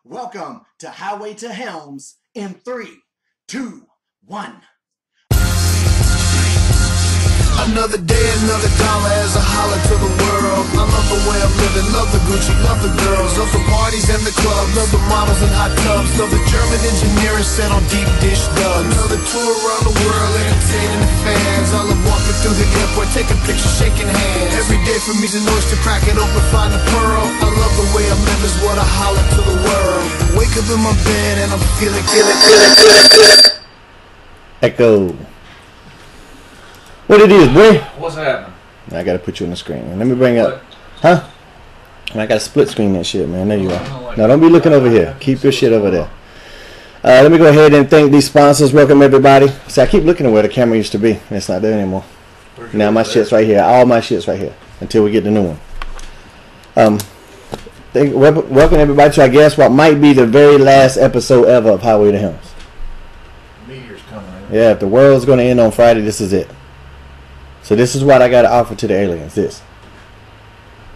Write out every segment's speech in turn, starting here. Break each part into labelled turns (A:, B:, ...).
A: Welcome to Highway to Helms in 3, 2, 1.
B: Another day, another dollar as I holler to the world. I love the way I'm living, love the Gucci, love the girls, love the parties and the clubs, love the models and hot tubs, love the German engineering set on deep dish dubs. Another tour around the world, entertaining the fans. I love walking through the airport, taking pictures, shaking hands. Every day for me's an oyster, crack it open, find a pearl. I love the way I live is what I holler to the world. Wake up in my bed and I'm feeling.
C: Echo. What it is, boy?
D: What's happening?
C: I gotta put you on the screen. Let me bring up. Huh? I gotta split screen that shit, man. There you are. Now don't be looking over here. Keep your shit over there. Let me go ahead and thank these sponsors. Welcome everybody. See, I keep looking at where the camera used to be. It's not there anymore. Now my shit's right here. All my shit's right here until we get the new one. Welcome everybody to, I guess, what might be the very last episode ever of Highway to Helms.
D: Meteor's coming in.
C: Yeah, if the world's gonna end on Friday, this is it. So this is what I got to offer to the aliens, this.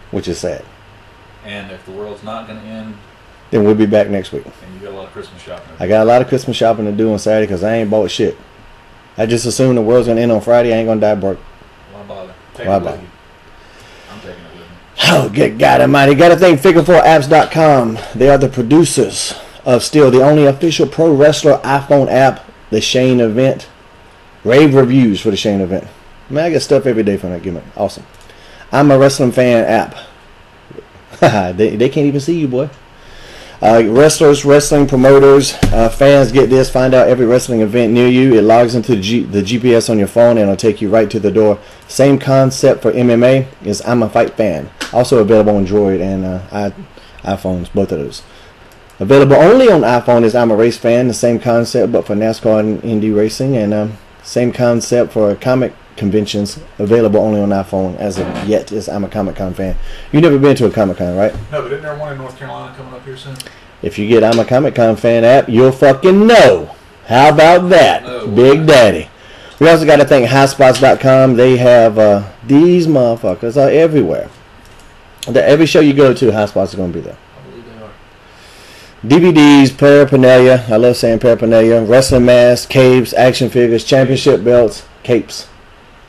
C: Which is sad.
D: And if the world's not going to end,
C: then we'll be back next week.
D: And you got a lot of Christmas shopping to do.
C: I got a lot of Christmas shopping to do on Saturday because I ain't bought shit. I just assume the world's going to end on Friday. I ain't going to die broke.
D: Why bother? Take
C: Why
D: it with
C: bother?
D: you. I'm taking it with me.
C: Oh, good God Almighty. Got to thank Figure4apps.com. They are the producers of still the only official pro wrestler iPhone app, the Shane event. Rave reviews for the Shane event. Man, I get stuff every day from that gimmick. Awesome. I'm a wrestling fan app. they can't even see you, boy. Wrestlers, wrestling promoters, fans get this. Find out every wrestling event near you. It logs into the GPS on your phone and it'll take you right to the door. Same concept for MMA is I'm a Fight Fan. Also available on Android and iPhones, both of those. Available only on iPhone is I'm a Race Fan. The same concept, but for NASCAR and Indy racing. And same concept for comic conventions, available only on iPhone as of yet is I'm a Comic-Con fan. You've never been to a Comic-Con, right?
D: No, but isn't there one in North Carolina coming up here soon?
C: If you get I'm a Comic-Con fan app, you'll fucking know. How about that, Big Daddy? We also got to thank highspots.com. They have these motherfuckers are everywhere. Every show you go to, Highspots is going to be there.
D: I believe they are.
C: DVDs, paraphernalia, I love saying paraphernalia, wrestling masks, capes, action figures, championship belts, capes.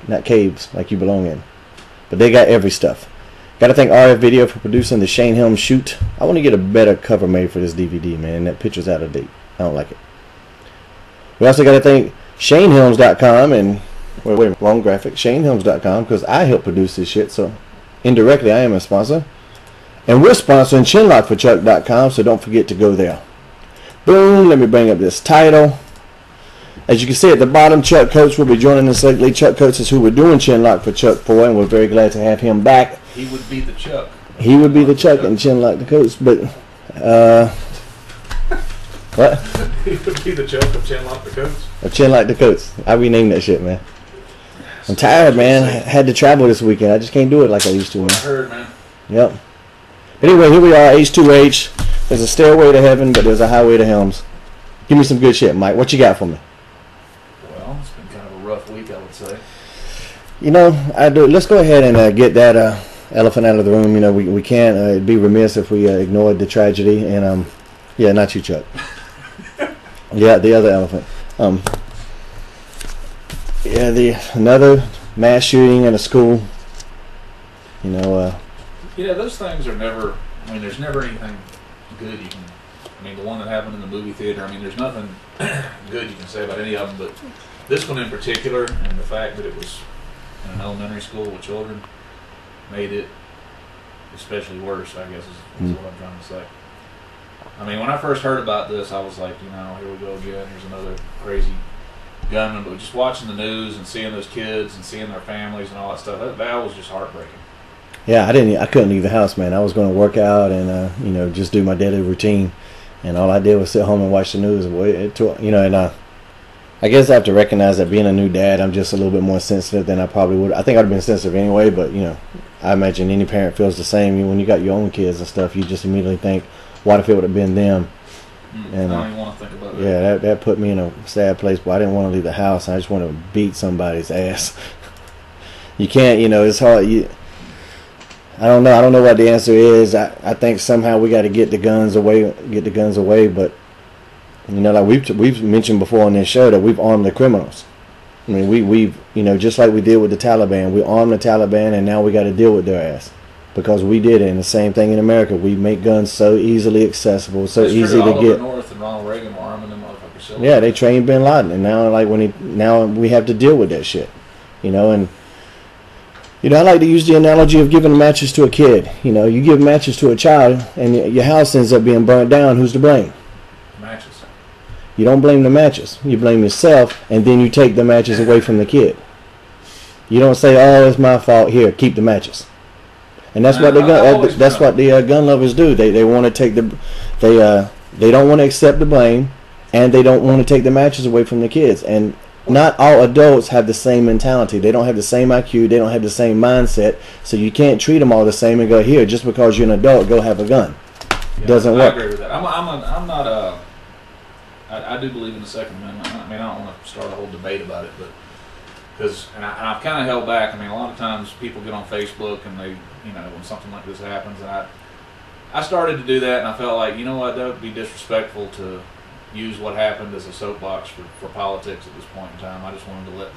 C: Not caves like you belong in. But they got every stuff. Got to thank RF Video for producing the Shane Helms shoot. I want to get a better cover made for this DVD, man. That picture's out of date. I don't like it. We also got to thank ShaneHelms.com and, wait, wrong graphic. ShaneHelms.com because I help produce this shit. So indirectly I am a sponsor. And we're sponsoring ChinlockForChuck.com, so don't forget to go there. Boom, let me bring up this title. As you can see at the bottom, Chuck Coates will be joining us lately. Chuck Coates is who we're doing Chinlock for Chuck for, and we're very glad to have him back.
D: He would be the Chuck.
C: He would be the Chuck and Chinlock the Coates, but, what?
D: He would be the Chuck of Chinlock the Coates.
C: Or Chinlock the Coates. I renamed that shit, man. I'm tired, man. I had to travel this weekend. I just can't do it like I used to, man.
D: I heard, man.
C: Yep. Anyway, here we are, H2H. There's a stairway to heaven, but there's a highway to Helms. Give me some good shit, Mike. What you got for me?
D: Well, it's been kind of a rough week, I would say.
C: You know, let's go ahead and get that elephant out of the room. You know, we can't be remiss if we ignored the tragedy. And, yeah, not you, Chuck. Yeah, the other elephant. Yeah, another mass shooting in a school. You know,
D: yeah, those things are never, I mean, there's never anything good you can, I mean, the one that happened in the movie theater, I mean, there's nothing good you can say about any of them, but this one in particular, and the fact that it was in an elementary school with children, made it especially worse, I guess is what I'm trying to say. I mean, when I first heard about this, I was like, you know, here we go again, here's another crazy gunman, but just watching the news and seeing those kids and seeing their families and all that stuff, that was just heartbreaking.
C: yeah, I couldn't leave the house, man. I was going to work out and, you know, just do my daily routine. And all I did was sit home and watch the news. You know, and I guess I have to recognize that being a new dad, I'm just a little bit more sensitive than I probably would. I think I'd have been sensitive anyway, but, you know, I imagine any parent feels the same. When you got your own kids and stuff, you just immediately think, what if it would have been them?
D: And I don't even want to think about that.
C: Yeah, that put me in a sad place, but I didn't want to leave the house. I just want to beat somebody's ass. You can't, you know, it's hard. I don't know. I don't know what the answer is. I think somehow we got to get the guns away. Get the guns away. But you know, like we've mentioned before on this show that we've armed the criminals. I mean, we've you know, just like we did with the Taliban, we armed the Taliban, and now we got to deal with their ass because we did it. And the same thing in America. We make guns so easily accessible, so
D: That's
C: easy
D: true.
C: to
D: All
C: get.
D: over North and Ronald Reagan were arming them motherfuckers. So
C: Yeah, they trained Bin Laden, and now like now we have to deal with that shit. You know, and you know, I like to use the analogy of giving matches to a kid. You know, you give matches to a child and your house ends up being burnt down. Who's to blame?
D: matches.
C: You don't blame the matches. You blame yourself, and then you take the matches away from the kid. You don't say, "Oh, it's my fault." Here, keep the matches. And that's what the gun lovers do. They want to take they don't want to accept the blame, and they don't want to take the matches away from the kids. And not all adults have the same mentality. They don't have the same IQ. They don't have the same mindset. So you can't treat them all the same and go, here, just because you're an adult, go have a gun.
D: Yeah,
C: Doesn't work.
D: I agree with that. I do believe in the Second Amendment. I mean, I don't want to start a whole debate about it, but because I've kind of held back. I mean, a lot of times people get on Facebook and they, you know, when something like this happens, and I started to do that, and I felt like, you know what, that would be disrespectful to use what happened as a soapbox for politics at this point in time. I just wanted to let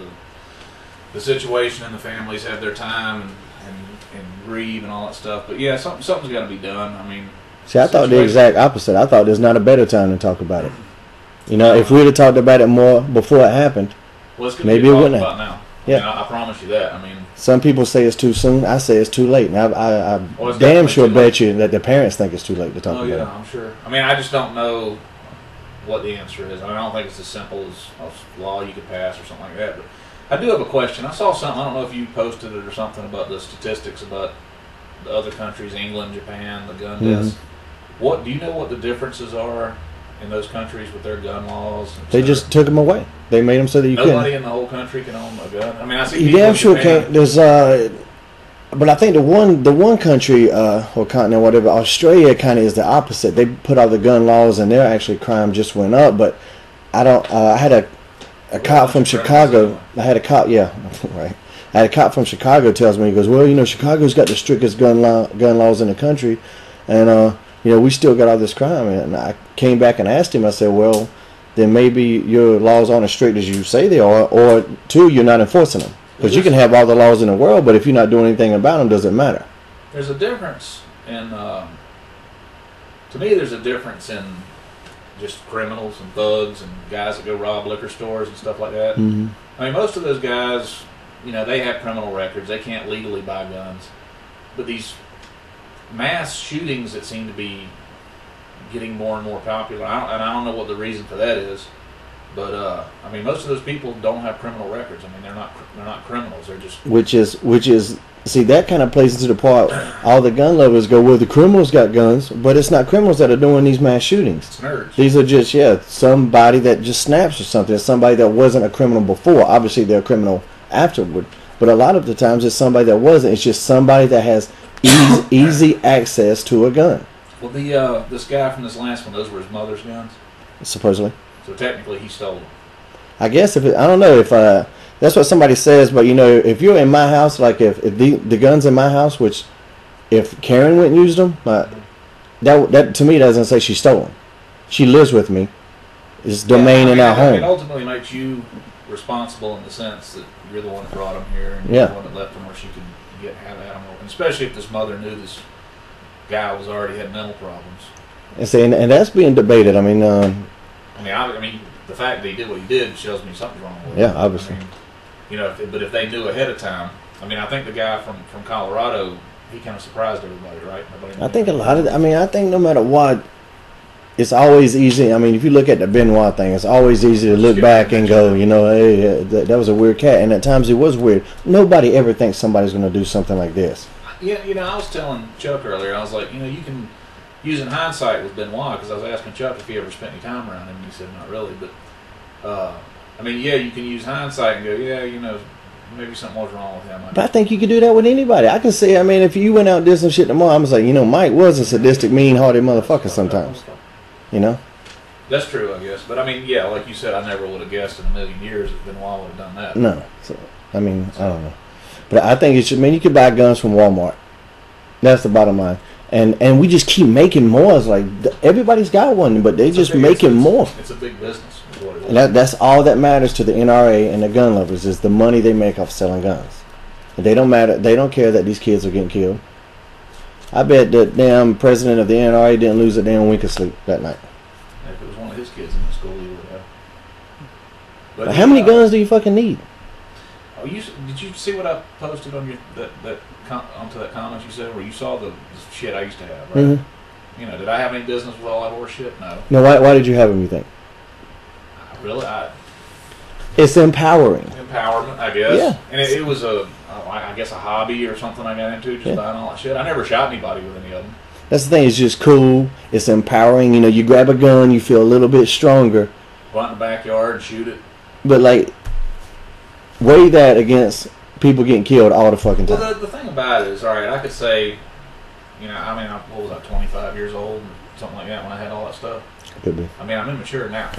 D: the situation and the families have their time and grieve and all that stuff. But yeah, something's got to be done. I mean,
C: see, I thought the exact opposite. I thought there's not a better time to talk about it. You know, if we'd have talked about it more before it happened,
D: well, it's
C: maybe it wouldn't have.
D: about now.
C: Yeah,
D: I mean, I promise you that. I mean,
C: some people say it's too soon. I say it's too late. And I
D: well,
C: damn sure bet you that the parents think it's too late to talk
D: oh
C: about
D: yeah,
C: it.
D: I'm sure. I mean, I just don't know what the answer is. I mean, I don't think it's as simple as a law you could pass or something like that. But I do have a question. I saw something. I don't know if you posted it or something about the statistics about the other countries, England, Japan, the gun deaths. What do you know? What the differences are in those countries with their gun laws?
C: They just took them away. They made them so that you
D: nobody
C: couldn't.
D: in the whole country can own a gun. I mean, I see.
C: You
D: people
C: damn
D: in
C: sure
D: Japan-
C: can't. There's but I think the one country or continent, whatever, Australia kind of is the opposite. They put out the gun laws, and their actually crime just went up. But I don't. I had a cop from Chicago. I had a cop. Yeah, right. I had a cop from Chicago tells me, he goes, well, you know, Chicago's got the strictest gun laws in the country, and you know, we still got all this crime. And I came back and asked him. I said, well, then maybe your laws aren't as strict as you say they are, or two, you're not enforcing them. Because you can have all the laws in the world, but if you're not doing anything about them, does it matter?
D: There's a difference in, to me, there's a difference in just criminals and thugs and guys that go rob liquor stores and stuff like that.
C: Mm-hmm.
D: I mean, most of those guys, you know, they have criminal records. They can't legally buy guns. But these mass shootings that seem to be getting more and more popular, and I don't know what the reason for that is. But I mean, most of those people don't have criminal records. I mean, they're not criminals. They're just
C: which is see, that kind of plays into the part. All the gun lovers go, well, the criminals got guns, but it's not criminals that are doing these mass shootings.
D: it's nerds.
C: These are just somebody that just snaps or something. It's somebody that wasn't a criminal before. Obviously, they're a criminal afterward, but a lot of the times it's somebody that wasn't. It's just somebody that has easy access to a gun.
D: Well, this guy from this last one, those were his mother's guns.
C: Supposedly.
D: So technically, he stole them.
C: I guess I don't know if that's what somebody says, but you know, if you're in my house, like if the guns in my house, which if Karen went and used them, that to me doesn't say she stole them. She lives with me. It's domain in our home.
D: It ultimately makes you responsible in the sense that you're the one that brought them here and
C: Yeah.
D: you're the one that left them where she could have them. And especially if this mother knew this guy already had mental problems.
C: And that's being debated. I mean,
D: I mean, the fact that he did what he did shows me something's wrong with him.
C: Yeah, obviously.
D: I mean, you know, but if they knew ahead of time, I mean, I think the guy from Colorado, he kind of surprised everybody, right?
C: I think I think no matter what, it's always easy. I mean, if you look at the Benoit thing, it's always easy to look back and go, you know, hey, that was a weird cat. And at times it was weird. Nobody ever thinks somebody's going to do something like this.
D: Yeah, you know, I was telling Chuck earlier, I was like, you know, you can use in hindsight with Benoit, because I was asking Chuck if he ever spent any time around him, and he said not really. But, I mean, yeah, you can use hindsight and go, yeah, you know, maybe something was wrong with him.
C: But I think you could do that with anybody. I can say, I mean, if you went out and did some shit tomorrow, I'm going to say, you know, Mike was a sadistic, mean-hearted motherfucker sometimes. You know?
D: That's true, I guess. But, I mean, yeah, like you said, I never would have guessed in a million years that Benoit would have done that.
C: No. So, I mean, I don't know. But I think you could buy guns from Walmart. That's the bottom line. And we just keep making more. It's like everybody's got one, but they just making more.
D: It's a big business. Is what it is.
C: And that's all that matters to the NRA and the gun lovers is the money they make off selling guns. And they don't matter. They don't care that these kids are getting killed. I bet the damn president of the NRA didn't lose a damn wink of sleep that night.
D: If it was one of his kids in the school, he would have.
C: But how many guns do you fucking need?
D: Oh, did you see what I posted on your onto that comment you said where you saw the shit I used to have, right?
C: Mm-hmm.
D: You know, did I have any business with all that horse shit? No.
C: No, why did you have them, you think?
D: Really?
C: It's empowering.
D: Empowerment, I guess.
C: Yeah.
D: And it was I guess a hobby or something I got into, just buying all that shit. I never shot anybody with any of them.
C: That's the thing. It's just cool. It's empowering. You know, you grab a gun, you feel a little bit stronger.
D: Go out in the backyard and shoot it.
C: But, like, weigh that against people getting killed all the fucking time.
D: Well, the thing about it is, all right, I could say, you know, I mean, what was I, 25 years old or something like that when I had all that stuff?
C: Could be.
D: I mean, I'm immature now.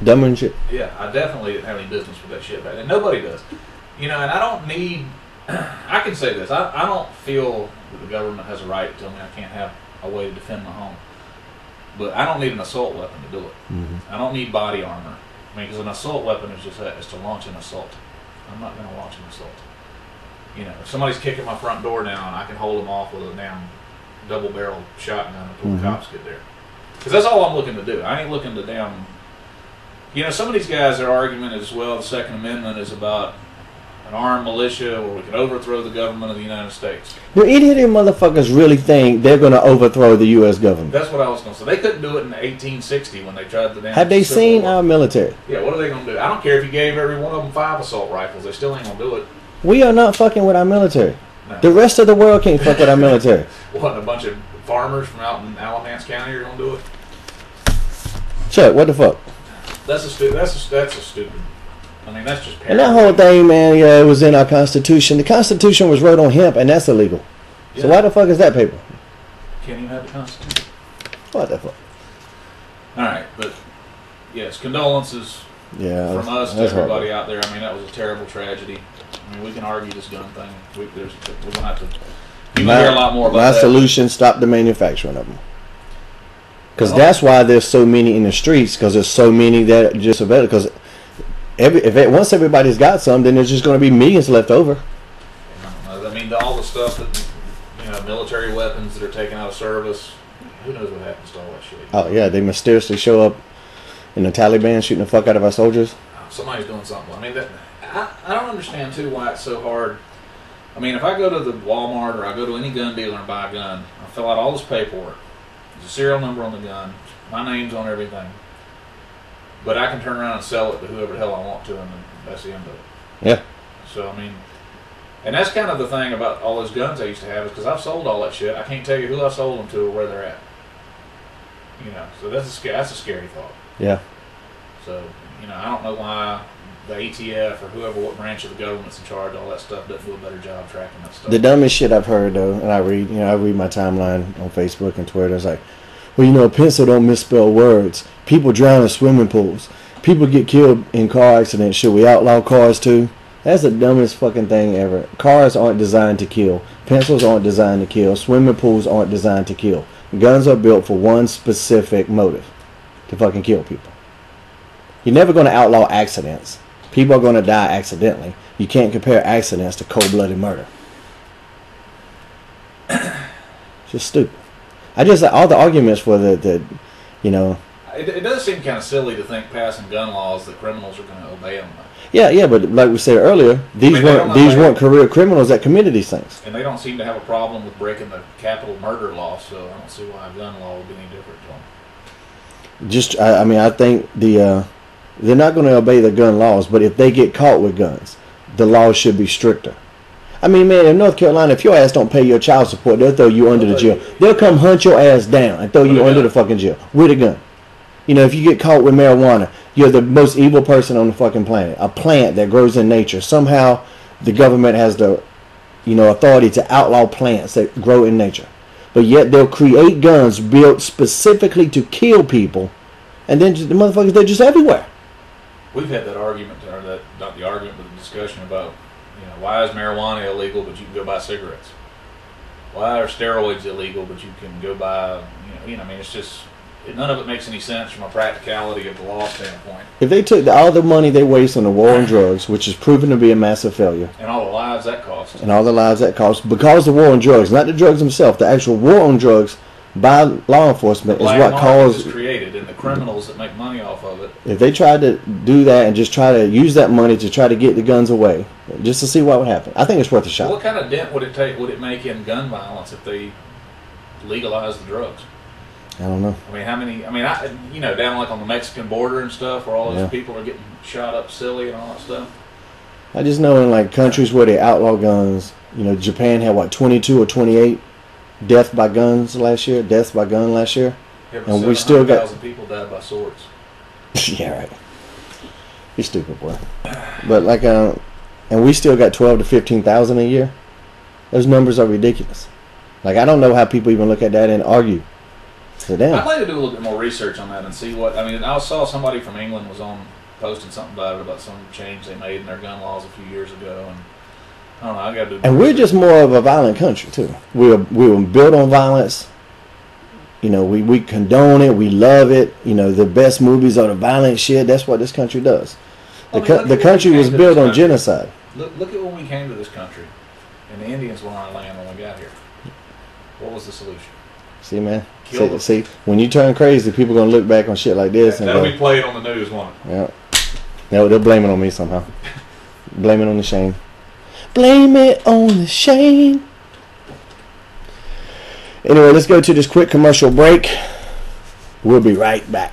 C: Dumber and shit.
D: Yeah, I definitely didn't have any business with that shit back then. Nobody does. You know, and I don't need... I can say this. I don't feel that the government has a right to tell me I can't have a way to defend my home. But I don't need an assault weapon to do it.
C: Mm-hmm.
D: I don't need body armor. I mean, because an assault weapon is just that. It's to launch an assault. I'm not going to launch an assault. You know, if somebody's kicking my front door down, I can hold them off with a damn double-barreled shotgun until the cops get there. Because that's all I'm looking to do. I ain't looking to damn... You know, some of these guys, their argument is, well, the Second Amendment is about an armed militia where we can overthrow the government of the United States.
C: Do any of them motherfuckers really think they're going to overthrow the U.S. government?
D: That's what I was going to say. They couldn't do it in 1860 when they tried the damn...
C: Have they
D: Civil
C: seen
D: War.
C: our military?
D: Yeah, what are they going to do? I don't care if you gave every one of them 5 assault rifles. They still ain't going to do it.
C: We are not fucking with our military.
D: No.
C: The rest of the world can't fuck with our military.
D: What, a bunch of farmers from out in Alamance County are going to do it?
C: Chuck, what the fuck?
D: That's a stupid. I mean, that's just...
C: And that whole thing, man, yeah, it was in our Constitution. The Constitution was wrote on hemp, and that's illegal. Yeah. So why the fuck is that paper?
D: Can't even have the Constitution.
C: What the fuck?
D: All right, but yes, condolences from us to everybody out there. I mean, that was a terrible tragedy. I mean, we can argue this gun thing. We're going to have to... You can hear a lot more about that.
C: My solution, stop the manufacturing of them. Because that's why there's so many in the streets, because there's so many that just available. Because once everybody's got some, then there's just going to be millions left over.
D: I mean, all the stuff that, you know, military weapons that are taken out of service, who knows what happens to all that shit.
C: Oh, yeah, they mysteriously show up in the Taliban shooting the fuck out of our soldiers.
D: Somebody's doing something. I mean, I don't understand, too, why it's so hard. I mean, if I go to the Walmart or I go to any gun dealer and buy a gun, I fill out all this paperwork. There's a serial number on the gun. My name's on everything. But I can turn around and sell it to whoever the hell I want to, and that's the end of it.
C: Yeah.
D: So, I mean, and that's kind of the thing about all those guns I used to have, is because I've sold all that shit. I can't tell you who I sold them to or where they're at. You know, so that's a scary thought.
C: Yeah.
D: So, you know, I don't know why the ATF or whoever, what branch of the government's in charge of all that stuff, doesn't do a better job tracking that stuff.
C: The dumbest shit I've heard, though, and I read my timeline on Facebook and Twitter. It's like, well, you know, pencil don't misspell words. People drown in swimming pools. People get killed in car accidents. Should we outlaw cars too? That's the dumbest fucking thing ever. Cars aren't designed to kill. Pencils aren't designed to kill. Swimming pools aren't designed to kill. Guns are built for one specific motive: to fucking kill people. You're never going to outlaw accidents. People are going to die accidentally. You can't compare accidents to cold-blooded murder. Just stupid. I just all the arguments for the you know.
D: It does seem kind of silly to think passing gun laws that criminals are going to obey them.
C: Yeah, but like we said earlier, these weren't career criminals that committed these things.
D: And they don't seem to have a problem with breaking the capital murder law, so I don't see why a gun law would be any different to them.
C: I mean, I think they're not going to obey the gun laws, but if they get caught with guns, the laws should be stricter. I mean, man, in North Carolina, if your ass don't pay your child support, they'll throw you under the jail. They'll come hunt your ass down and throw you under the fucking jail with a gun. You know, if you get caught with marijuana, you're the most evil person on the fucking planet. A plant that grows in nature. Somehow, the government has the, authority to outlaw plants that grow in nature. But yet, they'll create guns built specifically to kill people, and then the motherfuckers, they're just everywhere.
D: We've had that argument, or not the argument, but the discussion about, why is marijuana illegal, but you can go buy cigarettes? why are steroids illegal, but you can go buy, I mean, it's just, none of it makes any sense from a practicality of the law standpoint.
C: If they took all the money they waste on the war on drugs, which is proven to be a massive failure,
D: and all the lives that cost,
C: because the war on drugs, not the drugs themselves, the actual war on drugs by law enforcement is what caused
D: created, and the criminals that make money off of it.
C: If they tried to do that and just try to use that money to try to get the guns away, just to see what would happen, I think it's worth a shot.
D: Well, what kind of dent would it make in gun violence if they legalized the drugs?
C: I don't know.
D: I mean, how many? I mean, down like on the Mexican border and stuff, where all those people are getting shot up silly and all that stuff.
C: I just know in like countries where they outlaw guns, Japan had what 22 or 28 deaths by gun last year,
D: Yeah,
C: and we still got
D: 1,000 people died by swords.
C: Yeah, right. You're stupid, boy. But like, and we still got 12 to 15,000 a year. Those numbers are ridiculous. Like, I don't know how people even look at that and argue. So damn.
D: I'd like to do a little bit more research on that and see what. I mean, I saw somebody from England was posting something about some change they made in their gun laws a few years ago, and I don't know. I got to.
C: And we're just more of a violent country too. We were built on violence. We condone it. We love it. The best movies are the violent shit. That's what this country does. The country was built on genocide.
D: Look at when we came to this country, and the Indians were on our land when we got here. What was the solution?
C: See, man. See, when you turn crazy, people are gonna look back on shit like this.
D: That'll be played on the news, won't it?
C: Yeah. No, they'll blame it on me somehow. Blame it on the Shane. Blame it on the Shane. Anyway, let's go to this quick commercial break. We'll be right back.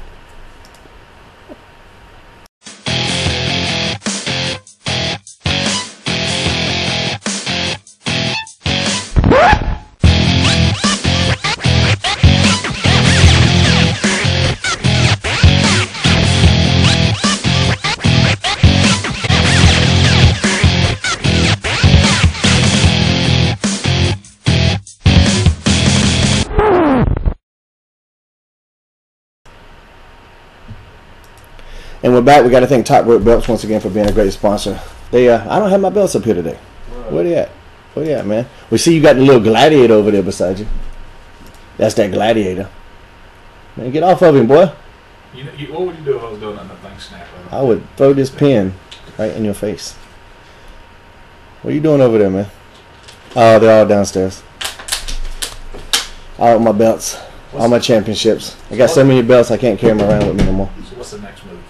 C: And we're back. We got to thank Top Rope Belts once again for being a great sponsor. I don't have my belts up here today. Where they at? Where they at, man? We see you got the little Gladiator over there beside you. That's that Gladiator. Man, get off of him, boy.
D: What would you do if I was doing that and the thing snapped?
C: I would throw this pen right in your face. What are you doing over there, man? Oh, they're all downstairs. All my belts. All my championships. I got so many belts I can't carry them around with me no more.
D: So what's the next move?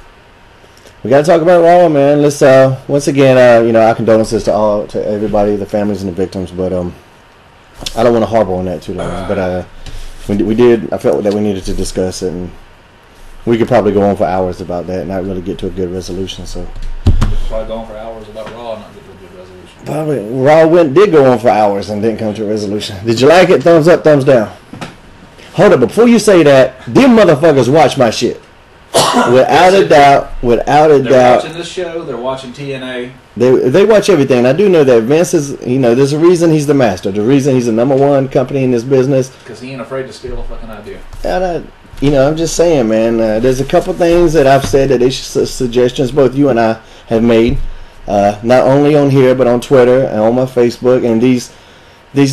C: We got to talk about Raw, man. Let's once again, our condolences to everybody, the families and the victims. But I don't want to harbor on that too long. But I felt that we needed to discuss it, and we could probably go on for hours about that and not really get to a good resolution. So
D: probably go on for hours about Raw and not get to a good resolution.
C: Probably Raw did go on for hours and didn't come to a resolution. Did you like it? Thumbs up, thumbs down. Hold up, before you say that, them motherfuckers watch my shit. Without a doubt.
D: They're watching this show. They're watching TNA.
C: They watch everything. I do know that Vince is, there's a reason he's the master. The reason he's the #1 company in this business.
D: Because he ain't afraid to steal a fucking idea.
C: And I'm just saying, man. There's a couple things that I've said that they suggestions both you and I have made, not only on here but on Twitter and on my Facebook. And these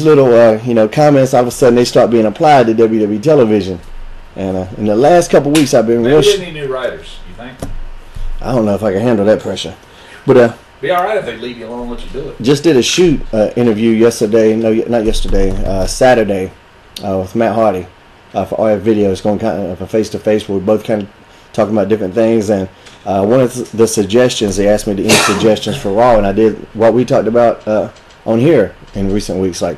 C: little comments, all of a sudden they start being applied to WWE television. And in the last couple weeks, I've been
D: Maybe they need new writers. You think?
C: I don't know if I can handle that pressure, but
D: be all right if they leave you alone and let you do it.
C: Just did a shoot interview yesterday. No, not yesterday. Saturday with Matt Hardy for our videos, going kind of a face-to-face where we're both kind of talking about different things. And one of the suggestions, they asked me to any suggestions for Raw, and I did what we talked about on here in recent weeks, like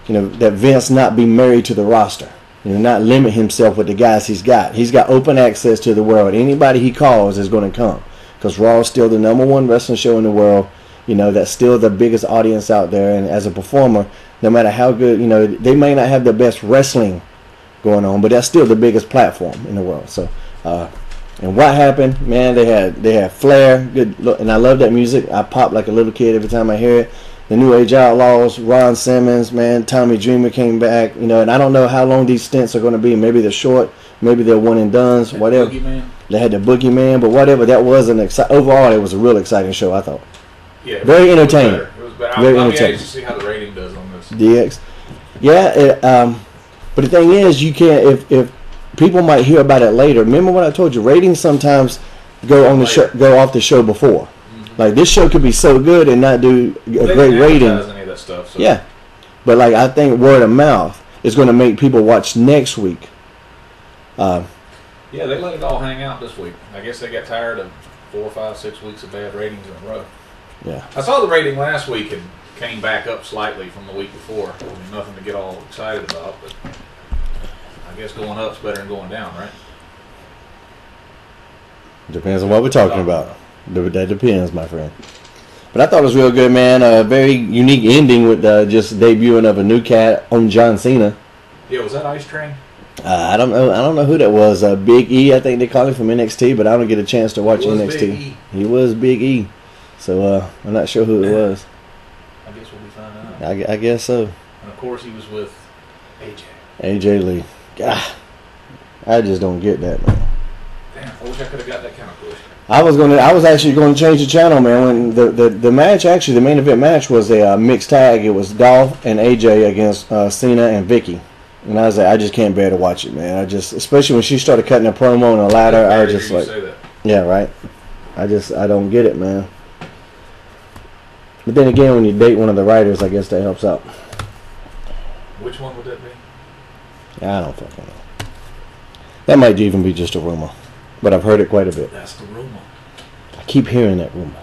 C: that Vince not be married to the roster. Not limit himself with the guys he's got. He's got open access to the world. Anybody he calls is going to come. Because Raw is still the #1 wrestling show in the world. That's still the biggest audience out there. And as a performer, no matter how good, they may not have the best wrestling going on, but that's still the biggest platform in the world. So, and what happened, man, they had Flair, good look, and I love that music. I pop like a little kid every time I hear it. The New Age Outlaws, Ron Simmons, man, Tommy Dreamer came back, and I don't know how long these stints are going to be. Maybe they're short, maybe they're one and dones, whatever. They had the Boogeyman, but whatever. That was overall, it was a real exciting show, I thought.
D: Yeah,
C: very entertaining.
D: It was better. Very entertaining. To see how the rating does on this.
C: DX. Yeah, but the thing is, you can't. If people might hear about it later. Remember what I told you? Ratings sometimes go on the show, go off the show before. Like this show could be so good and not do a great rating.
D: Any of that stuff, so.
C: Yeah, but like I think word of mouth is going to make people watch next week.
D: Yeah, they let it all hang out this week. I guess they got tired of 4, 5, 6 weeks of bad ratings in a row.
C: Yeah,
D: I saw the rating last week and came back up slightly from the week before. I mean, nothing to get all excited about, but I guess going up's better than going down, right?
C: depends on what we're talking about. That depends, my friend. But I thought it was real good, man. A very unique ending with just debuting of a new cat on John Cena.
D: Yeah, was that Ice Train?
C: I don't know. I don't know who that was. Big E, I think they call him from NXT, but I don't get a chance to watch NXT.
D: Big E.
C: He was Big E, so I'm not sure who it was.
D: I guess we'll be finding out.
C: I guess so.
D: And of course, he was with AJ.
C: AJ Lee. God, I just don't get that, man.
D: Damn, I wish I could have got that kind of push.
C: I was actually going to change the channel, man. When the match, actually, the main event match was a mixed tag. It was Dolph and AJ against Cena and Vicky. And I was like, I just can't bear to watch it, man. Especially when she started cutting a promo on the ladder, I was just like, yeah, right. I don't get it, man. But then again, when you date one of the writers, I guess that helps out.
D: Which one would that be?
C: I don't fucking know. That might even be just a rumor, but I've heard it quite a bit.
D: That's the rumor.
C: I keep hearing that rumor.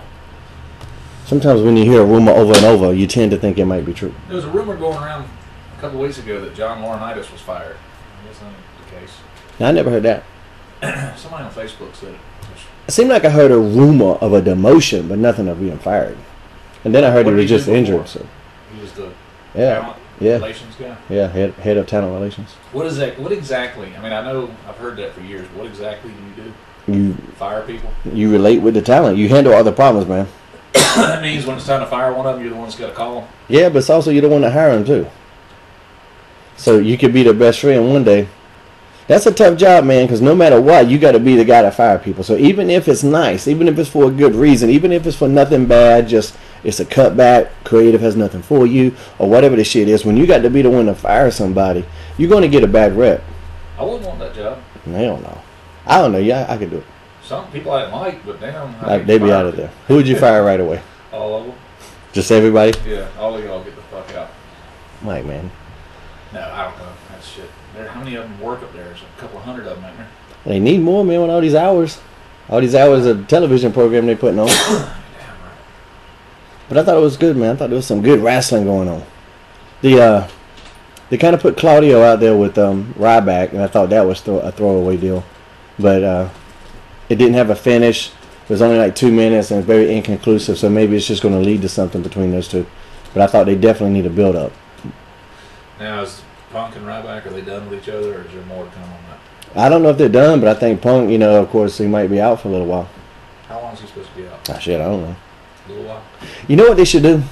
C: Sometimes when you hear a rumor over and over, you tend to think it might be true.
D: There was a rumor going around a couple of weeks ago that John Laurinaitis was fired. I guess that's not the case.
C: I never heard that.
D: Somebody on Facebook said it.
C: It seemed like I heard a rumor of a demotion, but nothing of being fired. And then I heard he was just injured. So
D: he was the
C: yeah,
D: relations guy.
C: Yeah, head of talent relations.
D: What is that? What exactly? I mean, I know I've heard that for years. What exactly do you do?
C: You
D: fire people.
C: You relate with the talent. You handle other problems, man.
D: That means when it's time to fire one of them, you're the one that's got to call them.
C: Yeah, but it's also you're the one that hire them too. So you could be their best friend one day. That's a tough job, man, because no matter what, you got to be the guy that fire people. So even if it's nice, even if it's for a good reason, even if it's for nothing bad, just it's a cutback, creative has nothing for you, or whatever the shit is, when you got to be the one to fire somebody, you're going to get a bad rep.
D: I wouldn't want that job.
C: Hell no. I don't know. Yeah, I could do it.
D: Some people I didn't like, but damn.
C: They'd be out of there. Who would you fire right away?
D: All of them.
C: Just everybody?
D: Yeah, all of y'all get the fuck out.
C: Mike, man.
D: No, I don't know. That's shit. How many of them work up there? There's a couple hundred of them, ain't there?
C: They need more, man, with all these hours. All these hours of television program they putting on.
D: Damn right.
C: But I thought it was good, man. I thought there was some good wrestling going on. They kind of put Claudio out there with Ryback, and I thought that was a throwaway deal. But it didn't have a finish. It was only like 2 minutes, and it's very inconclusive, so maybe it's just going to lead to something between those two. But I thought they definitely need a build-up.
D: Now, is Punk and Ryback, are they done with each other, or is there more to come on that?
C: I don't know if they're done, but I think Punk, of course, he might be out for a little while.
D: How long is he supposed to be out?
C: Ah, shit, I don't know.
D: A little while?
C: You know what they should do?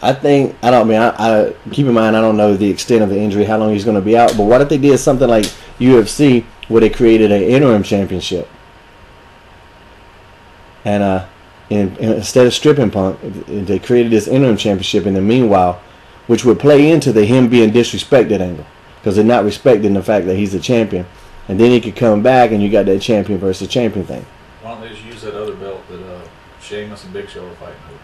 C: I keep in mind, I don't know the extent of the injury, how long he's going to be out, but what if they did something like UFC, where they created an interim championship? And instead of stripping Punk, they created this interim championship in the meanwhile, which would play into the him being disrespected angle, because they're not respecting the fact that he's a champion. And then he could come back, and you got that champion versus champion thing.
D: Why don't they just use that other belt that Sheamus and Big Show are fighting over?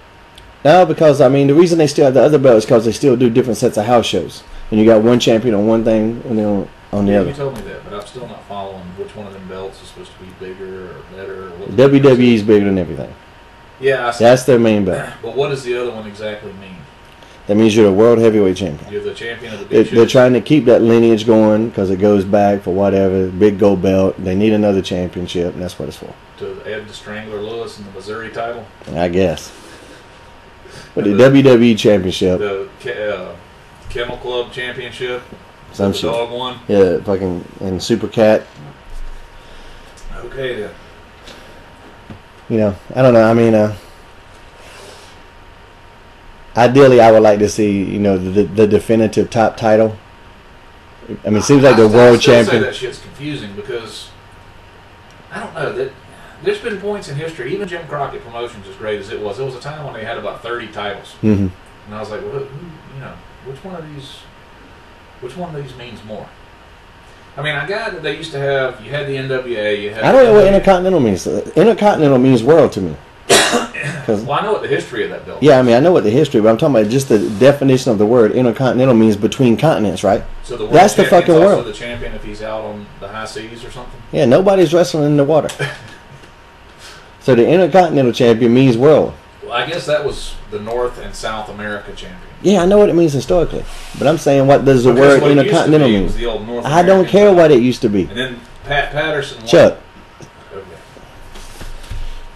C: No, because, the reason they still have the other belt is because they still do different sets of house shows. And you got one champion on one thing, and then on the other.
D: You told me that, but I'm still not following which one of them belts is supposed to be bigger or better. Or
C: WWE's bigger than everything.
D: Yeah,
C: that's their main belt.
D: But what does the other one exactly mean?
C: That means you're the world heavyweight champion.
D: You're the champion of the big show.
C: They're trying to keep that lineage going because it goes back for whatever, big gold belt. They need another championship, and that's what it's for.
D: To add the Strangler Lewis and the Missouri title?
C: I guess. But the WWE championship.
D: The Kennel Club championship.
C: Some
D: the
C: shit.
D: dog one.
C: Yeah, fucking, and Super Cat.
D: Okay, then.
C: I don't know. Ideally, I would like to see, the definitive top title. It seems like the world champion.
D: I that shit's confusing because I don't know. There's been points in history, even Jim Crockett Promotions, as great as it was, there was a time when they had about 30 titles.
C: Mm-hmm.
D: And I was like, well, which one of these Which one of these means more? I mean, I got that they used to have. You had the NWA. You had.
C: I don't know what Intercontinental means. Intercontinental means world to me.
D: Well, I know what the history of that belt.
C: Yeah, I mean, I know what the history, but I'm talking about just the definition of the word. Intercontinental means between continents, right?
D: So the
C: that's the fucking
D: also
C: world.
D: The champion if he's out on the high seas or something.
C: Yeah, nobody's wrestling in the water. So the Intercontinental champion means world.
D: Well, I guess that was the North and South America champion.
C: Yeah, I know what it means historically, but I'm saying, what does the word
D: what it
C: Intercontinental
D: used to be
C: mean?
D: was the old North
C: I don't
D: American
C: care
D: title.
C: what it used to be.
D: And then Pat Patterson won.
C: Chuck.
D: Okay.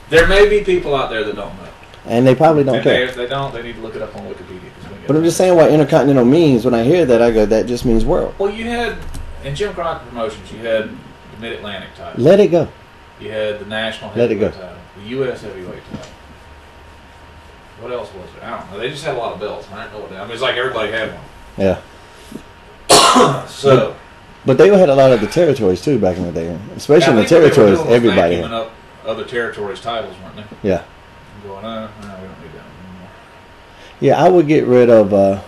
D: There may be people out there that don't know.
C: And they probably don't
D: And
C: care.
D: if they don't, they need to look it up on Wikipedia.
C: But I'm just saying what Intercontinental means. When I hear that, I go, that just means world.
D: Well, you had, in Jim Crockett Promotions, you had the Mid-Atlantic title.
C: Let it go.
D: You had the National
C: Let it
D: Heavyweight
C: go.
D: title. The U.S. Heavyweight title. What else was there? I don't know. They just had a lot of belts. I don't know what they, I mean, it's like everybody had one.
C: Yeah.
D: So...
C: But they had a lot of the territories, too, back in the day. Especially in the
D: I think what they were
C: territories,
D: doing was
C: everybody
D: vacuuming
C: had.
D: up other territories' titles, weren't they?
C: Yeah.
D: Going, no, we don't need that anymore.
C: Yeah, I would get rid of, I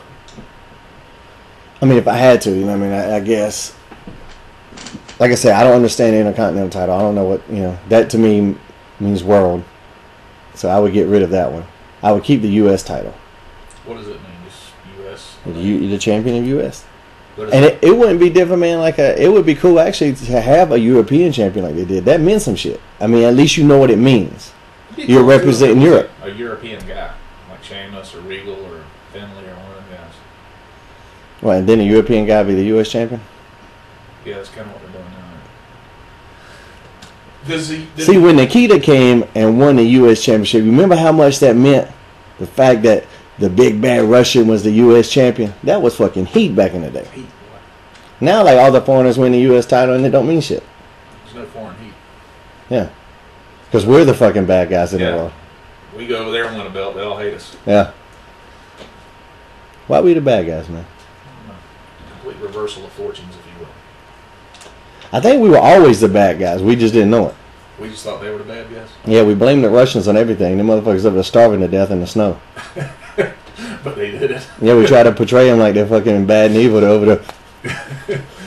C: mean, if I had to, you know what I mean, I guess. Like I said, I don't understand the Intercontinental title. I don't know what, you know, that to me means world. So I would get rid of that one. I would keep the U.S. title.
D: What does it mean? Just U.S.?
C: The champion of U.S.
D: What is
C: And it wouldn't be different, man. It would be cool actually to have a European champion like they did. That meant some shit. I mean, at least you know what it means.
D: It'd be
C: You're
D: cool if it
C: representing
D: was
C: Europe.
D: A European guy, like Sheamus or Regal or Finley or one of them guys.
C: Well, and then a European guy be the U.S. champion?
D: Yeah, that's kind of what they're doing now. Does he?
C: See, when Nikita came and won the U.S. championship, remember how much that meant? The fact that the big bad Russian was the U.S. champion? That was fucking heat back in the day.
D: Heat, boy.
C: Now, like, all the foreigners win the U.S. title and it don't mean shit.
D: There's no foreign heat.
C: Yeah. Because we're the fucking bad guys in the
D: Yeah.
C: world.
D: We go over there and win a belt, they all hate us.
C: Yeah. Why we the bad guys, man?
D: Complete reversal of fortunes, if you will.
C: I think we were always the bad guys. We just didn't know it.
D: We just thought they were the bad guys.
C: Yeah, we blamed the Russians on everything. The motherfuckers up there starving to death in the snow.
D: But they did it.
C: Yeah, we tried to portray them like they're fucking bad and evil. They're over there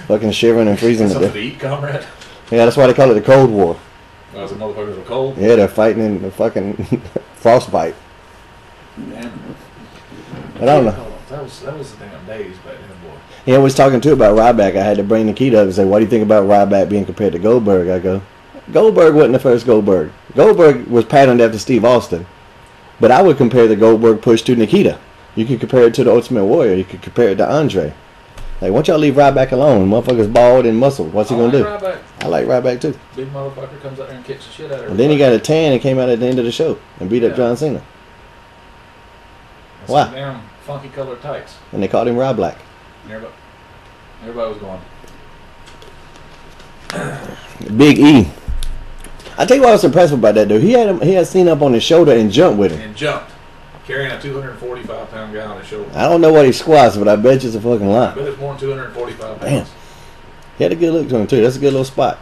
C: fucking shivering and freezing to
D: Something
C: death.
D: to eat, comrade?
C: Yeah, that's why they call it the Cold War.
D: Well, the motherfuckers were cold.
C: Yeah, they're fighting in the fucking frostbite.
D: Damn.
C: But I don't know.
D: That was the damn days back then, boy.
C: Yeah, I was talking too about Ryback. I had to bring Nikita up and say, what do you think about Ryback being compared to Goldberg? I go, Goldberg wasn't the first Goldberg. Goldberg was patterned after Steve Austin. But I would compare the Goldberg push to Nikita. You could compare it to the Ultimate Warrior. You could compare it to Andre. Like, why don't y'all leave Ryback alone? Motherfucker's bald and muscled. What's he going to do?
D: Ryback.
C: I like Ryback too.
D: Big motherfucker comes out there and kicks the shit out of her.
C: And then he got a tan and came out at the end of the show and beat up
D: Yeah.
C: John Cena.
D: That's
C: Why?
D: some damn funky colored tights.
C: And they called him Ryback.
D: Everybody was going.
C: Big E. I tell you what I was impressed about that dude. He had Cena up on his shoulder and jumped with him.
D: And jumped. Carrying a 245-pound guy on his shoulder.
C: I don't know what he squats, but I bet you it's a fucking
D: I
C: lie.
D: bet it's more than 245 pounds.
C: Damn. He had a good look to him too. That's a good little spot.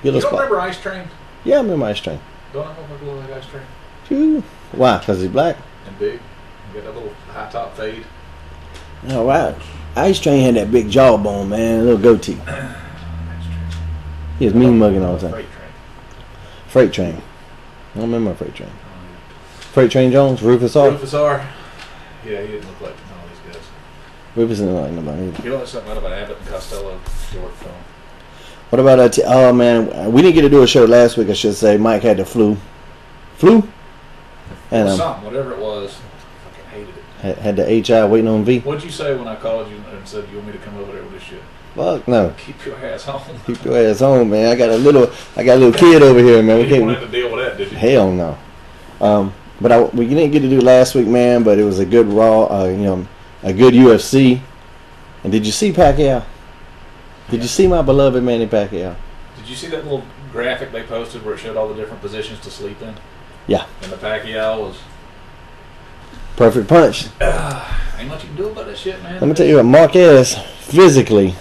C: Good
D: You
C: little
D: don't
C: spot.
D: remember Ice Train?
C: Yeah, I remember Ice Train.
D: Don't I remember look like Ice Train?
C: Phew. Why? Because he's black?
D: And big. You got that little high top fade.
C: All right. Ice Train had that big jawbone, man. A little goatee.
D: Ice Train.
C: He was mean mugging all the time.
D: Freight Train.
C: Freight Train. I don't remember Freight Train. Freight Train Jones, Rufus R.
D: Rufus R. Yeah, he didn't look like none of these guys.
C: Rufus didn't like nobody either.
D: You know something about Abbott and Costello short film?
C: What about oh man, we didn't get to do a show last week. I should say Mike had the flu, and
D: Something, whatever it was. I fucking hated it.
C: had the HI waiting on V.
D: What'd you say when I called you and said you want me to come over there with this shit?
C: Fuck no,
D: Keep your ass home.
C: keep your ass home, man. I got a little kid over here, man.
D: You
C: We
D: didn't
C: can't.
D: have to deal with that, did you?
C: Hell no. But we didn't get to do last week, man. But it was a good Raw, a good UFC. And did you see Pacquiao? Did you see my beloved Manny Pacquiao?
D: Did you see that little graphic they posted where it showed all the different positions to sleep in?
C: Yeah.
D: And the Pacquiao was...
C: Perfect punch.
D: Ain't much you can do about that shit, man.
C: Let me tell you what, Marquez physically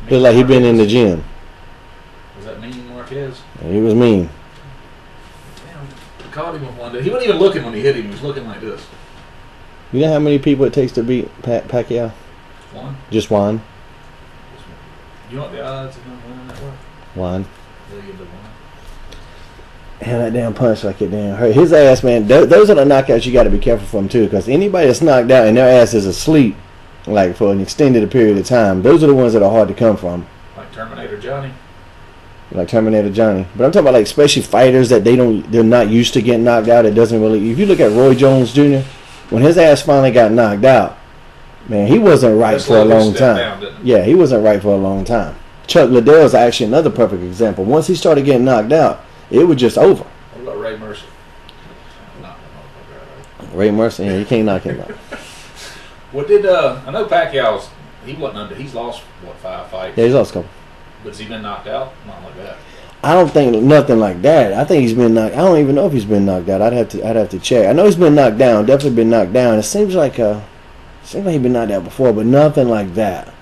C: looked like he'd been in the gym.
D: Was that mean, Marquez?
C: He was mean.
D: Damn, we caught him with one day. He wasn't even looking when he hit him. He was looking like this.
C: You know how many people it takes to beat Pacquiao?
D: One?
C: Just one.
D: You want the odds of him winning that one?
C: 1.
D: Million to 1.
C: And that damn punch like it damn hurt his ass, man. Those are the knockouts you got to be careful from too, because anybody that's knocked out and their ass is asleep, like for an extended period of time, those are the ones that are hard to come from.
D: Like Terminator Johnny.
C: Like Terminator Johnny. But I'm talking about like especially fighters that they're not used to getting knocked out. It doesn't really. If you look at Roy Jones Jr., when his ass finally got knocked out, man, he wasn't right for a long time. Yeah, he wasn't right for a long time. Chuck Liddell's actually another perfect example. Once he started getting knocked out, it was just over.
D: What about Ray Mercer?
C: Ray Mercer, yeah, you can't knock him out.
D: What did I know Pacquiao's? He wasn't under. He's lost what 5 fights.
C: Yeah, he's lost a couple.
D: But has he been knocked out? Not like that.
C: I don't think nothing like that. I think he's been knocked. I don't even know if he's been knocked out. I'd have to check. I know he's been knocked down. Definitely been knocked down. It seems like he's been knocked out before, but nothing like that.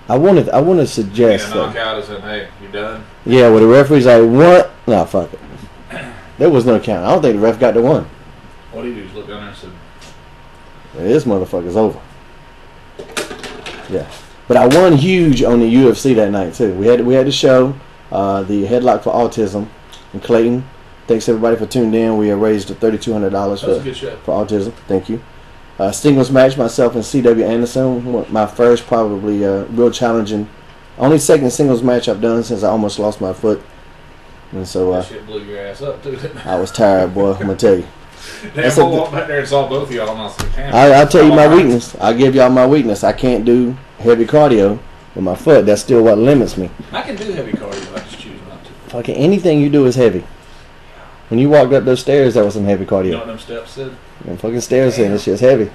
C: I want to suggest
D: a knockout is in, hey, you done?
C: Yeah, well the referee's like, what? Nah, fuck it. There was no count. I don't think the ref got the one.
D: What do you do? Just look down there and say,
C: This motherfucker's over. Yeah. But I won huge on the UFC that night too. We had the show, the Headlock for Autism in Clayton. Thanks everybody for tuning in. We have raised $3,200 for autism. Thank you. Singles match, myself and C.W. Anderson. My first probably real challenging, only second singles match I've done since I almost lost my foot. And so
D: that shit blew your ass up too, didn't it?
C: I was tired, boy. I'm gonna tell you.
D: Damn, I walked back there and saw both of y'all, and I was like, damn.
C: I'll tell you my weakness. I'll give y'all my weakness. I can't do heavy cardio with my foot. That's still what limits me.
D: I can do heavy cardio. I just choose not to.
C: Fucking anything you do is heavy. When you walked up those stairs, that was some heavy cardio.
D: You know what them steps said?
C: Them fucking stairs saying this shit's heavy.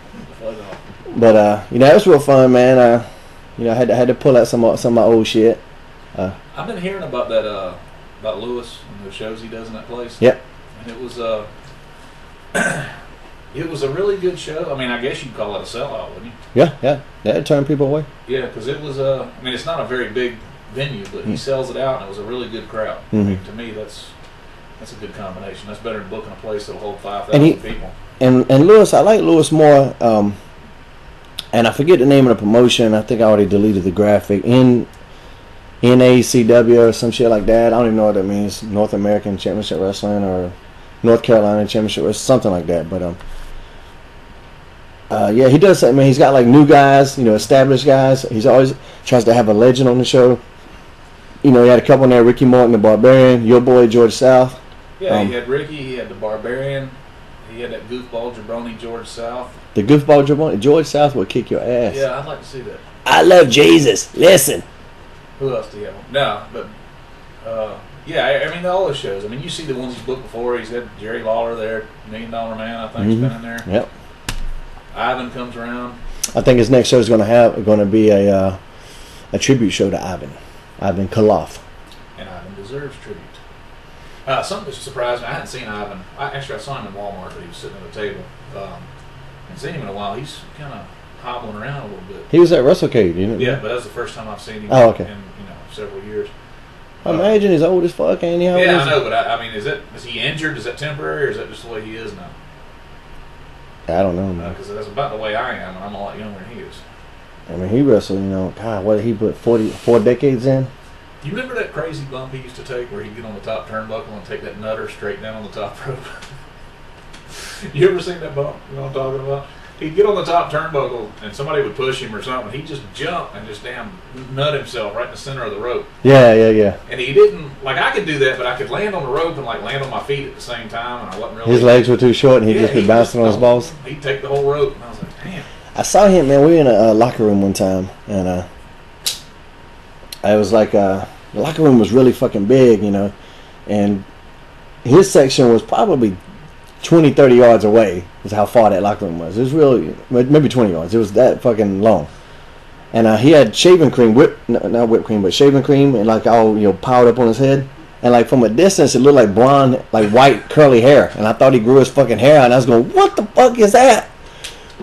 C: But it was real fun, man. I had to pull out some of my old shit.
D: I've been hearing about that about Lewis and the shows he does in that place.
C: Yep.
D: And it was it was a really good show. I mean, I guess you'd call it a sellout, wouldn't you?
C: Yeah. That'd turn people away.
D: Yeah, because it was I mean, it's not a very big venue, but he sells it out, and it was a really good crowd.
C: Mm-hmm.
D: I mean, to me, that's a good combination. That's better than booking a place that'll hold 5,000 people.
C: And Lewis, I like Lewis more. And I forget the name of the promotion. I think I already deleted the graphic. NACW or some shit like that. I don't even know what that means. North American Championship Wrestling or North Carolina Championship Wrestling, something like that. But yeah, he does. I mean, he's got like new guys, established guys. He's always tries to have a legend on the show. He had a couple in there: Ricky Morton, the Barbarian, your boy George South.
D: Yeah, he had Ricky. He had the Barbarian. He had that goofball jabroni George South.
C: The goofball jabroni George South would kick your ass.
D: Yeah, I'd like to see that.
C: I love Jesus. Listen.
D: Who else do you have? No, but yeah, I mean all those shows. I mean, you see the ones he's booked before. He's had Jerry Lawler there, $1 Million Man. I think has been in there.
C: Yep.
D: Ivan comes around.
C: I think his next show is going to be a tribute show to Ivan Koloff.
D: And Ivan deserves tribute. Something that surprised me. I hadn't seen Ivan. Actually, I saw him in Walmart, but he was sitting at a table. I haven't seen him in a while. He's kind of hobbling around a little bit.
C: He was at WrestleCade, didn't he?
D: Yeah, but that's the first time I've seen him in several years.
C: I imagine he's old as fuck, ain't he?
D: Yeah, I know, but I mean, is he injured? Is that temporary, or is that just the way he is now?
C: I don't know, man.
D: Because that's about the way I am, and I'm a lot younger than he is.
C: I mean, he wrestled, God, what did he put 4 decades in?
D: You remember that crazy bump he used to take where he'd get on the top turnbuckle and take that nutter straight down on the top rope? You ever seen that bump? You know what I'm talking about? He'd get on the top turnbuckle and somebody would push him or something. He'd just jump and just damn nut himself right in the center of the rope.
C: Yeah.
D: And he didn't, I could do that, but I could land on the rope and land on my feet at the same time, and I wasn't really.
C: His legs were too short and he'd just be bouncing on his balls.
D: He'd take the whole rope, and I was like, damn.
C: I saw him, man. We were in a locker room one time, and I was like, the locker room was really fucking big, and his section was probably 20, 30 yards away is how far that locker room was. It was really, maybe 20 yards. It was that fucking long. And he had shaving cream, not whipped cream, but shaving cream, and all, piled up on his head. And from a distance, it looked like blonde, white, curly hair. And I thought he grew his fucking hair out, and I was going, what the fuck is that?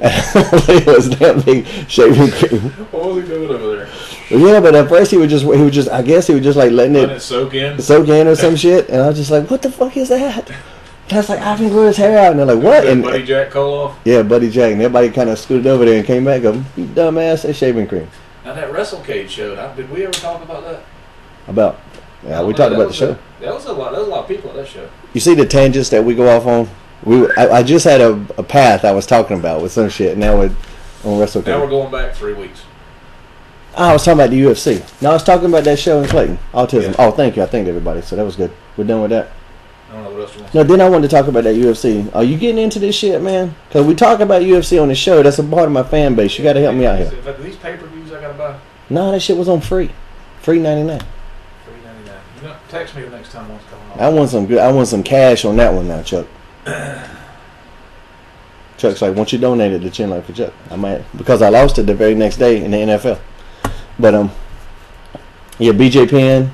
C: It was that big shaving cream.
D: What was he doing over there?
C: Yeah, but at first he would just I guess he was just letting it
D: soak in
C: or some shit, and I was just like, what the fuck is that? And I was like, Ivan grew his hair out, and they're like, what? And
D: Buddy Jack Koloff?
C: Yeah, Buddy Jack, and everybody kind of scooted over there and came back, go, you dumbass, that's shaving cream.
D: Now that WrestleCade show, did we ever talk about that?
C: Yeah, we talked about the show.
D: That was a lot. There was a lot of people at that show.
C: You see the tangents that we go off on? I just had a path I was talking about with some shit. Now we're on WrestleCade.
D: Now we're going back 3 weeks.
C: I was talking about the UFC. No, I was talking about that show in Clayton. Autism.
D: Yeah.
C: Oh, thank you. I thanked everybody. So that was good. We're done with that.
D: I don't know what else you want.
C: No, then I wanted to talk about that UFC. Are you getting into this shit, man? Because we talk about UFC on the show. That's a part of my fan base. You got to help me out here.
D: These pay-per-views I got to buy.
C: No, that shit was on free. Free 99.
D: $3.99. You know, text me the next time one's coming on.
C: I want some cash on that one now, Chuck. Chuck's like, once you donated the chin light for Chuck, I might, because I lost it the very next day in the NFL. But yeah, BJ Penn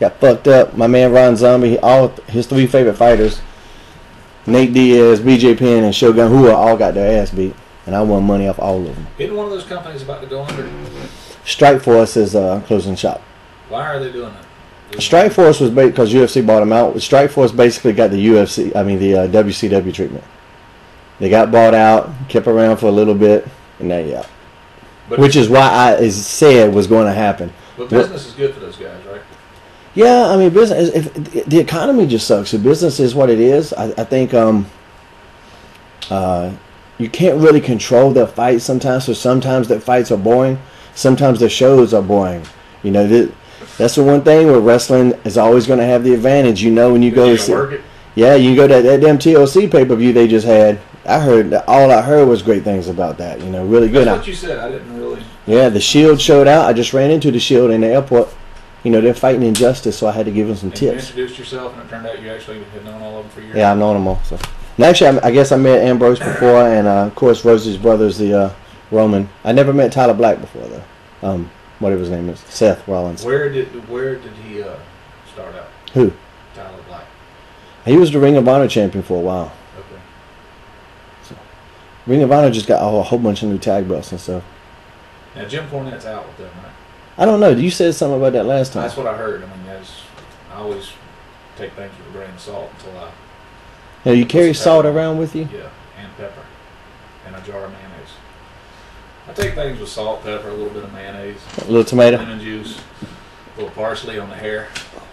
C: got fucked up. My man Ron Zombie, all his 3 favorite fighters, Nate Diaz, BJ Penn, and Shogun Rua all got their ass beat, and I won money off all of them.
D: Isn't one of those companies about to go under?
C: Strikeforce is closing shop.
D: Why are they doing that?
C: Strikeforce was because UFC bought them out. Strikeforce basically got the WCW treatment. They got bought out, kept around for a little bit, and now yeah. Which is why I said was going to happen.
D: But business is good for those guys, right?
C: Yeah, I mean, business. If the economy just sucks. The business is what it is. I think you can't really control the fights sometimes. So sometimes the fights are boring. Sometimes the shows are boring. You know, that's the one thing where wrestling is always going to have the advantage. You know, when you go see, yeah, you go to that damn TLC pay-per-view they just had. All I heard was great things about that. You know, really good.
D: That's what you said. I didn't really.
C: Yeah, the Shield showed out. I just ran into the Shield in the airport. You know, they're fighting injustice, so I had to give them some tips.
D: You introduced yourself, and it turned out you actually had known all of them for years.
C: Yeah, I've known them all. So, and actually, I guess I met Ambrose before, and of course, Rosie's brother's the Roman. I never met Tyler Black before though. Whatever his name is, Seth Rollins.
D: Where did he start out?
C: Who?
D: Tyler Black.
C: He was the Ring of Honor champion for a while.
D: Okay.
C: So, Ring of Honor just got a whole bunch of new tag belts and stuff.
D: Now Jim Cornette's out with them, right?
C: I don't know. You said something about that last time.
D: That's what I heard. I mean, I always take things with a grain of salt until I.
C: Yeah, you carry salt around with you?
D: Yeah, and pepper, and a jar of mayonnaise. I take things with salt, pepper, a little bit of mayonnaise,
C: A little tomato.
D: lemon juice, a little parsley on the hair.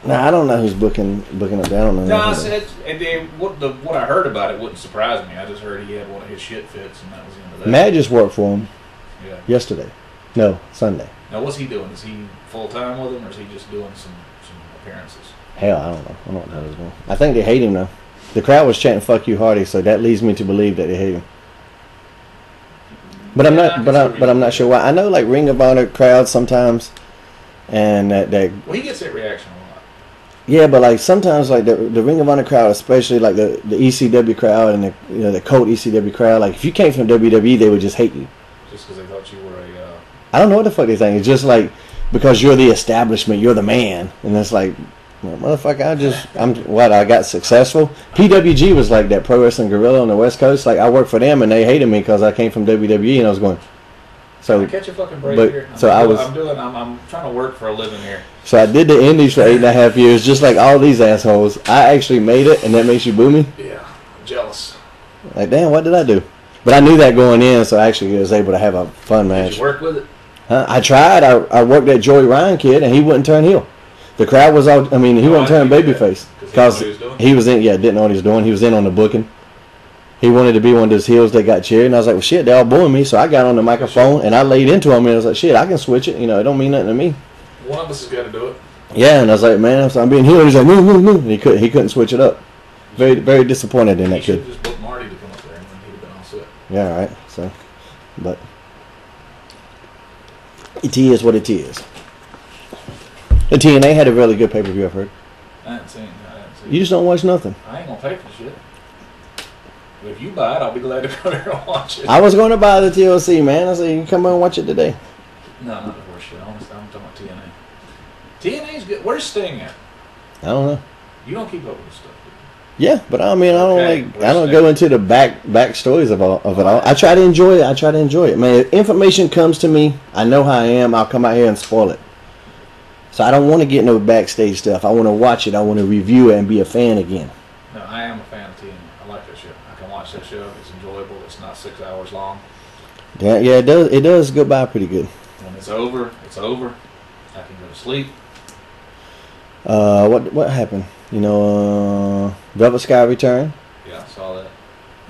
C: Nah, I don't know who's booking up there. I don't know.
D: No, I said, and then what I heard about it wouldn't surprise me. I just heard he had one of his shit fits, and that was the end of that.
C: Matt just worked for him
D: Yeah.
C: yesterday. No, Sunday.
D: Now, what's he doing? Is he full time with him, or is he just doing some appearances?
C: Hell, I don't know. I don't know what the hell he's doing. I think they hate him though. The crowd was chanting "Fuck you, Hardy," so that leads me to believe that they hate him. But I'm not. But I'm not sure why. I know like Ring of Honor crowds sometimes, and that.
D: Well, he gets that reaction a lot.
C: Yeah, but like sometimes like the Ring of Honor crowd, especially like the ECW crowd and the cult ECW crowd. Like if you came from WWE, they would just hate you.
D: Just because they thought you were a.
C: I don't know what the fuck they think. It's just like because you're the establishment, you're the man, and it's like, well, motherfucker, I got successful. PWG was like that, Pro Wrestling Guerrilla on the West Coast. Like I worked for them, and they hated me because I came from WWE, and I was going. So
D: I catch a fucking break here. I'm trying to work for a living here.
C: So I did the Indies for 8.5 years, just like all these assholes. I actually made it, and that makes you boo me.
D: Yeah, I'm jealous.
C: Like damn, what did I do? But I knew that going in, so I actually was able to have a fun match.
D: Did you work with it?
C: I tried. I worked that Joey Ryan kid, and he wouldn't turn heel. The crowd was all. I mean, he wouldn't turn babyface because he was in. Yeah, didn't know what he was doing. He was in on the booking. He wanted to be one of those heels that got cheered, and I was like, well, shit, they're all booing me. So I got on the microphone and I laid into him, and I was like, shit, I can switch it. You know, it don't mean nothing to me.
D: One of us has got to do it.
C: Yeah, and I was like, man, I'm being healed. He's like, no, no, no, and he couldn't switch it up. Very, very disappointed in that kid.
D: Just booked Marty to come up there, and then he'd have been all set.
C: Yeah, all right. So, but it is what it is. The TNA had a really good pay-per-view, I've heard.
D: I haven't seen it.
C: You just don't watch nothing.
D: I ain't going to pay for the shit. But if you buy it, I'll be glad to go there and watch it.
C: I was going to buy the TLC, man. I said, you can come on and watch it today.
D: No, not the horse shit. I'm talking about TNA. TNA's good. Where's Sting at?
C: I don't know.
D: You don't keep up with this stuff, do you?
C: Yeah, but I mean, I don't go into the back stories of it all. I try to enjoy it. Man, if information comes to me, I know how I am. I'll come out here and spoil it. So I don't want to get no backstage stuff. I want to watch it. I want to review it and be a fan again.
D: No, I am a fan of TNA. I like that show. I can watch that show. It's enjoyable. It's not 6 hours long.
C: Yeah, it does. It does go by pretty good.
D: When when it's over, it's over. I can go to sleep.
C: What happened? You know, Velvet Sky return.
D: Yeah, I saw that.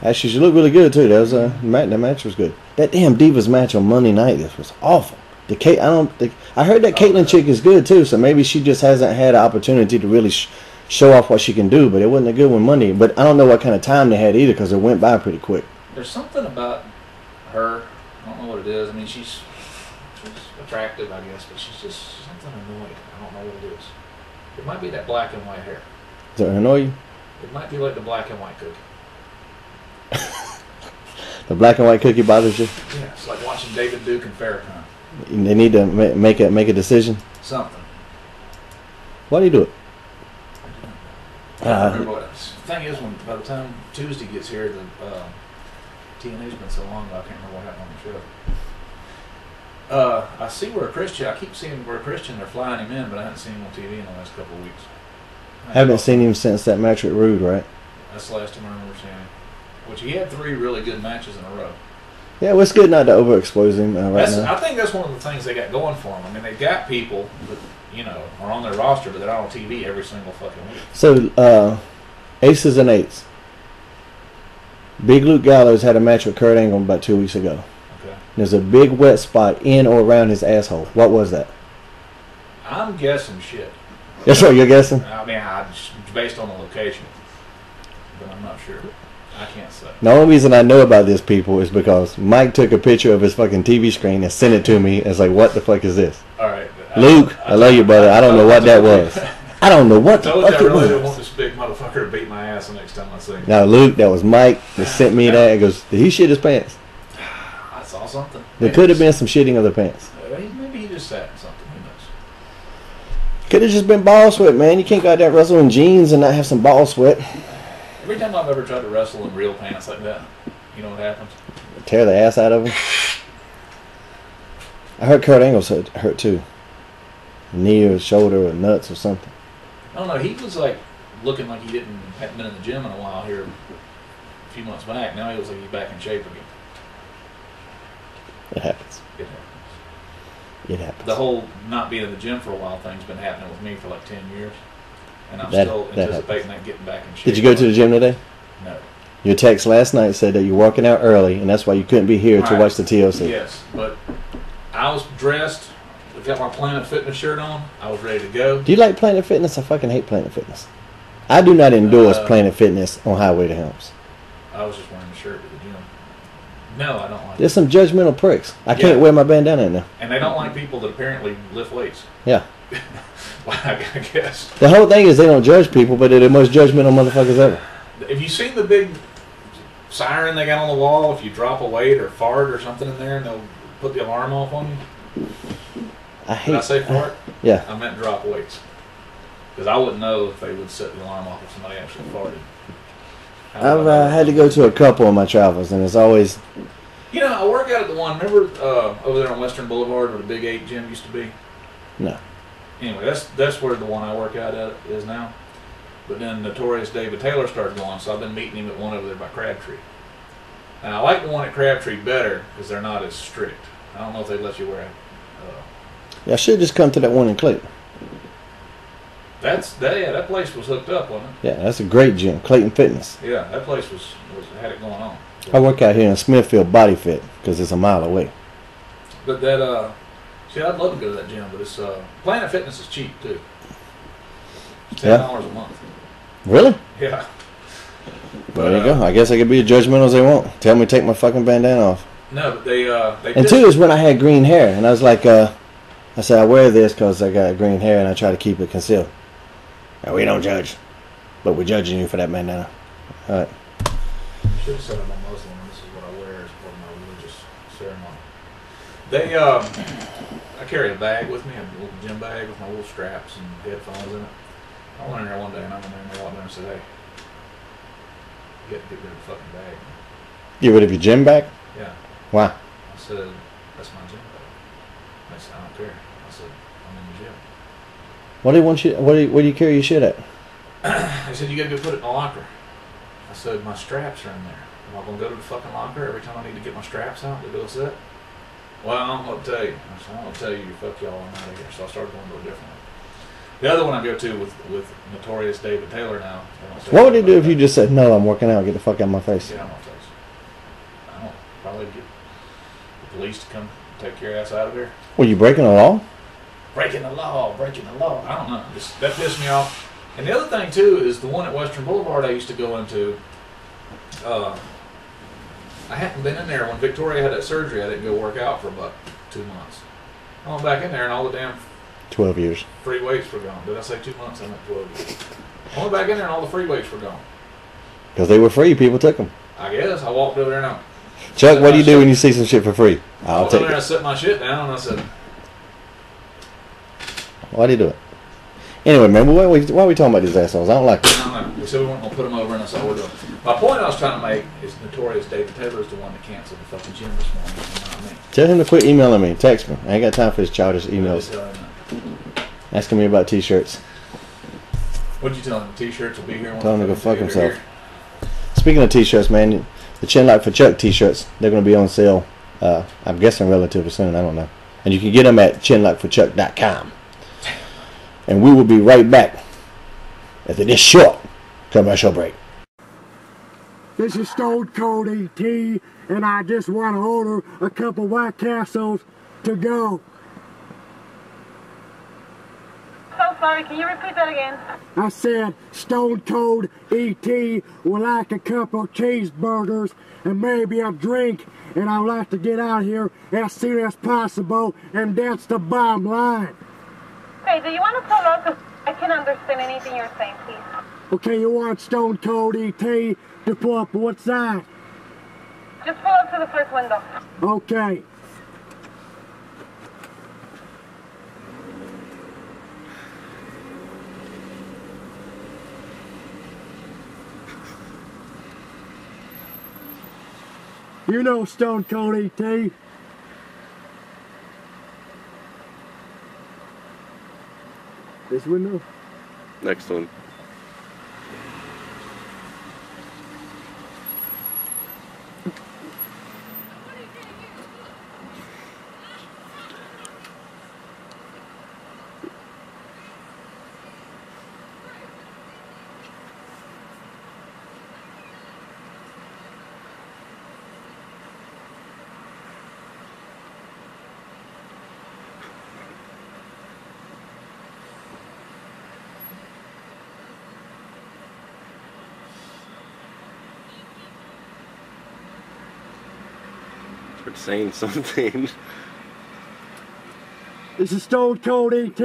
C: Actually, she looked really good too. That was that match was good. That damn Divas match on Monday night, this was awful. I heard that Caitlyn chick is good too, so maybe she just hasn't had an opportunity to really show off what she can do. But it wasn't a good one Monday. But I don't know what kind of time they had either, because it went by pretty quick.
D: There's something about her. I don't know what it is. I mean, she's attractive, I guess, but she's just something annoying. I don't know what it is. It might be that black and white hair.
C: Does that annoy you?
D: It might be like the black and white cookie.
C: The black and white cookie bothers you?
D: Yeah, it's like watching David Duke and Farrakhan.
C: They need to make a decision.
D: Something.
C: Why do you do it?
D: I don't remember what. The thing is, when by the time Tuesday gets here, the TNA's been so long ago, I can't remember what happened on the show. I see We're a Christian. I keep seeing We're a Christian. They're flying him in, but I haven't seen him on TV in the last couple of weeks.
C: Haven't seen him since that match with Rude, right?
D: That's the last time I remember seeing him. Which he had 3 really good matches in a row.
C: Yeah, well, it's good not to overexpose him right now.
D: I think that's one of the things they got going for them. I mean, they got people that, you know, are on their roster, but they're not on TV every single fucking week.
C: So, Aces and Eights. Big Luke Gallows had a match with Kurt Angle about 2 weeks ago.
D: Okay.
C: There's a big wet spot in or around his asshole. What was that?
D: I'm guessing shit.
C: That's what you're guessing?
D: I mean, based on the location. But I'm not sure. I can't say.
C: The only reason I know about this, people, is because Mike took a picture of his fucking TV screen and sent it to me. It's like, what the fuck is this?
D: All right.
C: Luke, I love you, brother. I don't know what that was. I don't know what the fuck it was.
D: I really don't want this big motherfucker to beat my ass the next time I see him.
C: Now, Luke, that was Mike that sent me that. He goes, did he shit his pants?
D: I saw something.
C: There could have been some shitting of the pants.
D: Maybe he just sat in something. Who knows?
C: Could have just been ball sweat, man. You can't go out there wrestle in jeans and not have some ball sweat.
D: Every time I've ever tried to wrestle in real pants like that, you know what happens?
C: Tear the ass out of him. I heard Kurt Angle's hurt too. Knee or shoulder or nuts or something.
D: I don't know. He was like looking like he hadn't been in the gym in a while here a few months back. Now he looks like he's back in shape again.
C: It happens.
D: It happens.
C: It happens.
D: The whole not being in the gym for a while thing's been happening with me for like 10 years. And I'm still anticipating that getting back in shape.
C: Did you go to the gym today?
D: No.
C: Your text last night said that you're working out early, and that's why you couldn't be here to watch the TLC.
D: Yes, but I was dressed. I got my Planet Fitness shirt on. I was ready to go.
C: Do you like Planet Fitness? I fucking hate Planet Fitness. I do not endorse Planet Fitness on Highway to Helms.
D: I was just wearing a shirt at the gym. No, I don't like
C: There's some judgmental pricks. I can't wear my bandana in there.
D: And they don't like people that apparently lift weights.
C: Yeah.
D: Well, I guess.
C: The whole thing is they don't judge people, but they're the most judgmental motherfuckers ever.
D: Have you seen the big siren they got on the wall? If you drop a weight or fart or something in there, and they'll put the alarm off on you? Did I say fart?
C: Yeah.
D: I meant drop weights. Because I wouldn't know if they would set the alarm off if somebody actually farted.
C: I've had to go to a couple of my travels, and it's always...
D: You know, I work out at the one, remember over there on Western Boulevard where the Big 8 gym used to be?
C: No.
D: Anyway, that's where the one I work out at is now. But then Notorious David Taylor started going, so I've been meeting him at one over there by Crabtree. And I like the one at Crabtree better because they're not as strict. I don't know if they let you wear it.
C: Yeah, I should just come to that one in Clayton.
D: That place was hooked up, wasn't it?
C: Yeah, that's a great gym, Clayton Fitness.
D: Yeah, that place had it going on.
C: I work out here in Smithfield Body Fit because it's a mile away.
D: But see, I'd love to go to that gym, but it's Planet Fitness is cheap too. It's $10 a month.
C: Really?
D: Yeah.
C: Well, there you go. I guess I could be as judgmental as they want. Tell me to take my fucking bandana off.
D: No, but they
C: and two is when I had green hair, and I was like, I said I wear this because I got green hair, and I try to keep it concealed. Now, we don't judge, but we're judging you for that bandana. All right.
D: You should have said I'm a Muslim, and this is what I wear as part of my religious ceremony. I carry a bag with me, a little gym bag with my little straps and headphones in it. I went in there one day, and I went in there and they walked in and said, "Hey, you got to get rid of the fucking bag."
C: Get rid of your gym bag?
D: Yeah.
C: Why?
D: I said, "That's my gym bag." I said, "I don't care." I said, "I'm in the gym."
C: What do you want you? Where do you carry your shit at?
D: They said, "You got to go put it in the locker." I said, "My straps are in there. Am I going to go to the fucking locker every time I need to get my straps out to go sit?" Well, I'm gonna tell you. I'm gonna tell you, fuck y'all, I'm out of here. So I started going to a different one. The other one I go to with notorious David Taylor now.
C: What would he do if you just said, no, I'm working out, get the fuck out of my face?
D: Get out of my face. I don't know. Probably get the police to come take your ass out of here.
C: Were you breaking the law?
D: Breaking the law. I don't know. That pissed me off. And the other thing, too, is the one at Western Boulevard I used to go into. I hadn't been in there when Victoria had that surgery. I didn't go work out for about 2 months. I went back in there and all the damn
C: 12 years.
D: free weights were gone. Did I say 2 months? I meant 12 years. I went back in there and all the free weights were gone.
C: Because they were free, people took them.
D: I guess. I walked over there and
C: Chuck, what do you do when you see some shit for free? I'll take
D: there and I
C: it.
D: set my shit down and I said,
C: Why do you do it? Anyway, man, why are we talking about these assholes? I don't like it.
D: no. We said we weren't going to put them over and that's all we're doing. My point I was trying to make is notorious David Taylor is the one that canceled the fucking gym this morning, and not me.
C: Tell him to quit emailing me. Text me. I ain't got time for his childish emails. Asking me about t-shirts.
D: What'd you tell him? The t-shirts will be here.
C: Tell him to go fuck himself. Speaking of t-shirts, man, the Chin Lock for Chuck t-shirts, they're going to be on sale, I'm guessing relatively soon. I don't know. And you can get them at chinlockforchuck.com. And we will be right back after this short commercial break.
E: This is Stone Cold ET, and I just want to order a couple White Castles to go.
F: So sorry, can you repeat that again?
E: I said Stone Cold ET would like a couple cheeseburgers and maybe a drink, and I'd like to get out of here as soon as possible, and that's the bottom line.
F: Hey, do you want to pull up? 'Cause I can't understand anything you're saying, please.
E: Okay, you want Stone Cold ET to pull up what side?
F: Just pull up to the first window.
E: Okay. You know Stone Cold ET. This window?
G: Next one. Start saying something.
E: This is Stone Cold ET,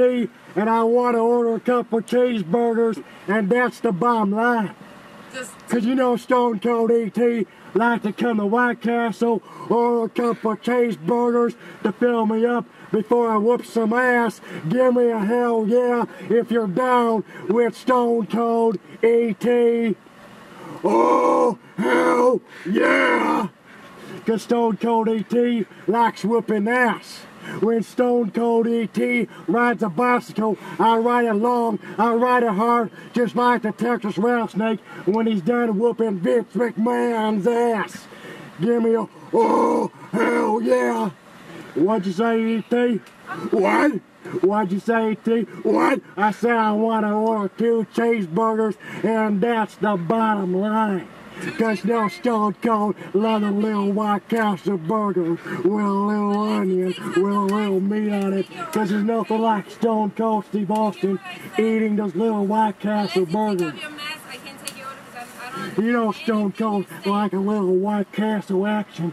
E: and I want to order a couple cheeseburgers, and that's the bottom line. Cause you know Stone Cold ET like to come to White Castle, order a couple cheeseburgers to fill me up before I whoop some ass. Give me a hell yeah if you're down with Stone Cold ET. Oh, hell yeah! Cause Stone Cold ET likes whooping ass. When Stone Cold ET rides a bicycle, I ride it long, I ride it hard, just like the Texas rattlesnake when he's done whooping Vince McMahon's ass. Give me a, oh, hell yeah. What'd you say, ET? What? What'd you say, ET? What? I said I want to order 2 cheeseburgers, and that's the bottom line. Cause now Stone Cold love a little White Castle burger with a little onion, with a little meat on it. Cause there's nothing like Stone Cold Steve Austin eating those little White Castle burgers. You know Stone Cold like a little White Castle action.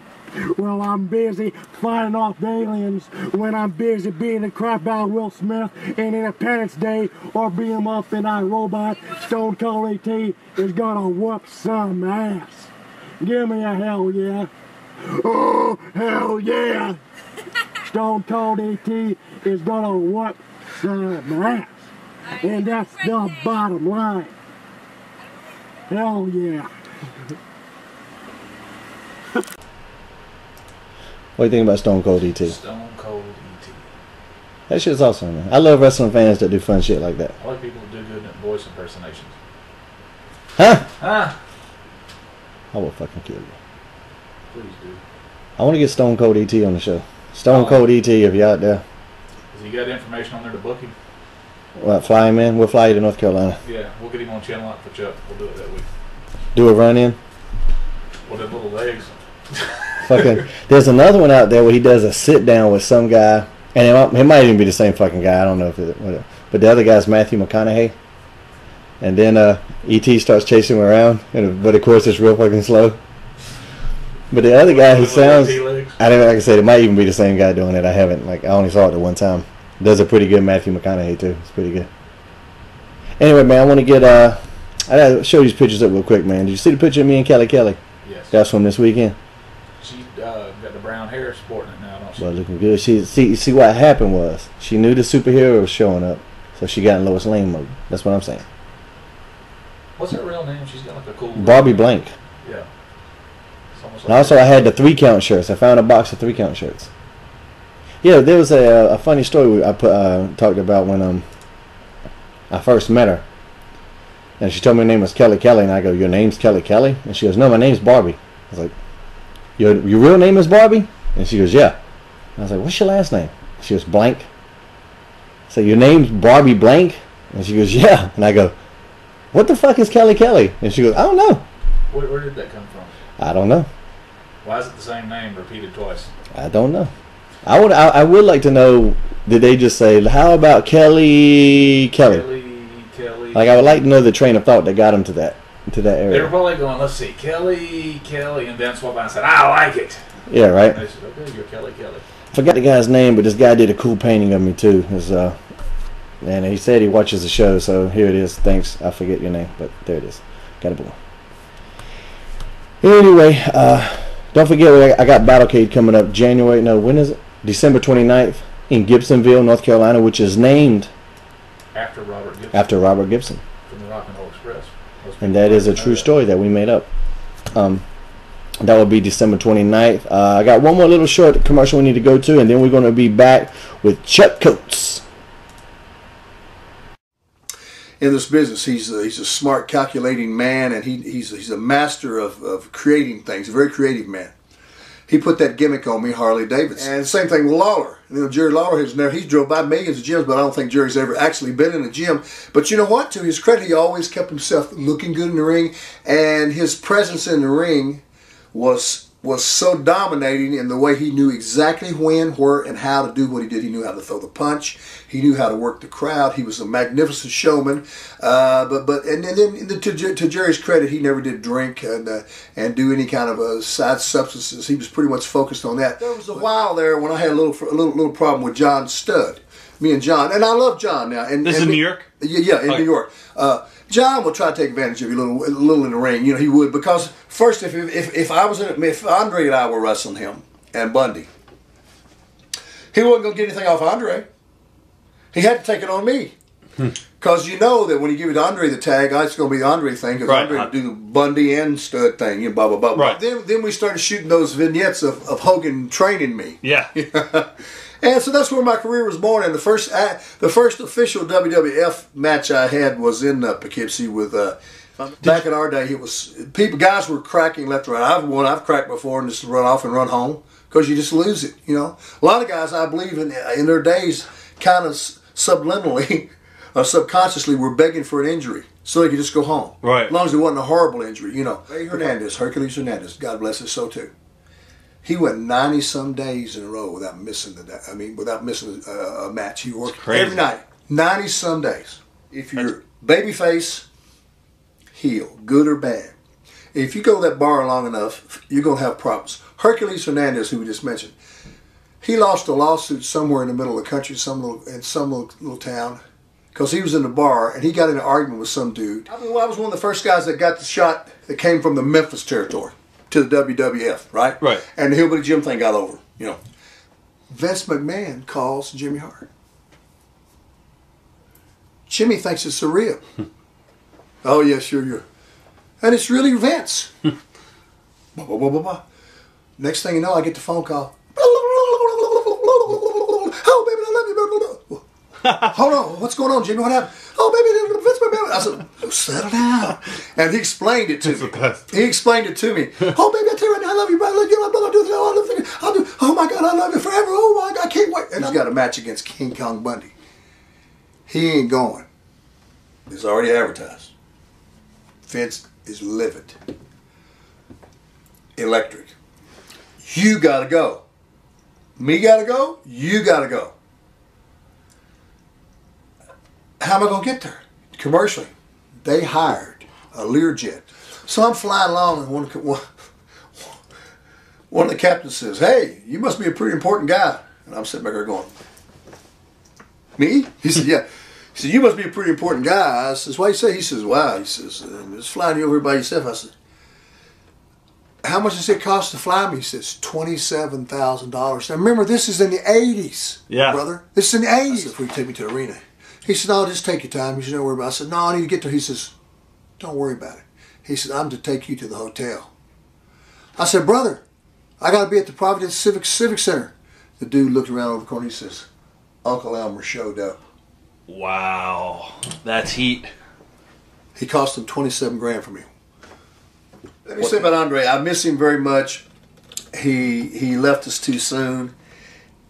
E: Well, I'm busy fighting off the aliens when I'm busy beating the crap out of Will Smith in Independence Day or beating him up in iRobot. Stone Cold ET is gonna whoop some ass. Give me a hell yeah. Oh, hell yeah. Stone Cold ET is gonna whoop some ass. And that's the bottom line. Hell yeah.
C: What do you think about Stone Cold ET?
D: Stone Cold ET.
C: That shit's awesome, man. I love wrestling fans that do fun shit like that.
D: I like people who do good at voice impersonations.
C: Huh?
D: Huh?
C: I will fucking kill you.
D: Please do.
C: I want to get Stone Cold ET on the show. Stone Cold ET, if you're out there.
D: Has he got information on there to book him?
C: What, fly him in? We'll fly you to North Carolina.
D: Yeah, we'll get him on channel out for Chuck. We'll do it that week.
C: Do a run in.
D: With them little legs.
C: Fucking. There's another one out there where he does a sit down with some guy, and it might even be the same fucking guy. I don't know if it, whatever. But the other guy's Matthew McConaughey. And then E.T. starts chasing him around, but of course it's real fucking slow. But the other guy who sounds, I don't know, like I said, it might even be the same guy doing it. I only saw it the one time. Does a pretty good Matthew McConaughey too. It's pretty good. Anyway, man, I want to get I gotta show these pictures up real quick, man. Did you see the picture of me and Kelly?
D: Yes.
C: That's from this weekend.
D: She got the brown hair, sporting it now, don't she?
C: Well, looking good. See what happened was she knew the superhero was showing up, so she got in Lois Lane mode. That's what I'm saying.
D: What's her real name? She's got like a cool
C: Barbie Blank.
D: Yeah. Like
C: And also, I had the 3-count shirts. I found a box of 3-count shirts. Yeah, there was a funny story I talked about when I first met her. And she told me her name was Kelly, and I go, "Your name's Kelly?" And she goes, "No, my name's Barbie." I was like, your real name is Barbie? And she goes, "Yeah." And I was like, "What's your last name?" She goes, "Blank." So your name's Barbie Blank? And she goes, "Yeah." And I go, "What the fuck is Kelly?" And she goes, "I don't know."
D: Where did that come from?
C: I don't know.
D: Why is it the same name repeated twice?
C: I don't know. I would like to know, did they just say, "How about Kelly?
D: Kelly.
C: Like, I would like to know the train of thought that got them to that area.
D: They were probably going, let's see, Kelly, and then swapped out and said, "I like it."
C: Yeah, right.
D: And they said, "Okay, you're Kelly."
C: Forgot the guy's name, but this guy did a cool painting of me too. And he said he watches the show, so here it is. Thanks. I forget your name, but there it is. Got a boy. Anyway, don't forget I got Battlecade coming up when is it? December 29th in Gibsonville, North Carolina, which is named
D: after
C: Robert Gibson
D: from the Rock and Roll Express.
C: And that is a true story that we made up. That will be December 29th. I got one more little short commercial we need to go to, and then we're going to be back with Chuck Coates.
H: In this business, he's a smart, calculating man, and he's a master of creating things. A very creative man. He put that gimmick on me, Harley Davidson. And same thing with Lawler. You know, Jerry Lawler he's drove by millions of gyms, but I don't think Jerry's ever actually been in a gym. But you know what? To his credit, he always kept himself looking good in the ring, and his presence in the ring was so dominating in the way he knew exactly when, where, and how to do what he did. He knew how to throw the punch. He knew how to work the crowd. He was a magnificent showman. Then to Jerry's credit, he never did drink and do any kind of side substances. He was pretty much focused on that. There was a while there when I had a little problem with John Studd. Me and John, and I love John now. And
I: this is New York?
H: Yeah, in New York. John would try to take advantage of you a little in the ring. You know, he would, because first, if Andre and I were wrestling him and Bundy, he wasn't going to get anything off Andre. He had to take it on me, because you know that when you give it to Andre the tag, it's going to be the Andre thing, because Andre would do the Bundy and Stud thing, you know, blah blah blah.
I: Right.
H: Then we started shooting those vignettes of Hogan training me.
I: Yeah.
H: And so that's where my career was born. And the first official WWF match I had was in Poughkeepsie with. Back in our day, it was guys were cracking left and right. I've cracked before and just run off and run home because you just lose it. You know, a lot of guys, I believe in their days, kind of subliminally or subconsciously were begging for an injury so they could just go home.
I: Right.
H: As long as it wasn't a horrible injury, you know. Hercules Hernandez, God bless his soul too. He went 90-some days in a row without missing a match. He worked every night, 90-some days. If you're babyface, heel, good or bad, if you go that bar long enough, you're gonna have problems. Hercules Hernandez, who we just mentioned, he lost a lawsuit somewhere in the middle of the country, in some little town, because he was in the bar and he got in an argument with some dude. I was one of the first guys that got the shot that came from the Memphis territory to the WWF, right?
I: Right.
H: And the Hillbilly Jim thing got over, you know. Vince McMahon calls Jimmy Hart. Jimmy thinks it's surreal. Oh, yeah, sure. And it's really Vince. Blah, blah, blah, blah, blah. Next thing you know, I get the phone call. Oh, baby, I love you. Hold on, what's going on, Jimmy? What happened? Oh, baby, Vince McMahon. doing? I said, oh, settle down. And he explained it to me. He explained it to me. Oh, baby, I tell you right now, I love you, brother. Look, you know, brother, I'll do. Oh, my God, I love you forever. Oh, my God, I can't wait. And he's got a match against King Kong Bundy. He ain't going. It's already advertised. Fence is livid. Electric. You got to go. Me got to go. You got to go. How am I going to get there? Commercially, they hired a Learjet. So I'm flying along, and one of the captains says, hey, you must be a pretty important guy. And I'm sitting back there going, me? He said, yeah. He said, you must be a pretty important guy. I says, why you say? He says, wow. He says, just flying you over here by yourself. I said, how much does it cost to fly me? He says, $27,000. Now remember, this is in the 80s, brother. This is in the 80s. I said, before you take me to the arena. He said, no, just take your time. He said, don't worry about it. I said, no, I need to get there. He says, don't worry about it. He said, I'm to take you to the hotel. I said, brother, I got to be at the Providence Civic Center. The dude looked around over the corner. He says, Uncle Elmer showed up.
C: Wow. That's heat.
H: He cost him 27 grand for me. Let me say about Andre, I miss him very much. He left us too soon.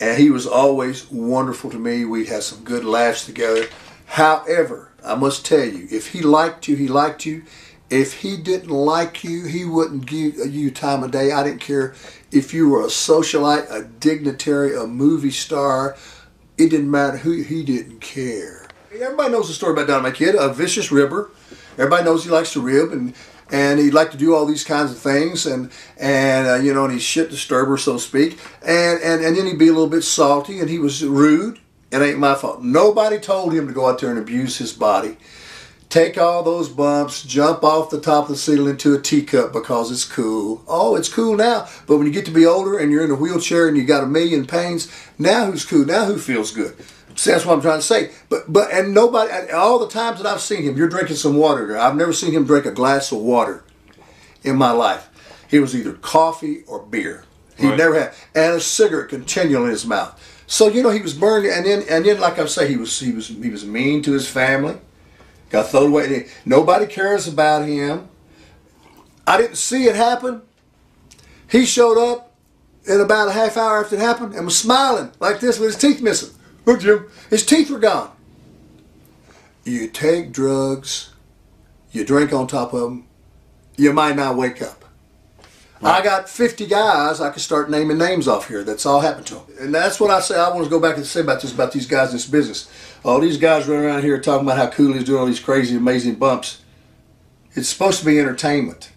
H: And he was always wonderful to me. We had some good laughs together. However, I must tell you, if he liked you, he liked you. If he didn't like you, he wouldn't give you time of day. I didn't care if you were a socialite, a dignitary, a movie star. It didn't matter who. He didn't care. Everybody knows the story about Dynamite Kid, a vicious ribber. Everybody knows he likes to rib, and he'd like to do all these kinds of things, and you know, and he's shit disturber, so to speak, and then he'd be a little bit salty, and he was rude. It ain't my fault. Nobody told him to go out there and abuse his body, take all those bumps, jump off the top of the ceiling into a teacup because it's cool. Oh, it's cool now, but when you get to be older and you're in a wheelchair and you got a million pains, now who's cool? Now who feels good? See, that's what I'm trying to say. But nobody, all the times that I've seen him, you're drinking some water. I've never seen him drink a glass of water in my life. He was either coffee or beer. He never had, and a cigarette continually in his mouth. So you know he was burned, and then like I say, he was mean to his family. Got thrown away. Nobody cares about him. I didn't see it happen. He showed up in about a half hour after it happened and was smiling like this with his teeth missing. Look, Jim, his teeth were gone. You take drugs, you drink on top of them, you might not wake up. I got 50 guys I could start naming names off here. That's all happened to them. And that's what I say. I want to go back and say about these guys in this business. All these guys running around here talking about how cool he's doing all these crazy, amazing bumps. It's supposed to be entertainment.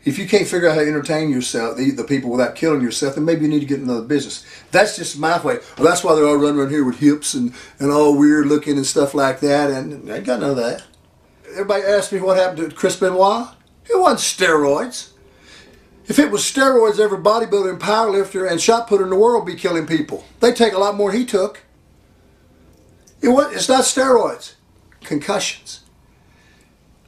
H: If you can't figure out how to entertain yourself, the people, without killing yourself, then maybe you need to get another business. That's just my way. Well, that's why they're all running around here with hips and all weird looking and stuff like that. And I ain't got none of that. Everybody asked me what happened to Chris Benoit. It wasn't steroids. If it was steroids, every bodybuilder and powerlifter and shot putter in the world would be killing people. They take a lot more than he took. It's not steroids. Concussions.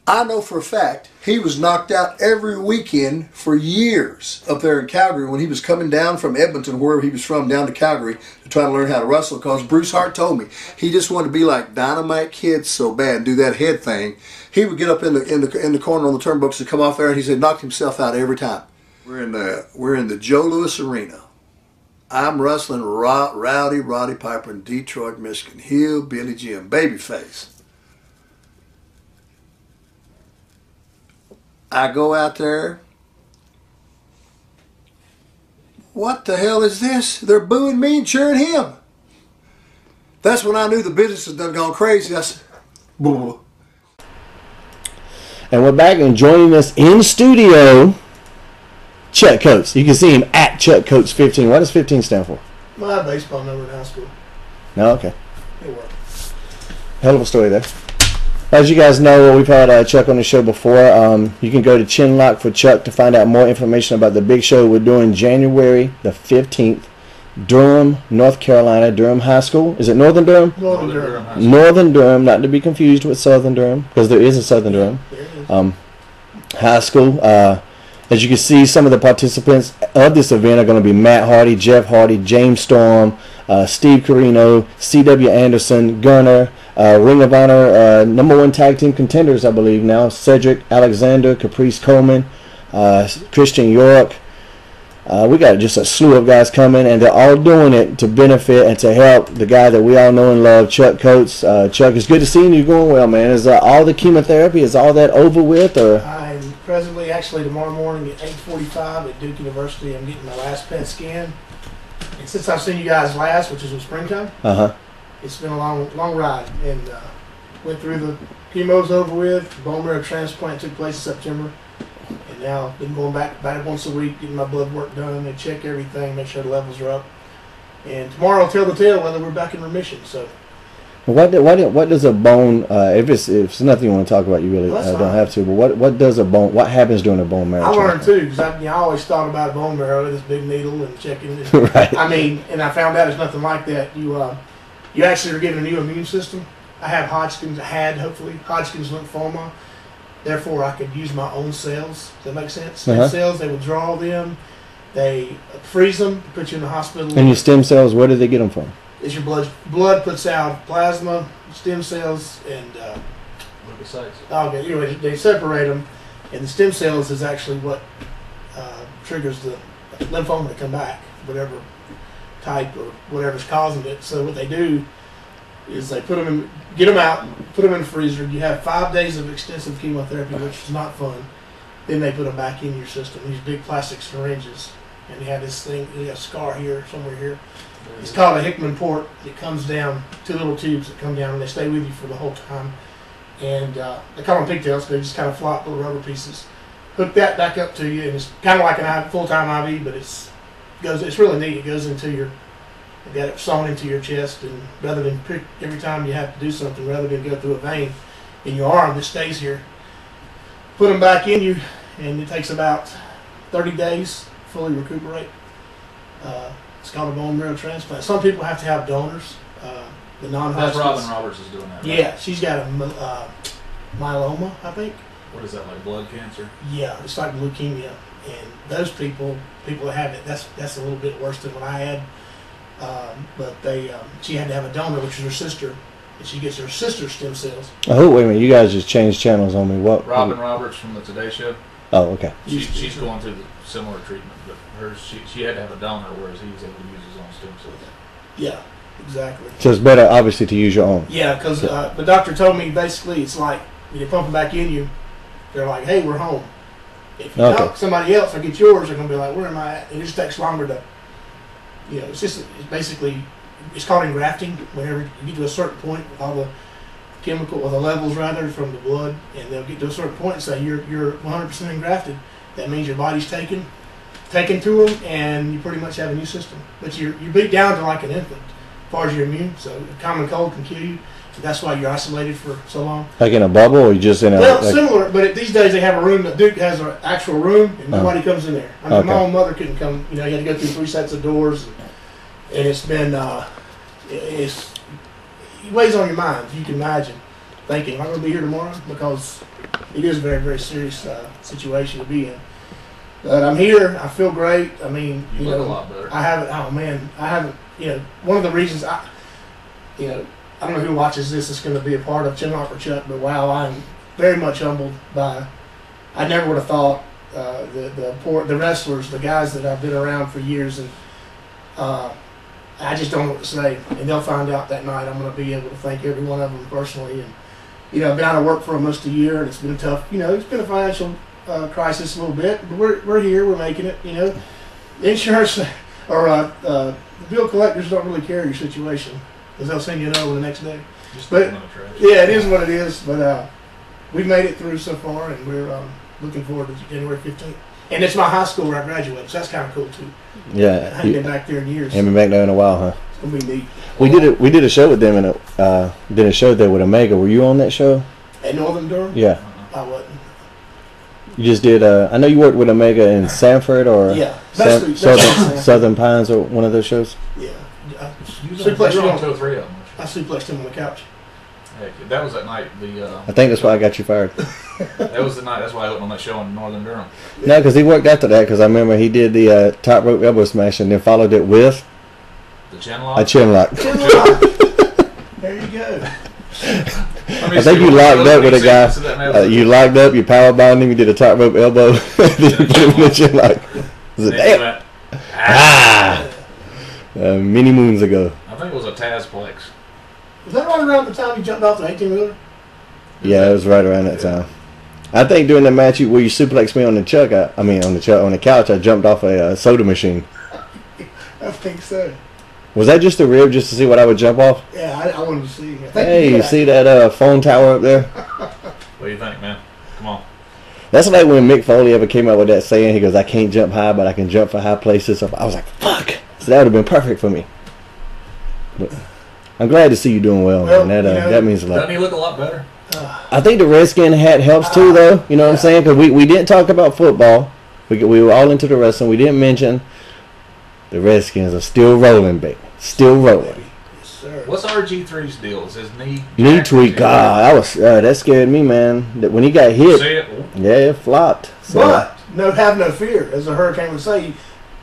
H: I know for a fact he was knocked out every weekend for years up there in Calgary when he was coming down from Edmonton, wherever he was from, down to Calgary to try to learn how to wrestle, because Bruce Hart told me he just wanted to be like Dynamite Kid so bad and do that head thing. He would get up in the corner on the turnbuckles and come off there, and he said knocked himself out every time. We're in the Joe Louis Arena. I'm wrestling Rowdy Roddy Piper in Detroit, Michigan. Hillbilly Jim, babyface. I go out there. What the hell is this? They're booing me and cheering him. That's when I knew the business had done gone crazy. I said, boo.
C: And we're back, and joining us in studio, Chuck Coates. You can see him at Chuck Coates 15. What does 15 stand for?
I: My baseball number in high school.
C: No, okay.
I: It worked.
C: Hell of a story there. As you guys know, we've had Chuck on the show before. You can go to Chinlock for Chuck to find out more information about the big show we're doing January the 15th. Durham, North Carolina, Durham High School. Is it Northern Durham?
I: Northern Durham.
C: Northern Durham, not to be confused with Southern Durham, because there is a Southern Durham High School. As you can see, some of the participants of this event are going to be Matt Hardy, Jeff Hardy, James Storm, Steve Carino, C.W. Anderson, Gunner, Ring of Honor #1 tag team contenders, I believe now, Cedric Alexander, Caprice Coleman, Christian York. We got just a slew of guys coming, and they're all doing it to benefit and to help the guy that we all know and love, Chuck Coates. Chuck, it's good to see you going well, man. Is all the chemotherapy, is all that over with? Or
I: I'm presently, actually tomorrow morning at 8:45 at Duke University, I'm getting my last PET scan. And since I've seen you guys last, which is in springtime, it's been a long ride. And went through the chemo's over with, bone marrow transplant took place in September. And now been going back once a week, getting my blood work done. They check everything, make sure the levels are up. And tomorrow will tell the tale whether we're back in remission. So,
C: what does a bone? If it's nothing you want to talk about, you really don't have to. But what does a bone? What happens during a bone marrow?
I: I learned too, because I always thought about bone marrow, this big needle and checking. And,
C: right.
I: I mean, and I found out it's nothing like that. You actually are getting a new immune system. I have Hodgkin's lymphoma. Therefore, I could use my own cells. Does that make sense? Stem cells, they withdraw them, they freeze them, put you in the hospital.
C: And your stem cells, where do they get them from?
I: It's your blood. Blood puts out plasma, stem cells, and leukocytes. Okay, anyway, they separate them, and the stem cells is actually what triggers the lymphoma to come back, whatever type or whatever's causing it. So what they do is they put them in, get them out, put them in the freezer. You have 5 days of extensive chemotherapy, which is not fun. Then they put them back in your system, these big plastic syringes. And you have this thing, you got a scar here, somewhere here. It's called a Hickman port. It comes down, 2 little tubes that come down, and they stay with you for the whole time. And they call them pigtails, they just kind of flop little rubber pieces. Hook that back up to you, and it's kind of like a full-time IV, but it's really neat. It goes into your, you got it sewn into your chest, and rather than prick every time you have to do something, rather than go through a vein in your arm, it stays here. Put them back in you, and it takes about 30 days fully recuperate. It's called a bone marrow transplant. Some people have to have donors. The non-Hodgkin's.
D: That's Robin Roberts is doing that. Right?
I: Yeah, she's got a myeloma, I think.
D: What is that, like blood cancer?
I: Yeah, it's like leukemia, and those people that have it, that's a little bit worse than what I had. But she had to have a donor, which is her sister, and she gets her sister's stem cells.
C: Oh, wait a minute! You guys just changed channels on me. What?
D: Robin Roberts from the Today Show.
C: Oh, okay.
D: She's going through the similar treatment, but she had to have a donor, whereas he was able to use his own stem cells.
I: Yeah, exactly.
C: So it's better, obviously, to use your own.
I: Yeah, because the doctor told me basically it's like when you pump them back in you, they're like, "Hey, we're home." If you talk to somebody else or get yours, they're gonna be like, "Where am I at?" And it just takes longer to, it's basically it's called engrafting. Whenever you get to a certain point with all the chemical or the levels rather from the blood, and they'll get to a certain point and say you're 100% engrafted. That means your body's taken to them, and you pretty much have a new system. But you're beat down to like an infant as far as your immune. So a common cold can kill you. So that's why you're isolated for so long.
C: Like in a bubble, or you just in a?
I: Well, similar, but these days they have a room. That Duke has an actual room, and nobody comes in there. I mean, my own mother couldn't come. You had to go through 3 sets of doors, and it's been it weighs on your mind. You can imagine thinking, "I'm going to be here tomorrow," because it is a very, very serious situation to be in. But I'm here. I feel great. I mean,
D: you look a lot better.
I: I haven't. Oh man, I haven't. One of the reasons I don't know who watches this. It's going to be a part of Chin Hopper Chuck, but wow, I'm very much humbled by. I never would have thought the wrestlers, the guys that I've been around for years, and I just don't know what to say. And they'll find out that night. I'm going to be able to thank every one of them personally. And I've been out of work for almost a year, and it's been tough. It's been a financial crisis a little bit, but we're here. We're making it. Insurance or the bill collectors don't really care your situation because they'll send you an over the next day. But yeah, it is what it is. But we've made it through so far, and we're looking forward to January 15th. And it's my high school where I graduated, so that's kind of cool too.
C: Yeah,
I: I haven't been back there in years.
C: Haven't been back there in a while, huh?
I: It's gonna be neat.
C: We did a show with them, and did a show there with Omega. Were you on that show?
I: At Northern Durham?
C: Yeah.
I: I wasn't.
C: You just did. I know you worked with Omega in Sanford or Southern Pines or one of those shows.
I: Yeah. I suplexed him on the couch.
D: Heck, that was that night.
C: I think that's why I got you fired.
D: That was the night. That's why I went on that show in Northern Durham.
C: No, because he worked after that. Because I remember he did the top rope elbow smash and then followed it with
D: The chin lock?
C: A chin lock.
I: Chin lock. There you go.
C: I think you locked up with a guy. You locked up, you power bound him, you did a top rope elbow, then you put him in the chin lock. Was it damn? Many moons ago.
D: I think it was a Tazplex.
I: Was that right around the time you jumped off the 18-wheeler?
C: Yeah, it was right around that time. I think during the match where you suplexed me on the chuck, on the couch, I jumped off a soda machine.
I: I think so.
C: Was that just a rib just to see what I would jump off?
I: Yeah, I wanted to see.
C: Hey, you see that phone tower up there?
D: What do you think, man? Come on.
C: That's like when Mick Foley ever came up with that saying. He goes, "I can't jump high, but I can jump for high places." So I was like, "Fuck!" So that would have been perfect for me. But I'm glad to see you doing well, man. That means a lot.
D: Doesn't he look a lot better?
C: I think the Redskin hat helps too, though. You know what I'm saying? Because we didn't talk about football. We were all into the wrestling. We didn't mention the Redskins are still rolling, baby. Still rolling.
I: Yes, sir.
D: What's RG3's deal? Is his knee
C: tweak? God, that scared me, man. That when he got hit, it flopped. So.
I: But have no fear, as the Hurricane would say.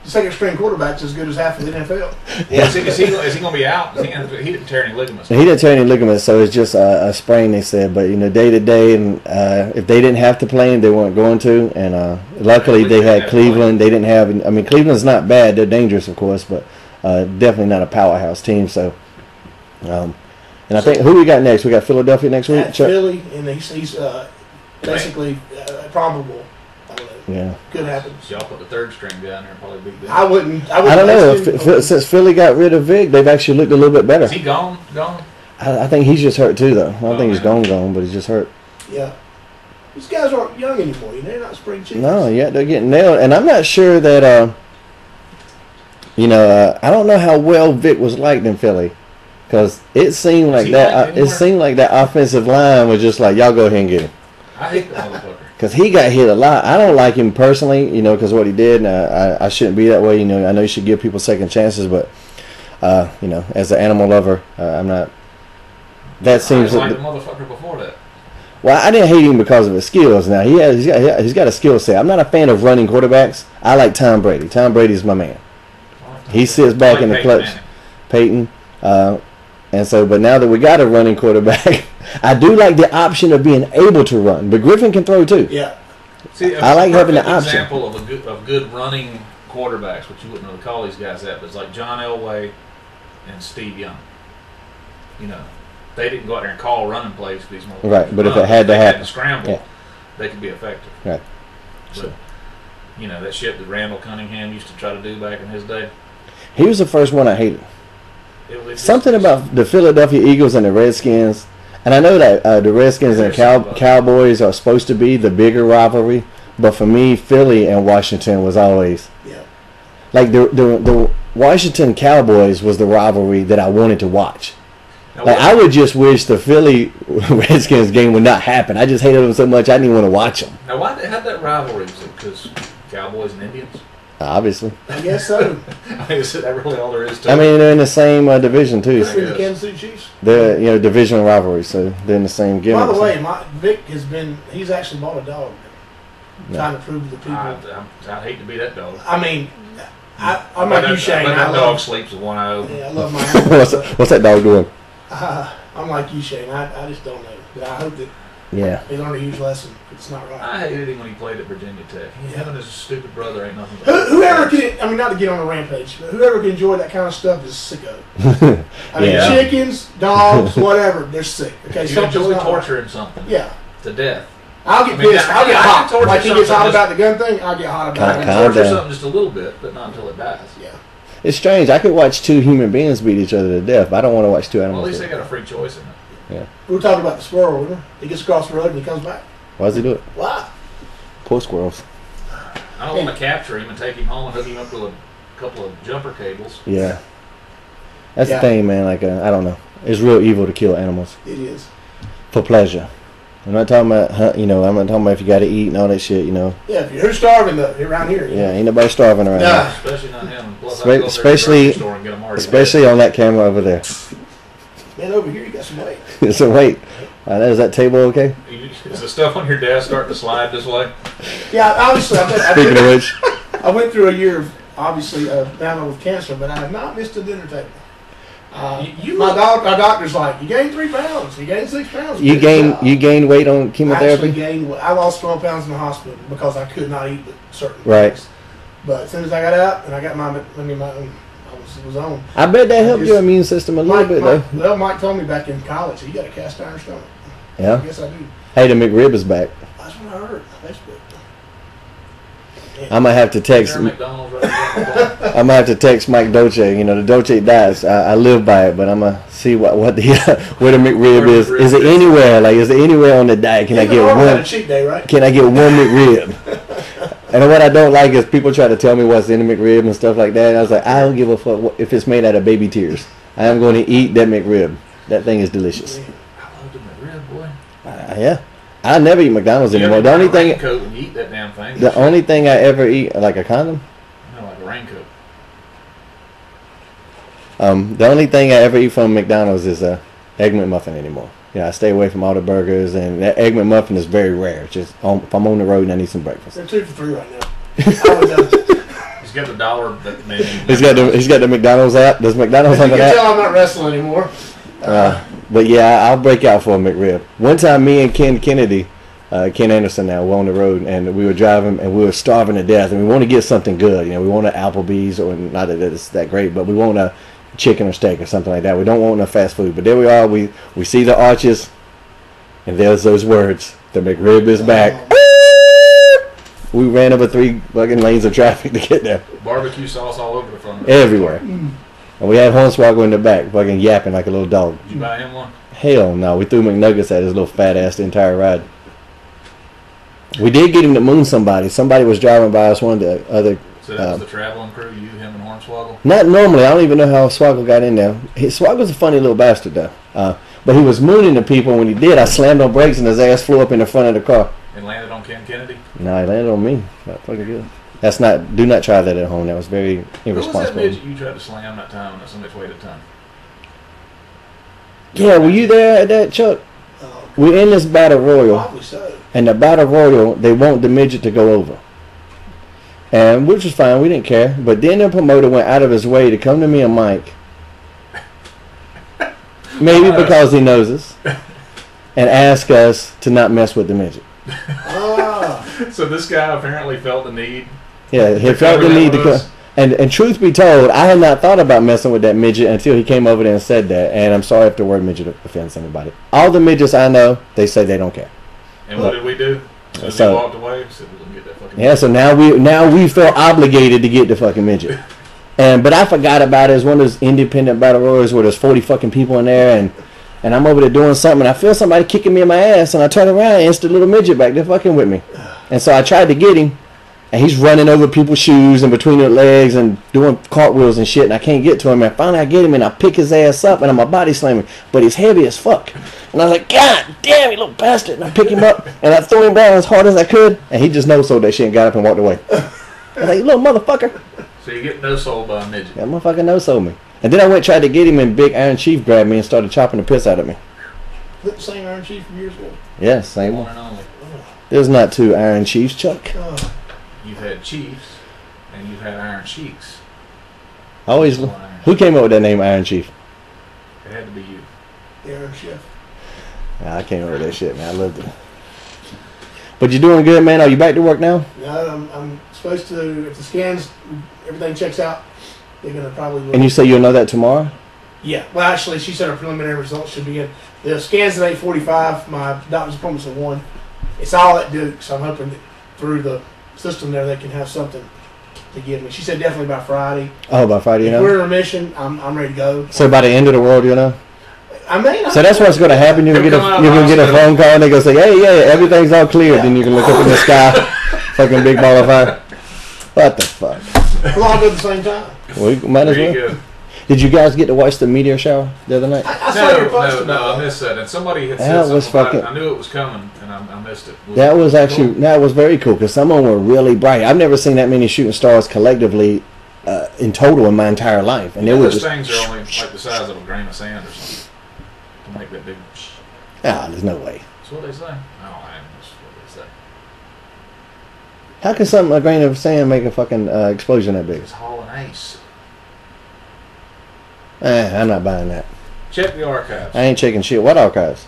I: The second string quarterback's as good as half of the NFL.
D: Yeah. Is he going to be out? He didn't tear any ligaments.
C: He didn't tear any ligaments, so it's just a sprain, they said. But day to day, and if they didn't have to play him, they weren't going to. And luckily, they had Cleveland. They didn't have. I mean, Cleveland's not bad. They're dangerous, of course, but definitely not a powerhouse team. So, and I think who we got next? We got Philadelphia next week.
I: At Philly, and he's basically probable.
C: Yeah.
I: Good happens.
D: Y'all put the third string down there and probably beat them.
I: I wouldn't
C: I don't know. Since Philly got rid of Vic, they've actually looked a little bit better.
D: Is he gone?
C: I think he's just hurt too, though. I don't think he's gone, but he's just hurt.
I: Yeah. These guys aren't young anymore. They're not spring chickens.
C: No, yeah, they're getting nailed. And I'm not sure that, I don't know how well Vic was liked in Philly. Because it seemed like that. It seemed like that offensive line was just like, y'all go ahead and get him.
D: I hate the motherfucker.
C: Because he got hit a lot. I don't like him personally, because what he did. And I shouldn't be that way. I know you should give people second chances, but as an animal lover, I'm not. That seems
D: like the motherfucker before that.
C: Well, I didn't hate him because of his skills. Now he's got a skill set. I'm not a fan of running quarterbacks. I like Tom Brady. Tom Brady's my man. He sits back in the clutch. Peyton. And so, but now that we got a running quarterback, I do like the option of being able to run. But Griffin can throw too.
I: Yeah.
C: See, I like having the option.
D: Example of good running quarterbacks, which you wouldn't know to call these guys that, but it's like John Elway and Steve Young. They didn't go out there and call running plays for these motherfuckers.
C: Right, but if it had to happen,
D: to scramble, they could be effective.
C: Right.
D: But, that shit that Randall Cunningham used to try to do back in his day.
C: He was the first one I hated. Something about the Philadelphia Eagles and the Redskins, and I know that the Redskins and Cowboys are supposed to be the bigger rivalry, but for me, Philly and Washington was always like the Washington Cowboys was the rivalry that I wanted to watch. Like I would just wish the Philly Redskins game would not happen. I just hated them so much I didn't even want to watch them.
D: Now, why they had that rivalry? Was it because Cowboys and Indians?
C: Obviously.
I: I guess so.
D: Is that really all there is to it?
C: I mean, they're in the same division too.
I: The Kansas City Chiefs.
C: They're division rivalry, so they're in the same game.
I: By the way, Vic he's actually bought a dog. Trying to prove to the people.
D: I hate to be that dog.
I: I mean, I'm like you, Shane.
D: That dog sleeps with one eye open.
I: Yeah, I love my animals.
C: What's that dog doing?
I: I'm like you, Shane. I just don't know. But I hope that he learned a huge lesson. It's not right.
D: I hated him when he played at Virginia Tech. Having his stupid brother ain't nothing.
I: Whoever can, not to get on a rampage, but whoever can enjoy that kind of stuff is sicko. I mean, chickens, dogs, whatever, they're sick. Okay,
D: you enjoy torturing something.
I: Yeah.
D: To death.
I: I'll get pissed. I'll get hot. Like he gets hot about the gun thing, I'll get hot about it.
D: Torture something just a little bit, but not until it dies.
I: Yeah.
C: It's strange. I could watch two human beings beat each other to death, but I don't want to watch two animals.
D: Well, at least they got a free choice in it.
C: Yeah.
I: We were talking about the squirrel, wasn't we? He gets across the road and he comes back.
C: Why does he do it?
I: Why?
C: Poor squirrels.
D: I don't want to capture him and take him home and hook him up to a couple of jumper cables.
C: Yeah. That's the thing, man. Like, I don't know. It's real evil to kill animals.
I: It is.
C: For pleasure. I'm not talking about, I'm not talking about if you got to eat and all that shit,
I: Yeah, who's starving around here?
C: Yeah, ain't nobody starving around here.
D: Especially not him.
C: Especially on that camera over there.
I: Man, over here you got some weight.
C: So wait, is that table okay?
D: Is the stuff on your desk starting to slide this way?
I: Yeah, obviously.
C: Speaking of which,
I: I went through a year obviously battle with cancer, but I have not missed a dinner table.
D: Our
I: doctor's like, you gained 3 pounds, you gained 6 pounds.
C: You gained weight on chemotherapy?
I: I lost 12 pounds in the hospital because I could not eat certain
C: Right.
I: things. But as soon as I got out and I got I was on.
C: I bet that helped your immune system a little bit, though.
I: Well, Mike told me back in college, you got a cast iron stomach.
C: Yeah.
I: I guess I do.
C: Hey, the McRib is back.
I: That's what I heard on Facebook.
C: I might have to text. I might have to text Mike Dolce. You know, the Dolce diets. I live by it, but I'm gonna see what the where the McRib is. Is it anywhere? Like, is it anywhere on the diet? Can I get one?
I: Cheat day, right?
C: Can I get one McRib? And what I don't like is people try to tell me what's in the McRib and stuff like that. And I was like, I don't give a fuck if it's made out of baby tears. I am going to eat that McRib. That thing is delicious.
D: I love the McRib, boy.
C: Yeah. I never eat McDonald's anymore. The only thing,
D: raincoat when you eat that damn thing.
C: the only thing I ever eat, like a condom.
D: No, like a raincoat.
C: The only thing I ever eat from McDonald's is a Egg McMuffin anymore. I stay away from all the burgers, and that Egg McMuffin is very rare. Just if I'm on the road and I need some breakfast.
I: They're 2 for $3 right now.
D: He's got the dollar that menu.
C: He's got the McDonald's app. Does McDonald's have
I: You
C: an
I: can
C: app?
I: tell I'm not wrestling anymore.
C: But yeah, I'll break out for a McRib. One time, me and Ken Kennedy, Ken Anderson now, were on the road, and we were driving, and we were starving to death, and we want to get something good. We want an Applebee's, or not that it's that great, but we want a chicken or steak or something like that. We don't want no fast food. But there we are. We see the arches, and there's those words. The McRib is back. We ran over 3 fucking lanes of traffic to get there.
D: Barbecue sauce all over the front.
C: Everywhere. And we had Hornswoggle in the back, fucking yapping like a little dog.
D: Did you buy him one?
C: Hell no. We threw McNuggets at his little fat ass the entire ride. We did get him to moon somebody. Somebody was driving by us, one of the other.
D: So that was the traveling crew, you, him, and Hornswoggle?
C: Not normally. I don't even know how Swoggle got in there. Swoggle's a funny little bastard, though. But he was mooning the people. When he did, I slammed on brakes and his ass flew up in the front of the car.
D: And landed on Ken Kennedy?
C: No, he landed on me. Not fucking good. That's not. Do not try that at home. That was very irresponsible.
D: Who was that midget you tried to slam that time that so much weighed a ton?
C: Yeah, were you there at that, Chuck? We're in this battle royal.
I: Probably so.
C: And the battle royal, they want the midget to go over. And which was fine, we didn't care. But then the promoter went out of his way to come to me and Mike. Maybe because he knows us. And ask us to not mess with the midget.
D: So this guy apparently felt the need.
C: Yeah, he felt the need to come. And truth be told, I had not thought about messing with that midget until he came over there and said that. And I'm sorry if the word midget offends anybody. All the midgets I know, they say they don't care.
D: And what did we do? So he walked away, said we're gonna get that fucking
C: midget. So now we felt obligated to get the fucking midget. But I forgot about it. It's one of those independent battle royals where there's 40 fucking people in there, and I'm over there doing something, and I feel somebody kicking me in my ass, and I turn around, and it's the little midget back there fucking with me. And so I tried to get him, and he's running over people's shoes and between their legs and doing cartwheels and shit, and I can't get to him. And finally I get him, and I pick his ass up, and I'm a body slamming, but he's heavy as fuck. And I was like, God damn, you little bastard. And I pick him up, and I throw him down as hard as I could, and he just no-sold that shit and got up and walked away. I was like, you little motherfucker.
D: So you get no-sold by a midget.
C: That motherfucker no-sold me. And then I went tried to get him, and Big Iron Chief grabbed me and started chopping the piss out of me.
I: Is that the same Iron Chief from years ago?
C: Yeah, same one.
D: One and only.
C: There's not 2 Iron Chiefs, Chuck.
D: You've had Chiefs, and you've had Iron Cheeks.
C: Who came up with that name, Iron Chief?
D: It had to be you.
I: The Iron Chef.
C: Nah, I came up with that shit, man. I loved it. But you're doing good, man. Are you back to work now?
I: No, I'm supposed to, if the scans, everything checks out, they're going to probably look.
C: And you say you'll know that tomorrow?
I: Yeah. Well, actually, she said our preliminary results should be in. The scan's at 8:45. My doctor's appointment's at 1. It's all at Duke, so I'm hoping that through the system there they can have something to give me. She said definitely by Friday.
C: Oh, by Friday, you know?
I: If we're in remission, I'm ready to go.
C: So by the end of the world, you know?
I: I mean,
C: so that's what's going to happen. You're going to get a phone call, and they're going to say, hey, yeah, everything's all clear. Then you can look up in the sky, fucking big ball of fire. What the fuck?
I: We'll all go at the same time.
C: We might as well. Did you guys get to watch the meteor shower the other night?
I: I saw your post
D: No, I missed that. And somebody had said something about it. I knew it was coming, and I missed it.
C: That was actually, that was very cool, because some of them were really bright. I've never seen that many shooting stars collectively in total in my entire life. And
D: those things are only like the size of a grain of sand or something to make that big.
C: Ah, there's no way.
D: That's what they say. I don't know. That's what they say.
C: How can something, a grain of sand, make a fucking explosion that big?
D: It's hauling ice.
C: I'm not buying that.
D: Check the archives.
C: I ain't checking shit. What archives?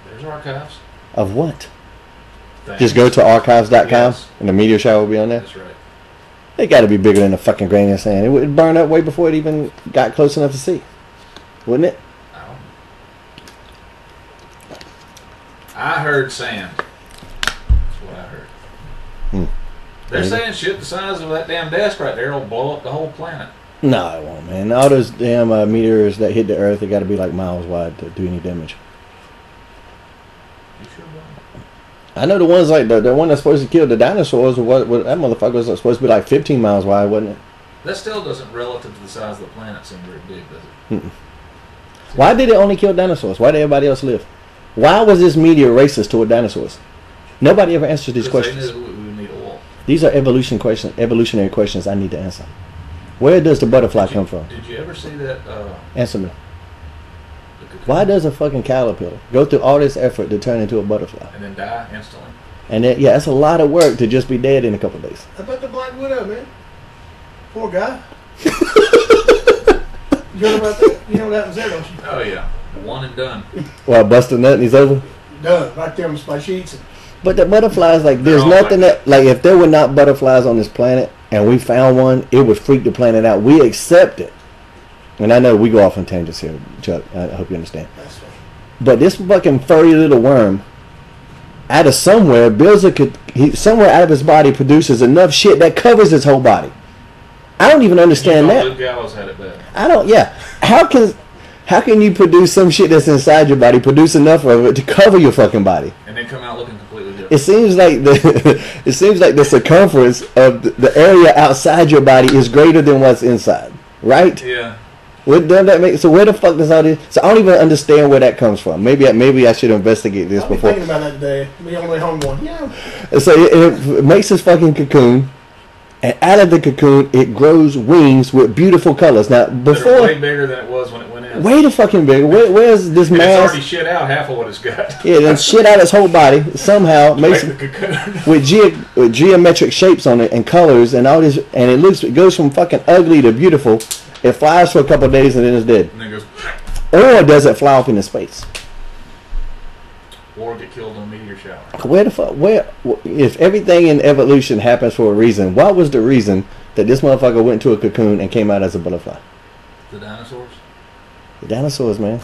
D: There's archives.
C: Of what?
D: Things.
C: Just go to archives.com
D: Yes.
C: and the meteor shower will be on there?
D: That's right.
C: It got to be bigger than a fucking grain of sand. It would burn up way before it even got close enough to see. Wouldn't it?
D: I don't know. I heard sand. That's what I heard. They're
C: Maybe.
D: saying shit the size of that damn desk right there will blow up the whole planet.
C: No, it won't, man. All those damn meteors that hit the Earth, they got to be like miles wide to do any damage.
D: You sure will?
C: I know the ones like the one that's supposed to kill the dinosaurs. What that motherfucker was supposed to be like 15 miles wide, wasn't it?
D: That still doesn't, relative to the size of the planet, seem very big, does it?
C: Mm-mm. Why did it only kill dinosaurs? Why did everybody else live? Why was this meteor racist toward dinosaurs? Nobody ever answers these
D: Because
C: questions.
D: they knew we would need a wall.
C: These are evolutionary questions I need to answer. Where does the butterfly come from?
D: Did you ever see that?
C: Answer me. Why does a fucking caterpillar go through all this effort to turn into a butterfly?
D: And then die instantly?
C: And then, yeah, that's a lot of work to just be dead in a couple of days.
I: How about the Black Widow, man? Poor guy. You heard about that? You know what happens there, don't you?
D: Oh, yeah. One and done.
C: Well, bust a nut and he's over.
I: Done. Right there on my sheets.
C: But the butterflies, like, there's
D: all
C: nothing
D: like
C: that, like, if there were not butterflies on this planet and we found one, it would freak the planet out. We accept it. And I know we go off on tangents here, Chuck. I hope you understand.
I: That's right.
C: But this fucking furry little worm, out of somewhere, somewhere out of his body produces enough shit that covers his whole body. I don't even understand that.
D: Luke Gallows had it bad.
C: I don't. Yeah. How can you produce some shit that's inside your body, produce enough of it to cover your fucking body?
D: And then come out looking completely different.
C: It seems like the circumference of the area outside your body is greater than what's inside, right?
D: Yeah.
C: What does that make? So where the fuck does all this? So I don't even understand where that comes from. Maybe I should investigate this
I: I'll be
C: before.
I: thinking about that today. Me on the way home going, yeah.
C: So it makes this fucking cocoon. And out of the cocoon, it grows wings with beautiful colors. Now,
D: They're
C: before,
D: way bigger than it was when it went in.
C: way the fucking bigger. Where's this
D: And it's
C: mass?
D: already shit out half of what it's got.
C: Yeah, then shit out its whole body somehow makes
D: Like the cocoon.
C: with geometric shapes on it and colors and all this, and it goes from fucking ugly to beautiful. It flies for a couple of days and then it's dead.
D: And then it goes,
C: Or does it fly off into space?
D: or get killed in a meteor shower.
C: Where the fuck? If everything in evolution happens for a reason, what was the reason that this motherfucker went to a cocoon and came out as a butterfly?
D: The dinosaurs?
C: The dinosaurs, man.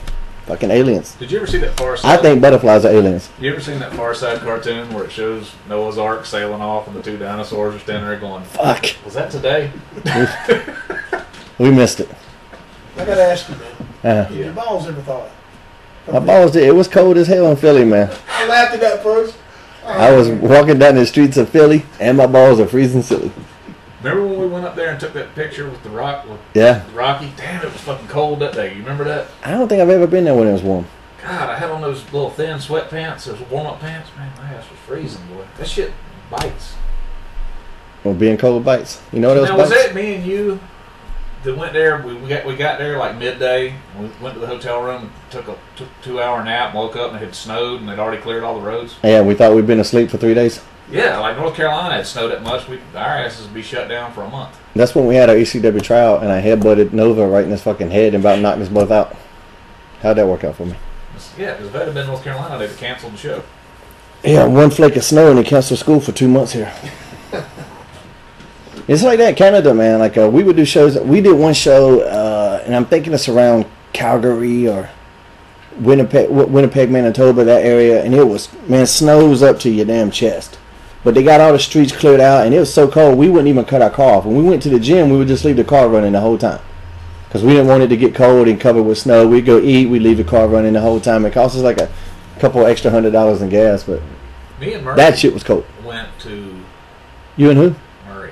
C: Fucking aliens.
D: Did you ever see that Far Side?
C: I think butterflies are aliens.
D: You ever seen that Far Side cartoon where it shows Noah's Ark sailing off and the two dinosaurs are standing there going,
C: Fuck.
D: was that today?
C: We missed it.
I: I gotta ask you, man. Did
C: Yeah.
I: your balls ever thaw?
C: My balls did. It was cold as hell in Philly, man.
I: I laughed at that first.
C: I was walking down the streets of Philly, and my balls are freezing silly.
D: Remember when we went up there and took that picture with the rock, with
C: Yeah.
D: Rocky? Damn, it was fucking cold that day. You remember that?
C: I don't think I've ever been there when it was warm.
D: God, I had on those little thin sweatpants, those warm-up pants. Man, my ass was freezing, boy. That shit bites.
C: Well, being cold bites. You know those
D: Now, was
C: bites?
D: that me and you that went there? We got there like midday. We went to the hotel room, took a 2-hour nap, woke up, and it had snowed, and they'd already cleared all the roads.
C: Yeah, we thought we'd been asleep for 3 days.
D: Yeah, like North Carolina had snowed that much. Our asses would be shut down for a month.
C: That's when we had our ECW trial, and I headbutted Nova right in his fucking head and about knocked us both out. How'd that work out for me?
D: Yeah, because if that had been North Carolina, they'd have canceled the show.
C: Yeah, one flake of snow and they canceled school for 2 months here. It's like that in Canada, man. Like we would do shows. We did one show, and I'm thinking it's around Calgary or Winnipeg, Manitoba, that area, and it was, man, snows up to your damn chest. But they got all the streets cleared out, and it was so cold we wouldn't even cut our car off. When we went to the gym, we would just leave the car running the whole time. Because we didn't want it to get cold and covered with snow. We'd go eat, we'd leave the car running the whole time. It cost us like a couple extra $100 in gas, but
D: Me and Murray
C: that shit was cold.
D: went to
C: You and who?
D: Murray.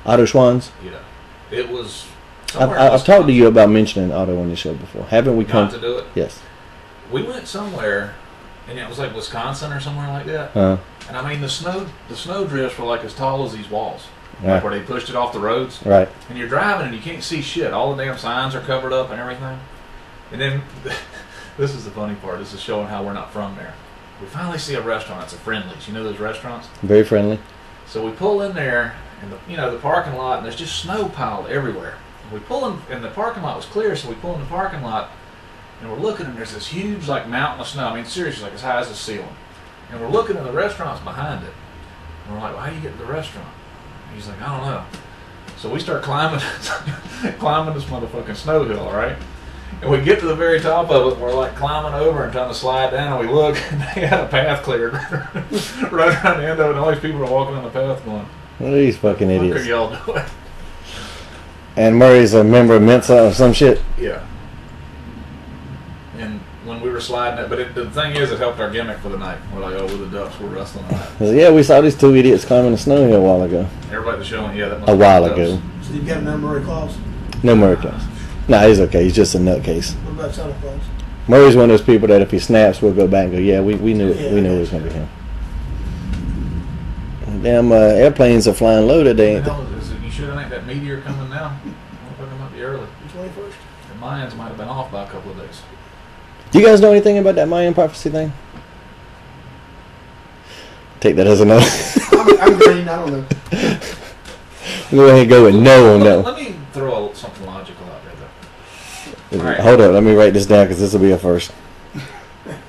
C: Otto Schwann's?
D: Yeah. It was
C: I've talked to you about mentioning Otto on the show before. Haven't we come
D: not to do it.
C: Yes.
D: We went somewhere, and it was like Wisconsin or somewhere like that. And I mean, the snow drifts were like as tall as these walls, like where they pushed it off the roads.
C: Right.
D: And you're driving and you can't see shit. All the damn signs are covered up and everything. And then this is the funny part. This is showing how we're not from there. We finally see a restaurant. It's a Friendly's. You know those restaurants?
C: Very friendly.
D: So we pull in there, and the parking lot, and there's just snow piled everywhere. We pull in, and the parking lot was clear, so we pull in the parking lot, and we're looking, and there's this huge like mountain of snow. I mean, seriously, like as high as the ceiling. And we're looking at the restaurants behind it. And we're like, well, how do you get to the restaurant? And he's like, I don't know. So we start climbing this motherfucking snow hill, right? And we get to the very top of it, and we're like climbing over and trying to slide down, and we look, and they had a path cleared right around the end of it, and all these people are walking on the path going,
C: what are these fucking idiots?
D: What are y'all doing?
C: And Murray's a member of Mensa or some shit?
D: Yeah. And when we were sliding it, but the thing is, it helped our gimmick for the night. We're like, oh, we're the Ducks, we're wrestling tonight.
C: Yeah, we saw these two idiots climbing the snow hill a while ago.
D: Everybody at the show, yeah, that must
C: A
D: be
C: while
D: the Ducks.
C: ago.
I: So you've got no Murray Claus?
C: No Murray Claus. Nah, he's okay. He's just a nutcase.
I: What about Santa Claus?
C: Murray's one of those people that if he snaps, we'll go back and go, yeah, we knew it. We knew it was going to be him. Damn, airplanes are flying low today, ain't they?
D: You sure that ain't that meteor coming now? Motherfucker might be early.
I: The 21st?
D: The Mayans might have been off by a couple of days.
C: Do you guys know anything about that Mayan prophecy thing? Take that as a no.
I: I'm green. I don't know.
C: Go ahead and go with no on that one.
D: Let me throw something logical out there, though. Right.
C: Hold up, let me write this down because this will be a first.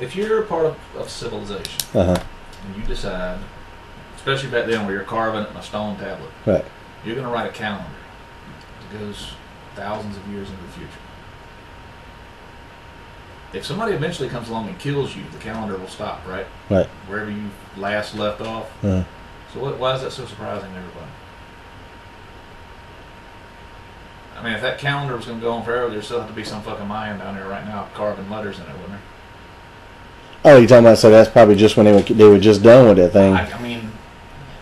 D: If you're a part of civilization,
C: Uh-huh.
D: and you decide, especially back then where you're carving it in a stone tablet,
C: Right.
D: you're going to write a calendar that goes thousands of years into the future. If somebody eventually comes along and kills you, the calendar will stop, right?
C: Right.
D: Wherever you last left off.
C: Uh-huh.
D: So why is that so surprising to everybody? I mean, if that calendar was going to go on forever, there'd still have to be some fucking Mayan down there right now carving letters in it, wouldn't there?
C: Oh, you're talking about, so that's probably just when they were just done with that thing.
D: I mean...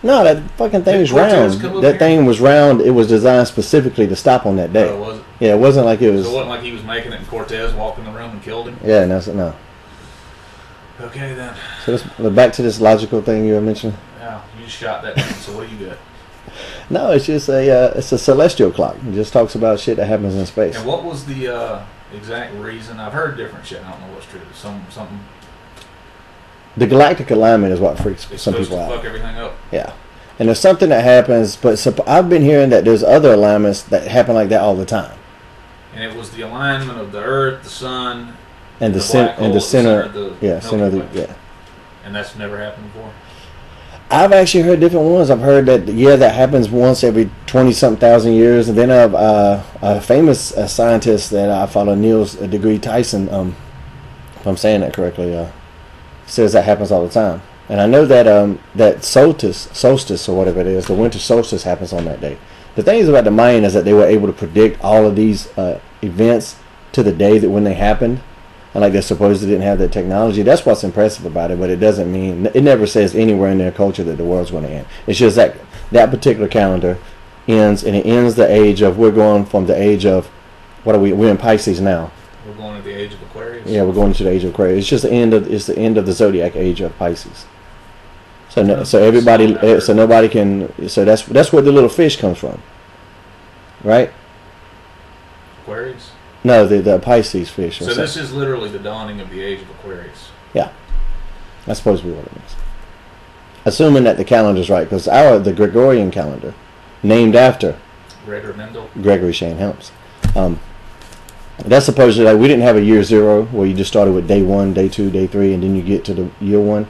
C: No, that fucking thing was round. That thing was round. It was designed specifically to stop on that day.
D: Oh, was it?
C: Yeah, it wasn't like it was...
D: So it wasn't like he was making it and Cortez walked in the room and killed him?
C: Yeah, no.
D: Okay, then.
C: So back to this logical thing you were mentioning.
D: Yeah, you just shot that down, so what do you got?
C: No, it's just it's a celestial clock. It just talks about shit that happens in space.
D: And what was the exact reason? I've heard different shit. I don't know what's true. Something.
C: The galactic alignment is what freaks
D: It's
C: some
D: supposed
C: people
D: to
C: out.
D: fuck everything up.
C: Yeah. And there's something that happens, but I've been hearing that there's other alignments that happen like that all the time.
D: And it was the alignment of the Earth, the Sun,
C: And the
D: black hole,
C: center
D: of the
C: yeah, center of the
D: Milky Way.
C: yeah.
D: And that's never happened before.
C: I've actually heard different ones. I've heard that that happens once every 20-something thousand years, and then a famous scientist that I follow, Neil deGrasse Tyson, if I'm saying that correctly, says that happens all the time. And I know that that solstice or whatever it is, the winter solstice happens on that day. The thing is about the Mayan is that they were able to predict all of these events to the day that when they happened. And like they supposedly didn't have that technology. That's what's impressive about it, but it doesn't mean, it never says anywhere in their culture that the world's going to end. It's just that particular calendar ends, and it ends the age of, we're going from the age of, what are we, we're in Pisces now.
D: We're going to the age of Aquarius.
C: Yeah, we're going into the age of Aquarius. It's just the end of the zodiac age of Pisces. So nobody can, so that's where the little fish comes from. Right?
D: Aquarius?
C: No, the Pisces fish.
D: So this is literally the dawning of the age of Aquarius.
C: Yeah. That's supposed to be what it means. Assuming that the calendar's right, because the Gregorian calendar, named after Gregory Shane Helms. That's supposedly, like, we didn't have a year zero where you just started with day 1, day 2, day 3, and then you get to the year 1.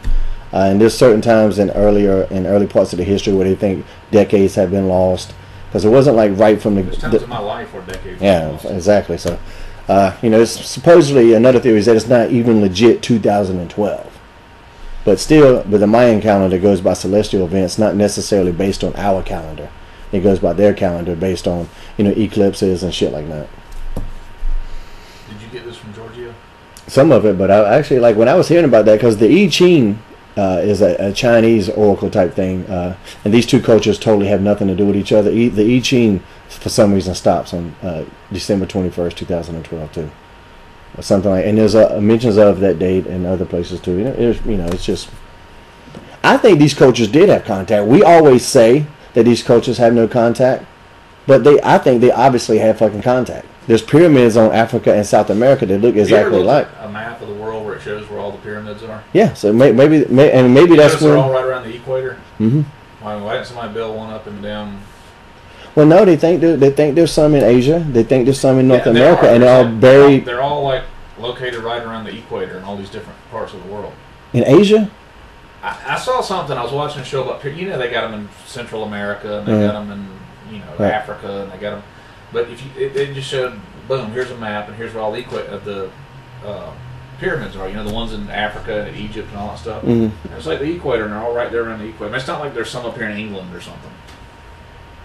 C: And there's certain times in early parts of the history where they think decades have been lost. Because it wasn't like right from
D: There's times in my life where decades
C: yeah,
D: lost.
C: exactly. So, it's supposedly, another theory is that it's not even legit 2012. But the Mayan calendar goes by celestial events, not necessarily based on our calendar. It goes by their calendar based on, eclipses and shit like that.
D: Did you get this from Giorgio?
C: Some of it, but I actually, like, when I was hearing about that, because the I Ching is a Chinese oracle type thing, and these two cultures totally have nothing to do with each other. The I Ching, for some reason, stops on December 21st, 2012 too, or something like. And there's mentions of that date in other places too. It's just. I think these cultures did have contact. We always say that these cultures have no contact, but I think they obviously have fucking contact. There's pyramids on Africa and South America that look exactly like
D: a map of the world where it shows where all the pyramids are.
C: Yeah, so maybe that's
D: they're
C: when
D: all right around the equator.
C: Mm-hmm.
D: Why didn't somebody build one up and down?
C: Well, no, they think there's some in Asia. They think there's some in North
D: Yeah,
C: America, and they're all
D: like,
C: buried.
D: They're all like located right around the equator in all these different parts of the world.
C: In Asia?
D: I saw something. I was watching a show about, you know, they got them in Central America, and they got them in, you know, Africa, and they got them. But if you, it just showed, boom, here's a map, and here's where all the pyramids are. You know, the ones in Africa and Egypt and all that stuff. Mm-hmm. It's like the equator, and they're all right there around the equator. I mean, it's not like there's some up here in England or something,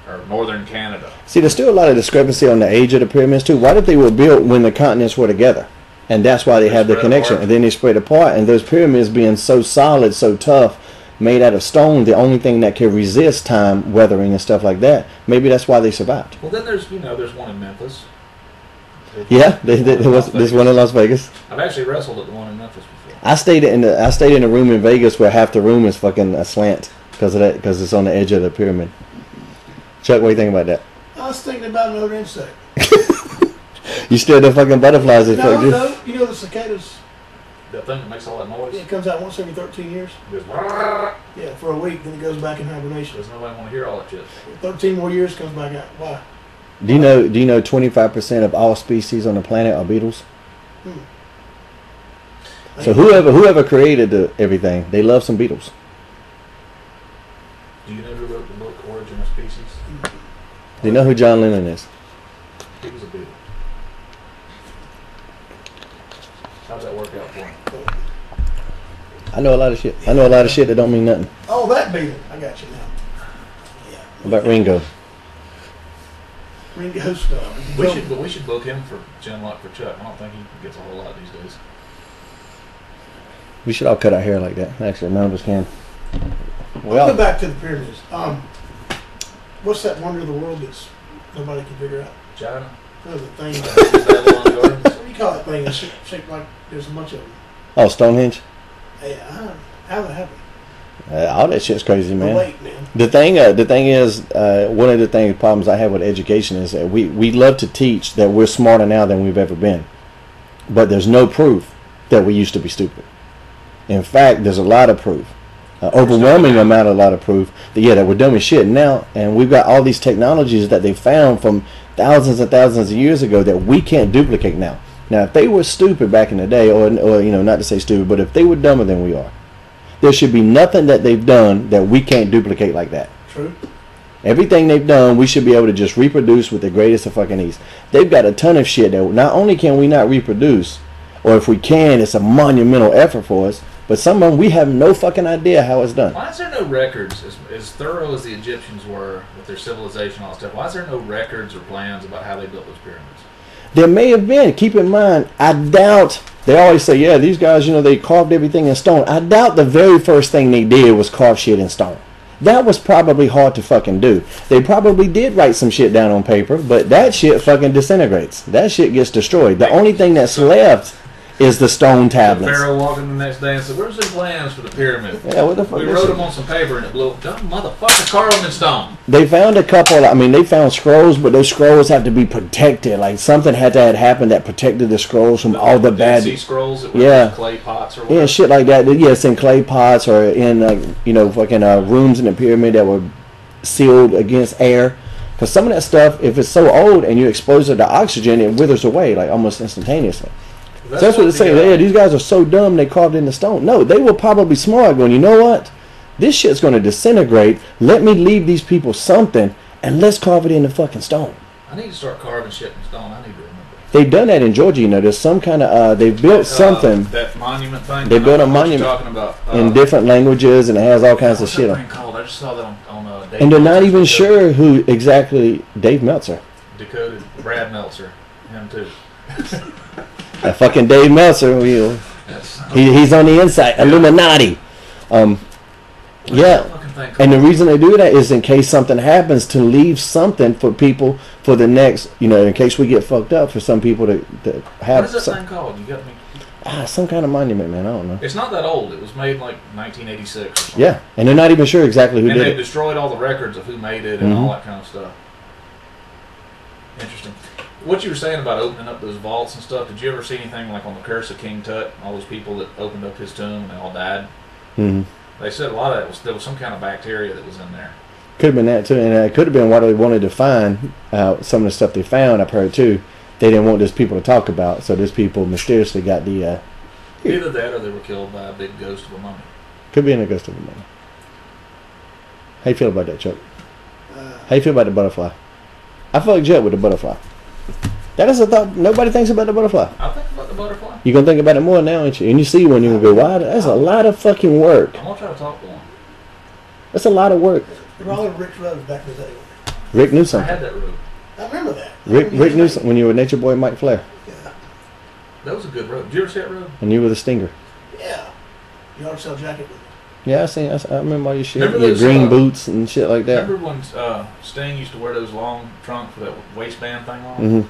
D: or northern Canada.
C: See, there's still a lot of discrepancy on the age of the pyramids too. Why did they were built when the continents were together? And that's why they have the connection. Apart. And then they spread apart. And those pyramids being so solid, so tough, made out of stone, the only thing that can resist time, weathering, and stuff like that. Maybe that's why they survived.
D: Well, then there's one in Memphis.
C: There's one in Las Vegas.
D: I've actually wrestled at the one in Memphis before.
C: I stayed in a room in Vegas where half the room is fucking aslant because of that, because it's on the edge of the pyramid. Chuck, what do you think about that?
I: I was thinking about another insect.
C: You still the fucking butterflies?
I: No, you know the cicadas.
D: That thing that makes all that noise?
I: Yeah, it comes out once every 13 years. Yeah, for a week, then it goes back in hibernation.
D: Does nobody want to hear all that shit?
I: 13 more years comes back out. Why?
C: Do you know 25% of all species on the planet are beetles? So whoever created everything, they love some beetles.
D: Do you know who wrote the book Origin of Species?
C: Do you know who John Lennon is?
D: He was a beetle. How'd that work out for him?
C: I know a lot of shit. I know a lot of shit that don't mean nothing.
I: Oh, that beetle. I got you now. Yeah.
C: About Ringo.
I: Ringo's stuff.
D: We should book him for Gen Lock for Chuck. I don't think he gets a whole lot these days.
C: We should all cut our hair like that. Actually, none of us can.
I: Well, go back to the pyramids. What's that wonder of the world that's nobody can figure out?
D: China.
I: No, the thing. What do you call that thing? It's shaped like there's a bunch of them.
C: Oh, Stonehenge.
I: Yeah, how that happen?
C: All that shit's crazy, man.
I: Wait, man.
C: The thing is, one of the problems I have with education is that we love to teach that we're smarter now than we've ever been, but there's no proof that we used to be stupid. In fact, there's a lot of proof, overwhelming amount, a lot of proof that we're dumb as shit now, and we've got all these technologies that they found from thousands and thousands of years ago that we can't duplicate now. Now, if they were stupid back in the day, or you know, not to say stupid, but if they were dumber than we are, there should be nothing that they've done that we can't duplicate like that.
I: True.
C: Everything they've done, we should be able to just reproduce with the greatest of fucking ease. They've got a ton of shit that not only can we not reproduce, or if we can, it's a monumental effort for us, but some of them we have no fucking idea how it's done.
D: Why is there no records, as thorough as the Egyptians were with their civilization and all that stuff, why is there no records or plans about how they built those pyramids?
C: There may have been. Keep in mind, I doubt, they always say, yeah, these guys, you know, they carved everything in stone. I doubt the very first thing they did was carve shit in stone. That was probably hard to fucking do. They probably did write some shit down on paper, but that shit fucking disintegrates. That shit gets destroyed. The only thing that's left is the stone tablets.
D: The Pharaoh walked in the next day and said, "Where's the plans for the pyramid?"
C: Yeah, what the fuck?
D: We wrote them on some paper and it blew up. Dumb motherfucker, carve them in stone.
C: They found a couple. I mean, they found scrolls, but those scrolls have to be protected. Like something had to have happened that protected the scrolls from all the bad.
D: Sea scrolls that were in clay pots or whatever.
C: Yeah, shit like that. Yes, in clay pots or in fucking rooms in the pyramid that were sealed against air. Because some of that stuff, if it's so old and you expose it to oxygen, it withers away like almost instantaneously. So that's what they say. Yeah, these guys are so dumb they carved in the stone. No, they were probably smart going, you know what? This shit's going to disintegrate. Let me leave these people something and let's carve it in the fucking stone.
D: I need to start carving shit in stone. I need to remember.
C: They've done that in Georgia, you know. There's some kind of, they've built something.
D: That monument thing?
C: They built a monument
D: talking about,
C: in different languages and it has all kinds of shit on it.
D: Called? I just saw that on Dave
C: and they're not even
D: decoded.
C: sure who exactly Dave Meltzer.
D: Decoded. Brad Meltzer. Him too.
C: That fucking Dave Meltzer, he's on the inside. Illuminati. Yeah. And the reason they do that is in case something happens, to leave something for people for the next, you know, in case we get fucked up, for some people to have.
D: What is that thing called? You got me.
C: Some kind of monument, man. I don't know.
D: It's not that old. It was made like 1986 or something.
C: Yeah, and they're not even sure exactly who did it.
D: And they destroyed all the records of who made it and all that kind of stuff. Interesting. What you were saying about opening up those vaults and stuff, did you ever see anything like on the Curse of King Tut, all those people that opened up his tomb and they all died?
C: Mm-hmm.
D: They said a lot of that there was some kind of bacteria that was in there.
C: Could have been that too, and it could have been why they wanted to find out some of the stuff they found. I've heard too. They didn't want these people to talk about, so these people mysteriously got the.
D: Either that, or they were killed by a big ghost of a mummy.
C: Could be in a ghost of a mummy. How you feel about that, Chuck? How you feel about the butterfly? I feel like Jet with the butterfly. That is a thought. Nobody thinks about the butterfly.
D: I think about the butterfly.
C: You're gonna think about it more now, ain't you? And you see one, you gonna go, "Wow, that's a lot of fucking work."
D: I'm gonna try to talk to one.
C: That's a lot of work.
I: They're all over Rick's roads back in the day.
C: Rick knew
D: I
C: something.
D: had that road.
I: I remember that.
C: Rick knew something when you were Nature Boy Mike Flair,
I: Yeah.
D: That was a good road. Did you ever see that road?
C: and you were the Stinger.
I: Yeah. You ought to sell jacket with me.
C: Yeah, I remember all your shit,
D: Remember
C: your
D: those,
C: green boots and shit like that.
D: Remember when Sting used to wear those long trunks with that waistband thing on?
C: Mm-hmm.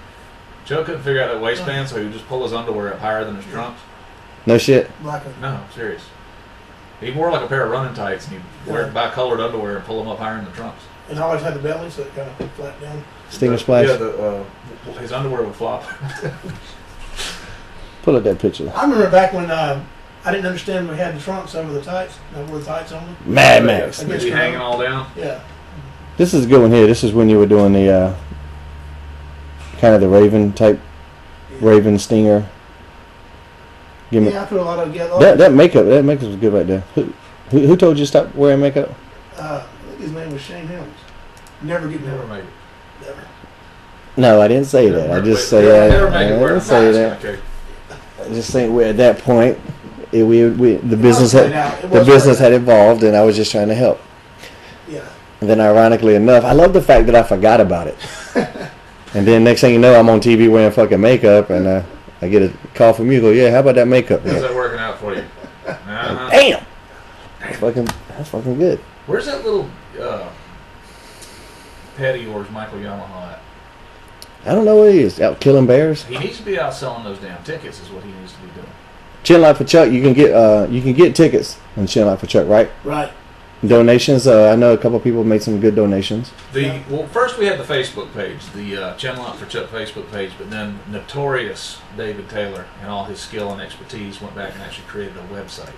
D: Joe couldn't figure out that waistband, so he would just pull his underwear up higher than his trunks.
C: No shit.
I: Black
D: No, serious. He wore like a pair of running tights, and he'd wear bi-colored underwear and pull them up higher in the trunks.
I: and always had the belly, so it kind of flat down.
C: Stinger splash.
D: Yeah, his underwear would flop.
C: Pull up that picture.
I: I remember back when I didn't understand we had the trunks over the tights. I wore the tights on them.
C: Mad Max.
D: Would be hanging all down.
I: Yeah.
C: This is a good one here. This is when you were doing the kind of the Raven type, Raven Stinger. Give me
I: Yeah, I put a lot of
C: that makeup. That makeup was good right there. Who told you to stop wearing makeup?
I: I think his name was Shane Helms. Never get
D: Never
I: never.
D: made it.
I: Never.
C: No, I didn't say that. I just say
D: Yeah,
C: that.
D: never
C: I
D: make it wear
C: didn't
D: a
C: say
D: mask.
C: that.
D: Okay.
C: I just think we're at that point. The business
I: right now. It
C: the
I: was
C: business
I: right
C: had evolved, and I was just trying to help.
I: Yeah.
C: And then, ironically enough, I love the fact that I forgot about it. And then next thing you know, I'm on TV wearing fucking makeup, and I get a call from you. Go, yeah, how about that makeup?
D: How's that working out for you?
C: Damn, that's fucking good.
D: Where's that little pet of yours, Michael Yamaha, at?
C: I don't know what he is. Out killing bears.
D: He needs to be out selling those damn tickets. Is what he needs to be doing.
C: Chin Light for Chuck. You can get tickets on Chin Light for Chuck, right?
I: Right.
C: Donations. I know a couple people made some good donations.
D: Well, first we had the Facebook page, the Chin Light for Chuck Facebook page, but then notorious David Taylor and all his skill and expertise went back and actually created a website,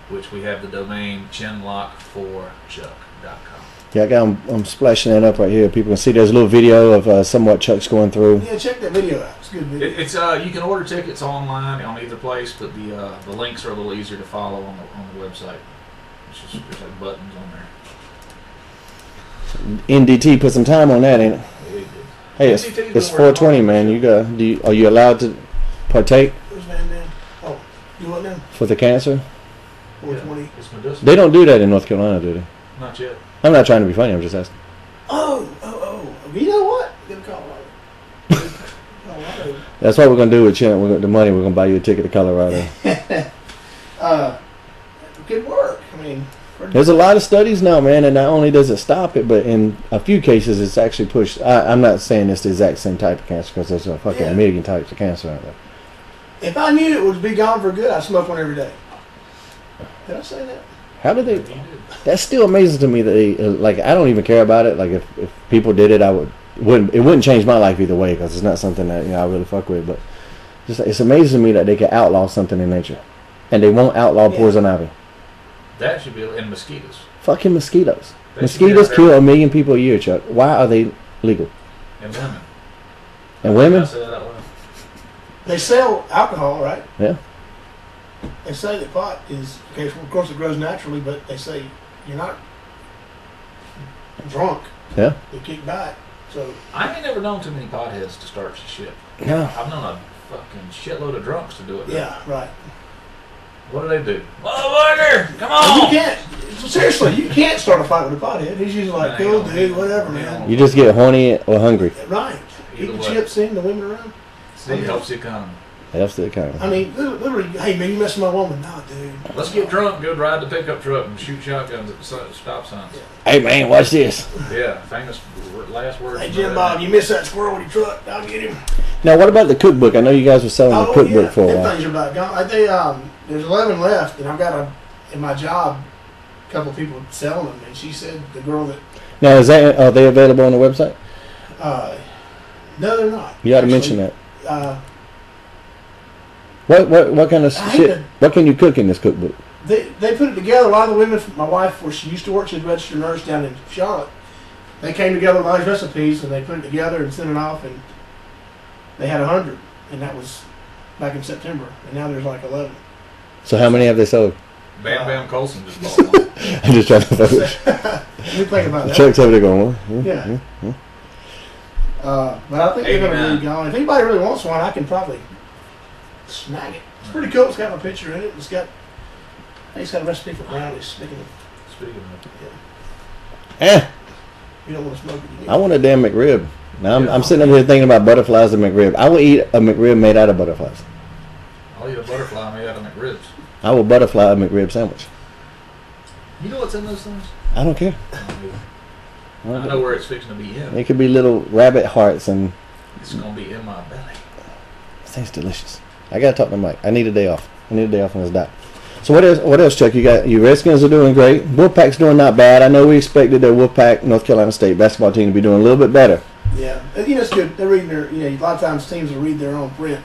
D: which we have the domain chinlockforchuck.com.
C: Yeah, I'm splashing that up right here. People can see there's a little video of somewhat Chuck's going through.
I: Yeah, check that video out. It's a good video.
D: It's you can order tickets online on either place, but the links are a little easier to follow on the website. It's just there's like buttons on there.
C: NDT put some time on that, ain't it?
D: Yeah, it did.
C: Hey,
D: NDT's
C: it's
D: been
C: 420,
D: working
C: man.
D: hard.
C: Are you allowed to partake
I: Where's Van Dam? Oh, you what now?
C: for the cancer?
I: 420.
D: It's medicinal.
C: They don't do that in North Carolina, do they?
D: Not yet.
C: I'm not trying to be funny. I'm just asking.
I: Oh. You know what? Get a Colorado. Colorado.
C: That's what we're gonna do with Chin. The money we're gonna buy you a ticket to Colorado.
I: Good work. I mean,
C: There's a lot of studies now, man, and not only does it stop it, but in a few cases it's actually pushed. I'm not saying it's the exact same type of cancer because there's a fucking million types of cancer out there.
I: if I knew it would be gone for good, I'd smoke one every day. Did I say that?
C: How did they? That's still amazing to me that they like. I don't even care about it. Like if people did it, it wouldn't change my life either way because it's not something that I really fuck with. But it's amazing to me that they can outlaw something in nature, and they won't outlaw poison ivy.
D: That should be in mosquitoes.
C: Fucking mosquitoes.
D: They should be
C: Mosquitoes
D: out
C: kill
D: there.
C: 1 million people a year, Chuck. Why are they legal?
D: And women.
C: And women?
D: I said that out loud.
I: They sell alcohol, right?
C: Yeah.
I: They say that pot is, okay, of course it grows naturally, but they say you're not drunk.
C: Yeah.
I: You kick back. So
D: I ain't never known too many potheads to start shit.
C: No.
D: I've known a fucking shitload of drunks to do it.
I: yeah, right.
D: What do they do? Motherfucker, come
I: And
D: on!
I: you can't. Seriously, you can't start a fight with a pothead. He's usually like,
D: Nah,
I: cool,
D: you don't.
I: dude, whatever, man.
C: You just get horny or hungry.
I: Right. Keep
D: Either
I: the
D: way.
I: chips in, the women around.
D: It helps the economy.
C: That's the kind of.
I: I mean, literally, hey man, you messing with my woman? Nah, dude.
D: Let's get drunk, go ride the pickup truck, and shoot shotguns at the stop signs.
C: Hey man, watch this.
D: Yeah, famous last words.
I: Hey
D: from
I: Jim
D: the
I: Bob,
D: redneck.
I: you missed that squirrel with your truck. I'll get him.
C: Now, what about the cookbook? I know you guys were selling the cookbook for a
I: them
C: while.
I: things are about gone. There's 11 left, and I've got in my job a couple of people selling them, and she said the girl that
C: Now, are they available on the website?
I: no, they're not.
C: You ought to
I: Actually,
C: mention that.
I: Uh,
C: What kind of
I: I hate
C: shit?
I: to-
C: What can you cook in this cookbook?
I: They put it together. A lot of the women, my wife, where she used to work, she's a registered nurse down in Charlotte. They came together with all these recipes and they put it together and sent it off, and they had 100, and that was back in September, and now there's like 11.
C: So how many have they sold?
D: Bam Bam Colson just bought one.
C: I'm just trying to focus.
I: Let me think about that.
C: Chuck's over there going, well,
I: Yeah. But I think they're going to be gone. If anybody really wants one, I can probably snag it. It's pretty cool. It's got my picture in it. It's got a recipe for brownies. Speaking of,
C: Eh.
I: You don't want to smoke it.
C: I want a damn McRib. Now I'm sitting over here thinking about butterflies and McRib. I will eat a McRib made out of butterflies.
D: I'll eat a butterfly made out of McRibs.
C: I will butterfly a McRib sandwich.
D: You know what's in those things?
C: I don't care.
D: I know where it's fixing to be in.
C: It could be little rabbit hearts and...
D: It's going to be in my belly.
C: This thing's delicious. I got to talk to Mike. I need a day off. I need a day off on this diet. So what else, Chuck? You got your Redskins are doing great. Wolfpack's doing not bad. I know we expected the Wolfpack North Carolina State basketball team to be doing a little bit better.
I: Yeah, it's good. They're reading their. A lot of times teams will read their own print.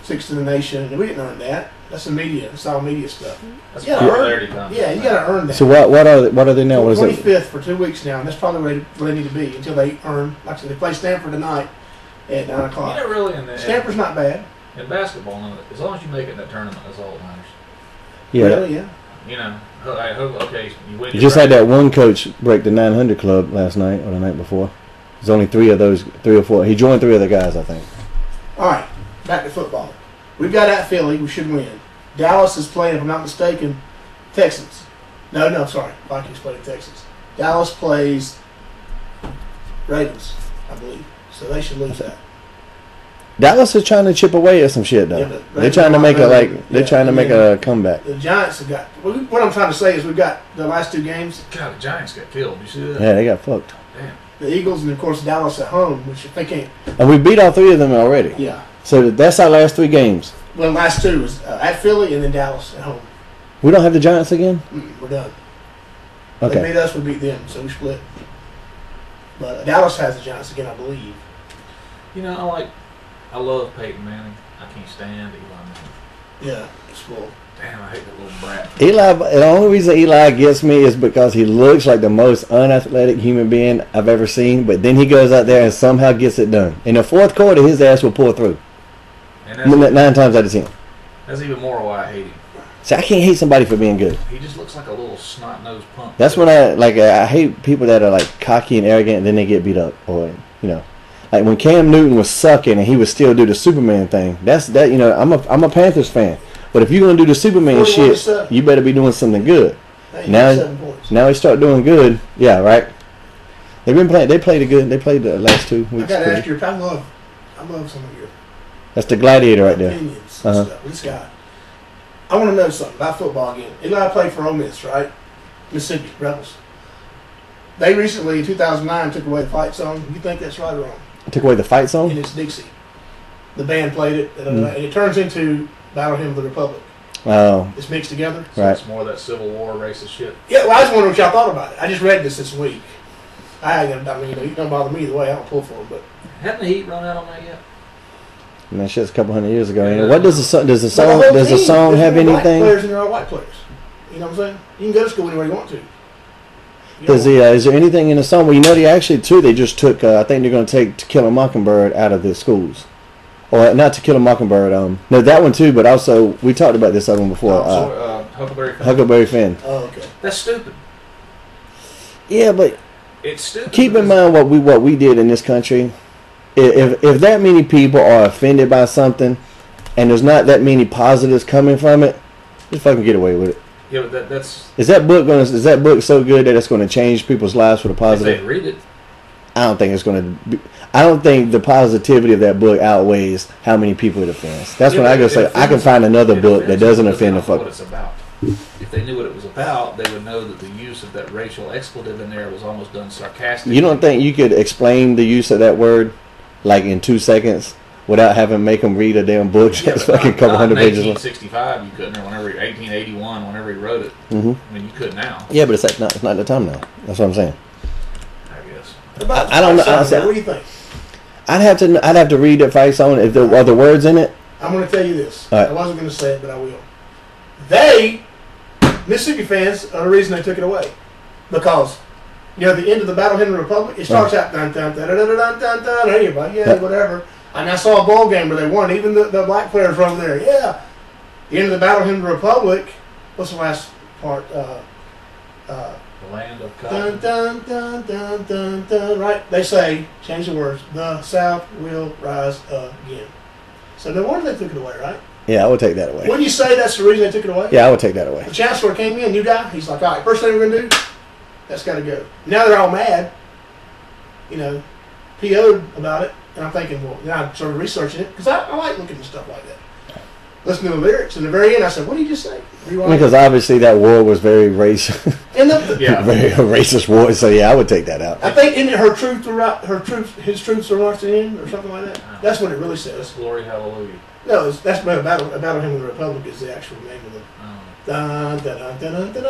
I: Sixth in the nation, and we didn't earn that. That's the media. It's all media stuff.
D: That's
I: you got to earn that.
C: So what are they now? What is it?
I: 25th for 2 weeks now, and that's probably where they need to be until they earn. Like I said, they play Stanford tonight at 9 o'clock.
D: You know, really, in
I: Stanford's not bad.
D: In basketball, as long as you make it in that tournament, that's all that matters.
I: Yeah. Really, yeah.
D: You know, I hope, okay, you win.
C: You just had that one coach break the 900 club last night or the night before. There's only 3 or 4. He joined 3 other guys, I think.
I: All right, back to football. We've got at Philly. We should win. Dallas is playing, if I'm not mistaken, Texans. No, sorry. Vikings playing Texans. Dallas plays Ravens, I believe. So they should lose that.
C: Dallas is trying to chip away at some shit, though. Yeah, they're trying to make a comeback.
I: The Giants have got. What I'm trying to say is we've got the last 2 games.
D: God, the Giants got killed. You see that?
C: Yeah, they got fucked.
D: Damn.
I: The Eagles and of course Dallas at home, which if they can't.
C: And we beat all 3 of them already.
I: Yeah.
C: So that's our last 3 games.
I: Well, the last 2 was at Philly and then Dallas at home.
C: We don't have the Giants again?
I: We're done.
C: Okay.
I: They beat us, we beat them, so we split. But Dallas has the Giants again, I believe.
D: You know, I love Peyton Manning. I can't stand Eli Manning.
I: Yeah, it's cool.
D: Damn, I hate that little brat.
C: Eli, the only reason Eli gets me is because he looks like the most unathletic human being I've ever seen, but then he goes out there and somehow gets it done. In the 4th quarter, his ass will pull through. And 9 times out of 10.
D: That's even more why I hate him.
C: See, I can't hate somebody for being good.
D: He just looks like a little snot-nosed punk.
C: That's when I hate people that are cocky and arrogant and then they get beat up, or like when Cam Newton was sucking and he would still do the Superman thing. I'm a Panthers fan, but if you're gonna do the Superman shit, you better be doing something good. Now he start doing good. Yeah, right. They've been playing. They played good. They played the last 2 weeks.
I: I gotta ask you. I love some of your.
C: That's the gladiator right there.
I: Opinions and stuff. This guy. I want to know something about football again. Eli played for Ole Miss, right? Mississippi Rebels. They recently, in 2009, took away the fight song. You think that's right or wrong?
C: Took away the fight song?
I: And it's Dixie. The band played it, and it turns into Battle Hymn of the Republic.
C: Oh.
I: It's mixed together.
D: So it's more of that Civil War racist shit.
I: Yeah, well, I just wonder what y'all thought about it. I just read this week. It don't bother me either way. I don't pull for it, but
D: hadn't the Heat run out on that yet?
C: And that shit's a couple hundred years ago. Yeah. What does the song have anything?
I: Black players and there are white players. You know what I'm saying? You can go to school anywhere you want to.
C: Is there anything in the song? Well, they actually they just took. I think they're going to take To Kill a Mockingbird out of the schools, or not To Kill a Mockingbird. No, that one too. But also we talked about this other one before.
D: Huckleberry Finn.
C: Huckleberry Finn.
I: Oh, okay.
D: That's stupid.
C: Yeah, but
D: it's stupid.
C: Keep in mind what we did in this country. If that many people are offended by something, and there's not that many positives coming from it, just fucking get away with it.
D: Yeah, but that's.
C: Is that book so good that it's going to change people's lives for the positive?
D: If they read it.
C: I don't think it's going to. I don't think the positivity of that book outweighs how many people it offends. That's when I go say I can find another book that doesn't offend the fuck.
D: What it's about. If they knew what it was about, they would know that the use of that racial expletive in there was almost done sarcastically.
C: You don't think you could explain the use of that word in 2 seconds without having to make them read a damn book that's fucking couple hundred pages long?
D: 1865, you couldn't, or 1881, whenever he wrote it.
C: Mm-hmm.
D: I mean, you could now.
C: Yeah, but it's not the time now. That's what I'm saying.
D: I guess.
C: I don't know.
I: What do you think?
C: I'd have to read that fight song if there are the words in it.
I: I'm going to tell you this.
C: Right.
I: I wasn't going to say it, but I will. They Mississippi fans are the reason they took it away. Because, you know, the end of the Battle Hymn of the Republic, it starts out dun dun dun dun dun dun dun dun, and everybody, yeah, whatever. And I saw a ball game where they won. Even the black players were over there. Yeah. The end of the Battle Hymn of the Republic. What's the last part?
D: The land of
I: Dun
D: cotton.
I: dun dun dun dun dun. Right? They say, change the words. The South will rise again. So no wonder they took it away, right?
C: Yeah, I would take that away.
I: Wouldn't you say that's the reason they took it away?
C: Yeah, I would take that away.
I: The chancellor came in, new guy. He's like, all right, first thing we're gonna do, that's got to go. Now they're all mad. You know, PO'd about it. And I'm thinking, well, now I started researching it because I like looking at stuff like that. Listen to the lyrics. In the very end, I said, what did you just say?
C: Because obviously that war was very racist.
D: Yeah.
C: Very racist war. So yeah, I would take that out.
I: I think in her troops were right, his troops are marching in, or something like that. That's what it really says.
D: Glory, hallelujah.
I: No, that's about him in the Republic is the actual name of the. Dun, dun, dun, dun, dun,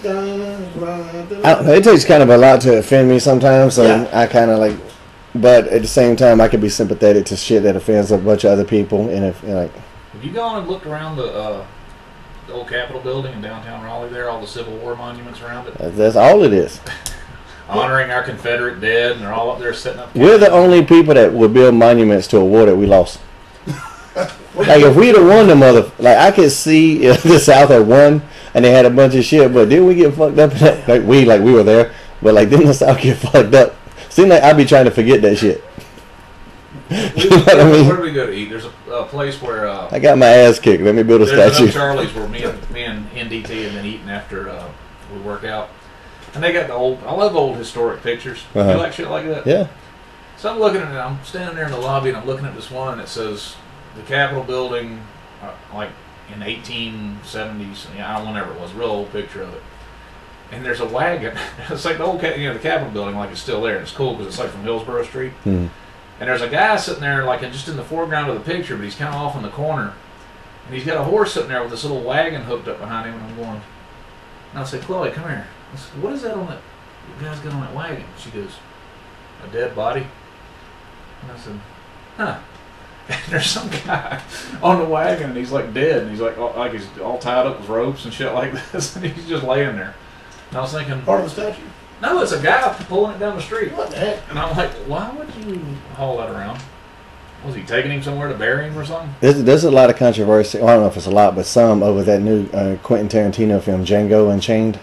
I: dun, dun, dun.
C: It takes kind of a lot to offend me sometimes, so
I: Yeah.
C: I kind of like. But at the same time, I could be sympathetic to shit that offends a bunch of other people, and if like.
D: Have you gone and looked around the old Capitol building in downtown Raleigh there, all the Civil War monuments around it?
C: That's all it is.
D: Honoring our Confederate dead, and they're all up there setting up...
C: We're the only people that would build monuments to a war that we lost. Like, if we'd have won the like, I could see if the South had won, and they had a bunch of shit, but didn't we get fucked up in that? Like, we were there, but, like, didn't the South get fucked up? Seemed like I'd be trying to forget that shit. You know what I mean?
D: Where do we go to eat? There's a place where...
C: I got my ass kicked. Let me build a
D: there's
C: statue.
D: Charlie's where me and NDT have been eating after we work out. And they got the old... I love old historic pictures.
C: Uh-huh.
D: You like shit like that?
C: Yeah.
D: So I'm looking at it. I'm standing there in the lobby and I'm looking at this one and it says the Capitol building, like in 1870s. Yeah, I don't know, whenever it was. Real old picture of it. And there's a wagon. It's like the old, the Capitol building, like it's still there. And it's cool because it's like from Hillsborough Street.
C: Mm-hmm.
D: And there's a guy sitting there, like just in the foreground of the picture, but he's kind of off in the corner. And he's got a horse sitting there with this little wagon hooked up behind him. And I'm going, and I say, Chloe, come here. I said, what is that on that? The guy's got on that wagon. She goes, a dead body. And I said, huh. And there's some guy on the wagon, and he's like dead, and he's like he's all tied up with ropes and shit like this, and he's just laying there. And I was thinking,
I: Part of the statue.
D: no, it's a guy pulling it down the street.
I: What the heck?
D: And I'm like, why would you haul that around? Was he taking him somewhere to bury him or something?
C: There's a lot of controversy. Well, I don't know if it's a lot, but some over that new Quentin Tarantino film, Django Unchained.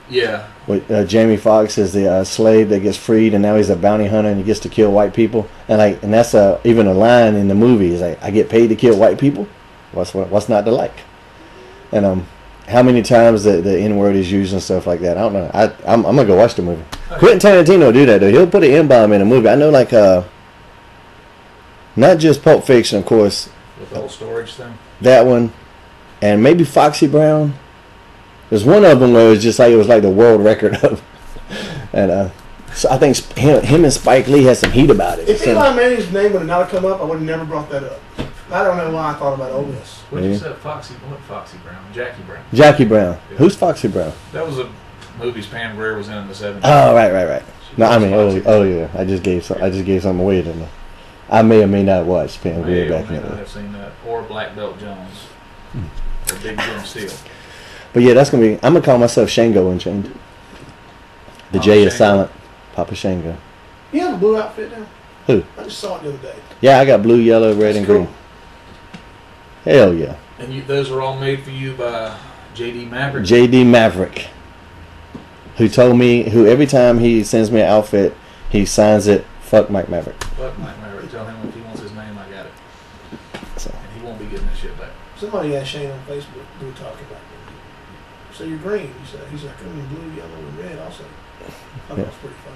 D: Yeah.
C: With Jamie Foxx is the slave that gets freed, and now he's a bounty hunter, and he gets to kill white people. And that's even a line in the movie is like, "I get paid to kill white people. What's not to like?" And how many times the N word is used and stuff like that, I don't know. I'm gonna go watch the movie. Quentin Tarantino do that though. He'll put an N-bomb in a movie. I know, like not just Pulp Fiction, of course.
D: With the whole storage thing.
C: That one, and maybe Foxy Brown. There's one of them where it was like the world record of, and so I think him and Spike Lee had some heat about it.
I: If Eli Manning's name would have not come up, I would have never brought that up. I don't know why I thought about Ole Miss.
D: What did you say? Foxy Brown? Jackie Brown.
C: Jackie Brown.
D: Yeah.
C: Who's Foxy Brown?
D: That was a movie Pam Grier was in the 70s.
C: Oh, right.
D: She
C: No, I
D: was
C: mean,
D: Foxy.
C: oh yeah. I just gave something away, didn't I? I may or may not watch Pam Grier back in
D: May
C: the
D: not
C: day.
D: have seen that. Or Black Belt Jones. Or Big Jim Steele.
C: But yeah, that's gonna be. I'm gonna call myself Shango Unchained. The
D: Papa
C: J is
D: Shango?
C: silent. Papa Shango.
I: You have a blue outfit now?
C: Who?
I: I just saw it the other day.
C: Yeah, I got blue, yellow, red,
I: That's
C: and
I: cool.
C: green. Hell yeah.
D: And those are all made for you by J.D. Maverick.
C: JD Maverick, who told me, who every time he sends me an outfit, he signs it, "Fuck Mike Maverick."
D: Fuck Mike Maverick. Tell him if he wants his name, I got it.
C: So.
D: And he won't be getting that shit back.
I: Somebody asked Shane on Facebook, we were talking about it. So you're green. He's like, I'm in blue, yellow, and red also. I thought that was pretty funny.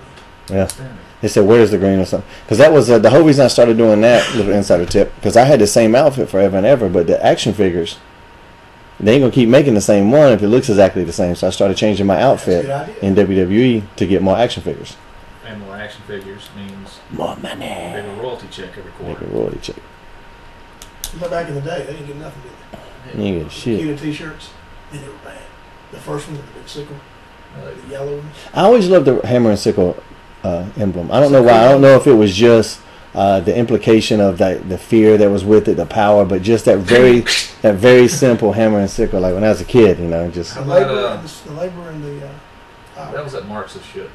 C: Yeah.
D: Standing.
C: He said, "Where's the green?" or something. Because that was the whole reason I started doing that little insider tip. Because I had the same outfit forever and ever, but the action figures, they ain't gonna keep making the same one if it looks exactly the same. So I started changing my outfit
I: That's a good
C: in WWE to get more action figures.
D: And more action figures means
C: More money.
D: bigger royalty check every
C: Make
D: quarter.
C: a royalty check.
I: But back in the day, they didn't get nothing, did
C: You get
I: they?
C: shit.
I: Cute t-shirts, and they were bad. The first one with the big sickle, the yellow ones.
C: I always loved the hammer and sickle emblem. I don't know why. I don't know if it was just the implication of the fear that was with it, the power, but just that very simple hammer and sickle. Like when I was a kid, you know, just
I: the labor and the.
D: That was that Marxist shit.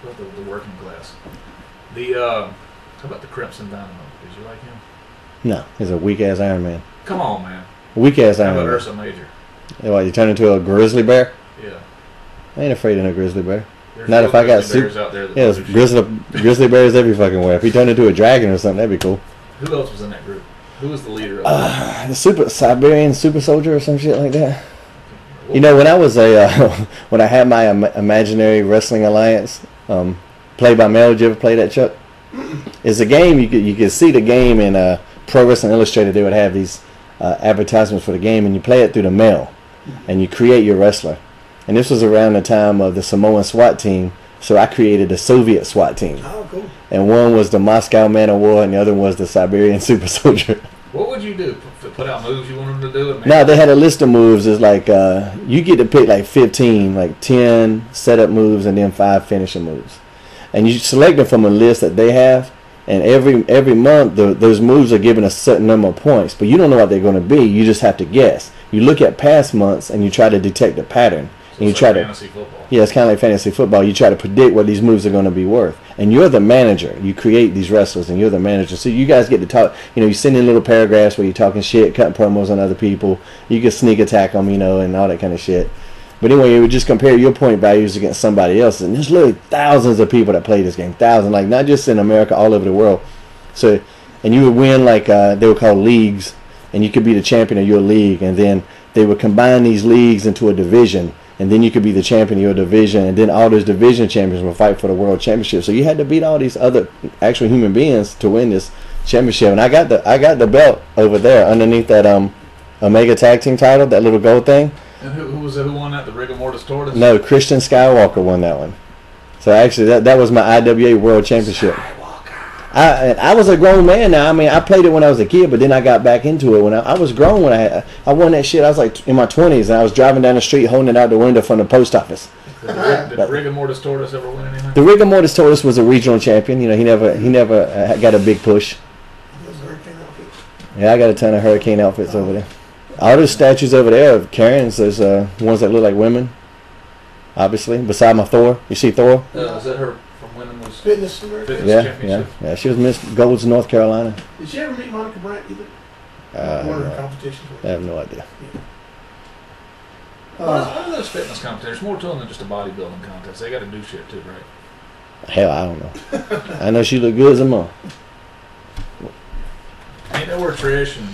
D: The working class. How about the Crimson Dynamo? Did you like him?
C: No, he's a weak ass Iron Man.
D: Come on, man.
C: Weak ass
D: How
C: Iron
D: about
C: Man.
D: Ursa Major?
C: What, you turn into a grizzly bear?
D: Yeah.
C: I ain't afraid of no grizzly bear.
D: There's
C: Not if I got
D: bears out there that
C: yeah,
D: love this shit.
C: grizzly bears every fucking way. If he turned into a dragon or something, that'd be cool.
D: Who else was in that group? Who was the leader of it?
C: The Siberian super soldier or some shit like that. You know, when I was when I had my imaginary wrestling alliance, played by mail. Did you ever play that, Chuck? It's a game you could see the game in Pro Wrestling Illustrated. They would have these advertisements for the game, and you play it through the mail, and you create your wrestler. And this was around the time of the Samoan SWAT team, so I created a Soviet SWAT team.
I: Oh, cool. And
C: one was the Moscow Man of War, and the other was the Siberian Super Soldier.
D: What would you do? Put out moves you want them to do?
C: No, they had a list of moves. It's like you get to pick like 15, like 10 setup moves and then 5 finishing moves. And you select them from a list that they have. And every month, those moves are given a certain number of points. But you don't know what they're going to be. You just have to guess. You look at past months and you try to detect a pattern.
D: So
C: and you
D: it's
C: try
D: like
C: to
D: fantasy football.
C: Yeah, it's kind of like fantasy football. You try to predict what these moves are going to be worth. And you're the manager. You create these wrestlers and you're the manager. So you guys get to talk. You know, you send in little paragraphs where you're talking shit, cutting promos on other people. You can sneak attack them, you know, and all that kind of shit. But anyway, you would just compare your point values against somebody else. And there's literally thousands of people that play this game. Thousands. Like, not just in America, all over the world. So, and you would win, like, they were called leagues. And you could be the champion of your league. And then they would combine these leagues into a division. And then you could be the champion of your division, and then all those division champions will fight for the world championship. So you had to beat all these other actual human beings to win this championship. And I got the belt over there underneath that Omega Tag Team title, that little gold thing.
D: And who was it? Who won that? The Rigor Mortis Tortoise?
C: No, Christian Skywalker won that one. So actually, that was my IWA World Championship. I was a grown man now. I mean, I played it when I was a kid, but then I got back into it when I was grown. When I won that shit, I was like in my 20s, and I was driving down the street holding it out the window from the post office.
D: Did the Rigor Mortis Tortoise ever win anything?
C: The Rigor Mortis Tortoise was a regional champion. You know, he never got a big push. Yeah, I got a ton of Hurricane outfits over there. All those statues over there of Karens, there's ones that look like women, obviously, beside my Thor. You see Thor?
D: Is that her from winning those
I: Fitness
D: championship?
C: Yeah. She was Miss Golds, North Carolina.
I: Did she ever meet Monica Brandt either? One of her competitions.
C: I have no idea.
I: Yeah.
D: What are those fitness competitions? There's more to them than just a bodybuilding contest. They got to do shit too, right?
C: Hell, I don't know. I know she looked good as a mom.
D: Ain't that where Trish and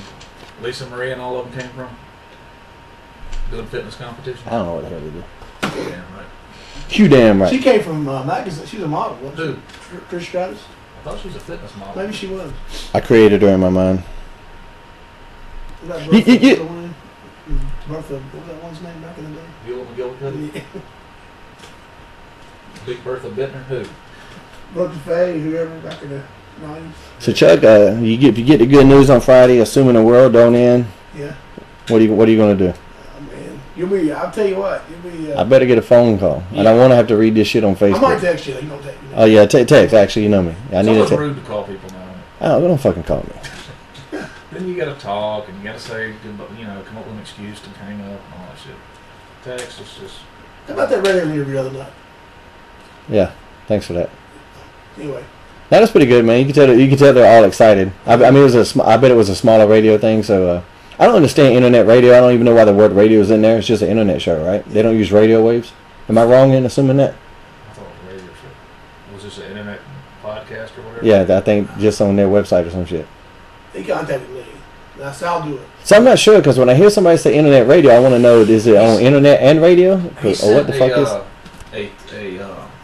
D: Lisa Marie and all of them came from? Doing fitness competition?
C: I don't know what the hell they do.
D: Damn right.
C: You damn right.
I: She came from magazine. She was a model, wasn't
D: Who?
I: she? Trish Stratus?
D: I thought she was a fitness model.
I: Maybe she was.
C: I created her in my mind.
I: Was that
C: You-
I: Bertha, what was that one's name back in the day?
D: Beulah McGillicuddy? Big Bertha Bittner? Who?
I: Bertha Faye, whoever back in the 90s.
C: So Chuck, you get the good news on Friday, assuming the world don't end.
I: Yeah.
C: What are you gonna do?
I: Man, I'll tell you what, you'll be.
C: I better get a phone call. I don't want to have to read this shit on Facebook.
I: I might text you. You don't text me.
C: Oh yeah, text. Actually, you know me. I need
D: It's
C: to
D: always rude to call people now.
C: Oh, don't fucking call me.
D: Then you got to talk and you got to say, you know, come up with an excuse to hang up and all that shit. Text is just.
I: How about that radio interview the other night?
C: Yeah, thanks for that.
I: Anyway.
C: That was pretty good, man. You can tell they're all excited. I mean, I bet it was a smaller radio thing. So I don't understand internet radio. I don't even know why the word radio is in there. It's just an internet show, right? They don't use radio waves. Am I wrong in assuming that?
D: I thought it was a radio show. Was this an internet podcast or whatever?
C: Yeah, I think just on their website or some shit.
I: He contacted me. I said, I'll do it.
C: So I'm not sure because when I hear somebody say internet radio, I want to know, is it on internet and radio? Or what the fuck is?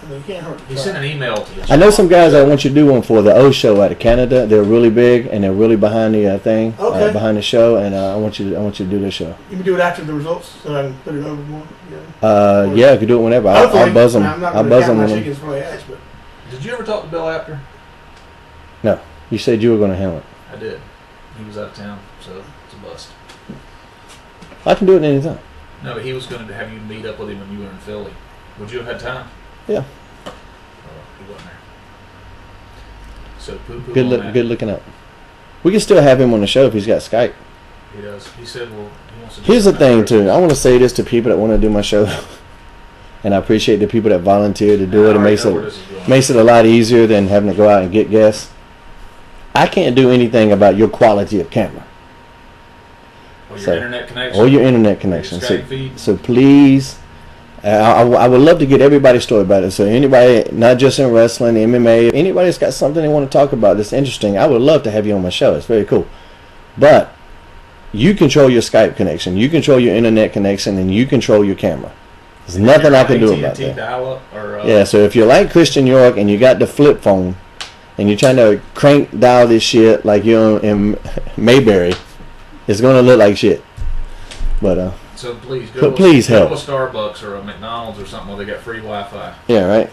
I: You can't hurt
D: he sent an email to the
C: I know some guys I want you to do one for the O show out of Canada. They're really big and they're really behind the thing, behind the show, and I want you to do this show.
I: You can do it after the results, so I can put it over more.
C: Yeah, I could do it whenever. I'll buzz them. I'll buzz them.
D: Did you ever talk to Bill after?
C: No, you said you were going to handle it.
D: I did. He was out of town, so it's a bust.
C: I can do it anytime.
D: No, but he was going to have you meet up with him when you were in Philly. Would you have had time?
C: Yeah.
D: He wasn't there. So poo-poo
C: Good
D: on that.
C: good looking up. We can still have him on the show if he's got Skype.
D: He does. He said, well, he wants to do
C: Here's the
D: something
C: thing
D: after
C: too. I want to say this to people that want to do my show, and I appreciate the people that volunteer to do it. It makes it a lot easier than having to go out and get guests. I can't do anything about your quality of camera.
D: Or your internet connection.
C: Or your internet connection.
D: Your Skype feed.
C: So please, I would love to get everybody's story about it. So anybody, not just in wrestling, MMA, anybody that's got something they want to talk about that's interesting, I would love to have you on my show. It's very cool. But you control your Skype connection, you control your internet connection, and you control your camera. There's nothing I can do about that. Yeah, so if you're like Christian York and you got the flip phone and you're trying to crank dial this shit like you're in Mayberry, it's going to look like shit. But
D: so please
C: help. Go to a
D: Starbucks or a McDonald's or something where they got free Wi-Fi.
C: Yeah, right.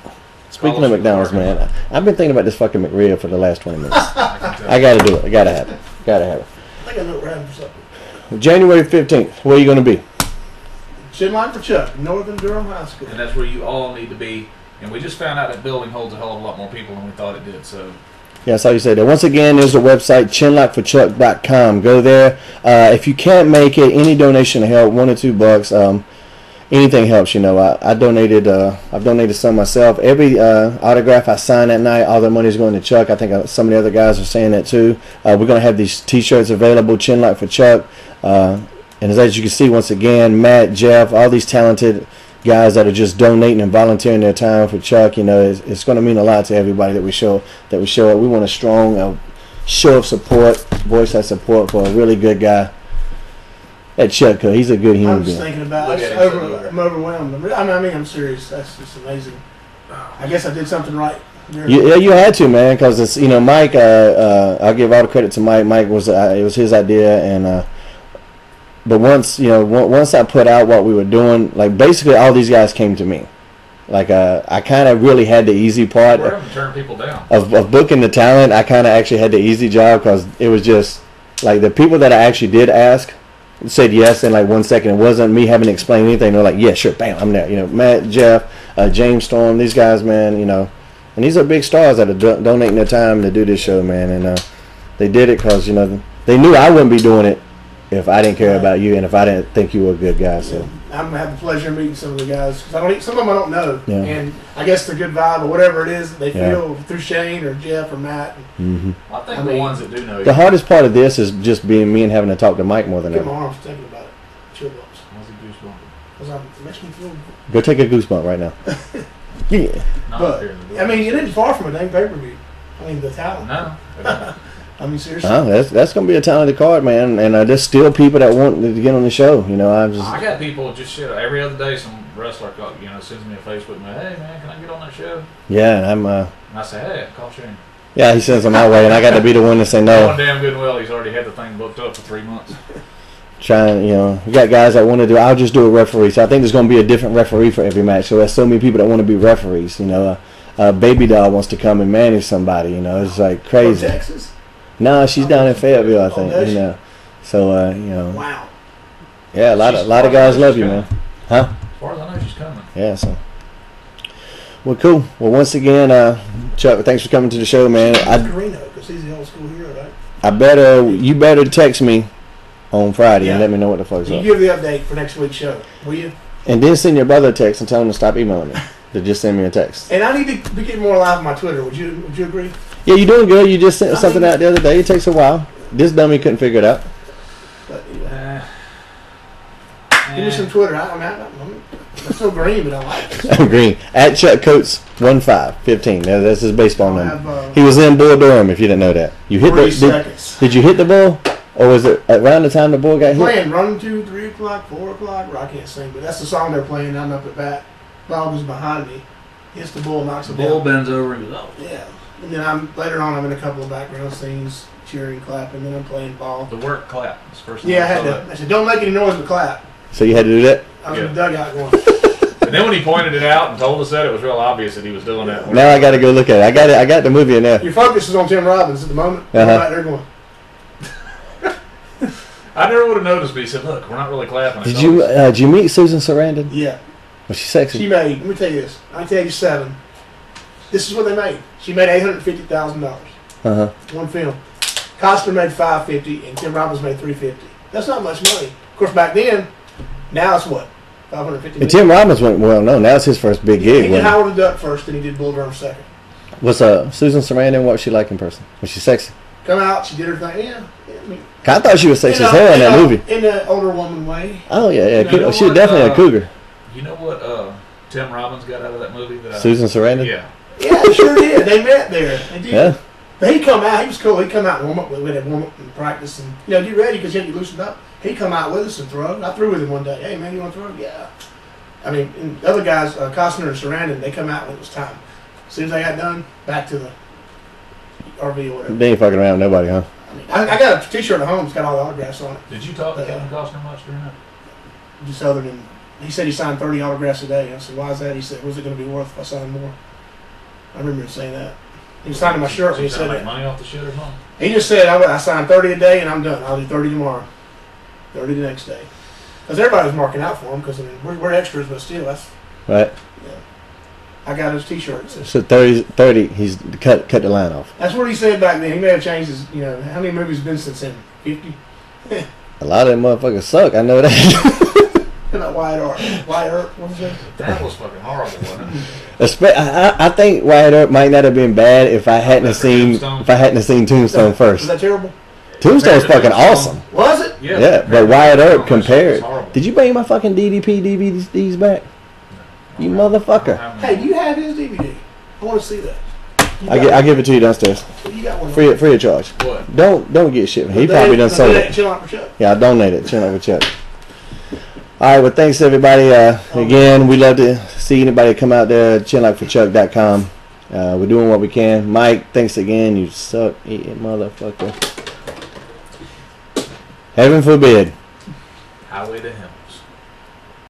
C: Speaking of McDonald's, man, I've been thinking about this fucking McRib for the last 20 minutes. I got to do it. I got to have it. Got to have it.
I: I think I know what we're having for supper.
C: January 15th. Where are you going to be?
I: Chin Line for Chuck, Northern Durham High School.
D: And that's where you all need to be. And we just found out that building holds a hell of a lot more people than we thought it did. So.
C: Yeah, that's how you say that. Once again, there's a website, chinlockforchuck.com. Go there. If you can't make it, any donation to help, $1 or $2. Anything helps, you know. I've donated some myself. Every autograph I sign that night, all the money's going to Chuck. I think some of the other guys are saying that too. We're going to have these T-shirts available, Chinlock for Chuck. And as you can see, once again, Matt, Jeff, all these talented guys that are just donating and volunteering their time for Chuck. You know, it's going to mean a lot to everybody that we show up. We want a strong show of support, voice that support for a really good guy. That Chuck, he's a good human being.
I: I'm just thinking about it. I'm overwhelmed. I mean, I'm serious. That's just amazing. I guess I did something right.
C: Yeah, you had to, man, because it's, you know, Mike. I'll give all the credit to Mike. Mike was it was his idea, and but once I put out what we were doing, like basically all these guys came to me. Like I kind of really had the easy part
D: turn people down.
C: Of booking the talent. I kind of actually had the easy job because it was just like the people that I actually did ask said yes in like 1 second. It wasn't me having to explain anything. They're like, yeah, sure, bam, I'm there. You know, Matt, Jeff, James Storm, these guys, man, you know, and these are big stars that are donating their time to do this show, man, and they did it because, you know, they knew I wouldn't be doing it if I didn't care about you and if I didn't think you were a good guy. So
I: I'm gonna have the pleasure of meeting some of the guys. Some of them I don't know,
C: yeah.
I: And I guess the good vibe or whatever it is that they feel through Shane or Jeff or Matt.
C: Mm-hmm.
D: Well, I think the ones that do know.
C: The hardest part of this is just being me and having to talk to Mike more than ever.
I: Get my arms thinking about it. Chill bumps.
D: How's a goosebump?
I: Because it makes me feel.
C: Go take a goosebump right now. Yeah.
I: But I mean, it isn't far from a dang pay-per-view. I mean, the talent.
D: No.
I: I mean, seriously.
C: That's gonna be a talented card, man. And there's still people that want to get on the show. You know,
D: I got people just shit every other day. Some wrestler, sends me a Facebook, hey man, can I get on that show?
C: Yeah, I'm.
D: And I say, hey, call Shane.
C: Yeah, he sends them my way, and I got to be the one to say no.
D: One damn good and well, he's already had the thing booked up for 3 months.
C: Trying, you know, we got guys that want to do. I'll just do a referee. So I think there's going to be a different referee for every match. So there's so many people that want to be referees. You know, Baby Doll wants to come and manage somebody. You know, it's like crazy.
I: From Texas?
C: No, she's down in Fayetteville, I think. You know, so you know.
I: Wow.
C: Yeah, a lot of guys love you, man. Huh?
D: As far as I know, she's coming.
C: Yeah, so. Well, cool. Well, once again, Chuck, thanks for coming to the show, man.
I: Because he's the old school hero, right?
C: You better text me on Friday and let me know what the fuck's up.
I: You give the update for next week's show, will you?
C: And then send your brother a text and tell him to stop emailing me. To just send me a text.
I: And I need to be getting more live on my Twitter. Would you agree?
C: Yeah, you're doing good. You just sent something out the other day. It takes a while. This dummy couldn't figure it out.
I: But anyway. Give me some Twitter. I'm still green, but I like it.
C: I'm green. At Chuck Coates 1515. That's his baseball number. He was in Bull Durham. If you didn't know that, you hit did you hit the ball, or was it around the time the ball got hit?
I: Playing Run 2, 3 o'clock, 4 o'clock. Or I can't sing, but that's the song they're playing. I'm up at bat. Ball goes behind me. Hits the bull, knocks the
D: bull
I: down.
D: bends over and goes, oh.
I: Yeah. And then later on I'm in a couple of background scenes, cheering, clapping, then I'm playing ball.
D: The work clap. That's the first
I: I had to. I said, don't make any noise but clap.
C: So you had to do that?
I: I was in the dugout going.
D: And then when he pointed it out and told us that, it was real obvious that he was doing that.
C: Now I got to go look at it. I got the movie in there.
I: Your focus is on Tim Robbins at the moment. I'm right there going.
D: I never would have noticed, but he said, look, we're not really clapping.
C: Did you meet Susan Sarandon?
I: Yeah.
C: Was she sexy?
I: She made, let me tell you this, 1987. This is what they made. She made $850,000. One film. Costner made $550 and Tim Robbins made $350. That's not much money. Of course, back then, now it's what? $550.
C: And Tim Robbins went well known. That was his first big gig.
I: He did Howard the Duck first, and he did Bull Durham second.
C: Was Susan Sarandon, what was she like in person? Was she sexy?
I: Come out, she did her thing. Yeah. I mean,
C: I thought she was sexy as hell in that movie.
I: In the older woman way.
C: Oh, yeah.
D: You know
C: She was
D: what,
C: definitely a cougar.
D: You know what Tim Robbins got out of that movie?
C: Susan Sarandon?
D: Yeah.
I: Yeah, they sure did. They met there. They did.
C: Yeah.
I: But he'd come out. He was cool. He'd come out and warm up. We'd have warm up and practice. And, get ready because you had to loosen up. He'd come out with us and throw. I threw with him one day. Hey, man, you want to throw? Yeah. I mean, and the other guys, Costner and Sarandon, they come out when it was time. As soon as they got done, back to the RV or whatever.
C: They ain't fucking around with nobody, huh?
I: I mean, I got a T-shirt at home. It's got all the autographs on it.
D: Did you talk to Kevin Costner much during that?
I: Just other than, he said he signed 30 autographs a day. I said, why is that? He said, what's it going to be worth if I sign more? I remember him saying that. He was signing my shirt when he said
D: make
I: that.
D: money off the shit or something?
I: He just said, I signed 30 a day and I'm done. I'll do 30 tomorrow. 30 the next day. Because everybody was marking out for him because, I mean, we're extras, but still, that's...
C: Right.
I: Yeah. I got his T-shirt.
C: So 30, he's cut the line off.
I: That's what he said back then. He may have changed his, how many movies have been since then? 50?
C: A lot of them motherfuckers suck. I know that.
I: Not Wyatt Earp. Wyatt Earp, what was that?
D: That was fucking horrible, wasn't it?
C: I think Wyatt Earp might not have been bad if I hadn't seen Tombstone first.
I: Was that terrible?
C: Tombstone's fucking awesome.
I: Was it?
C: Yeah, but Wyatt Earp compared. Did you bring my fucking DVDs back? You motherfucker.
I: Hey, do you have his DVD? I want to see that.
C: I'll give it to you downstairs.
I: You got one.
C: Free of charge.
D: What?
C: Don't get shit. He probably done sold it.
I: Chill out for Chuck.
C: Yeah, I donate it. Chill out for Chuck. All right, well, thanks everybody. Again, we love to see anybody come out there. Chinlockforchuck.com. We're doing what we can. Mike, thanks again. You suck eating motherfucker. Heaven forbid.
D: Highway to Hell.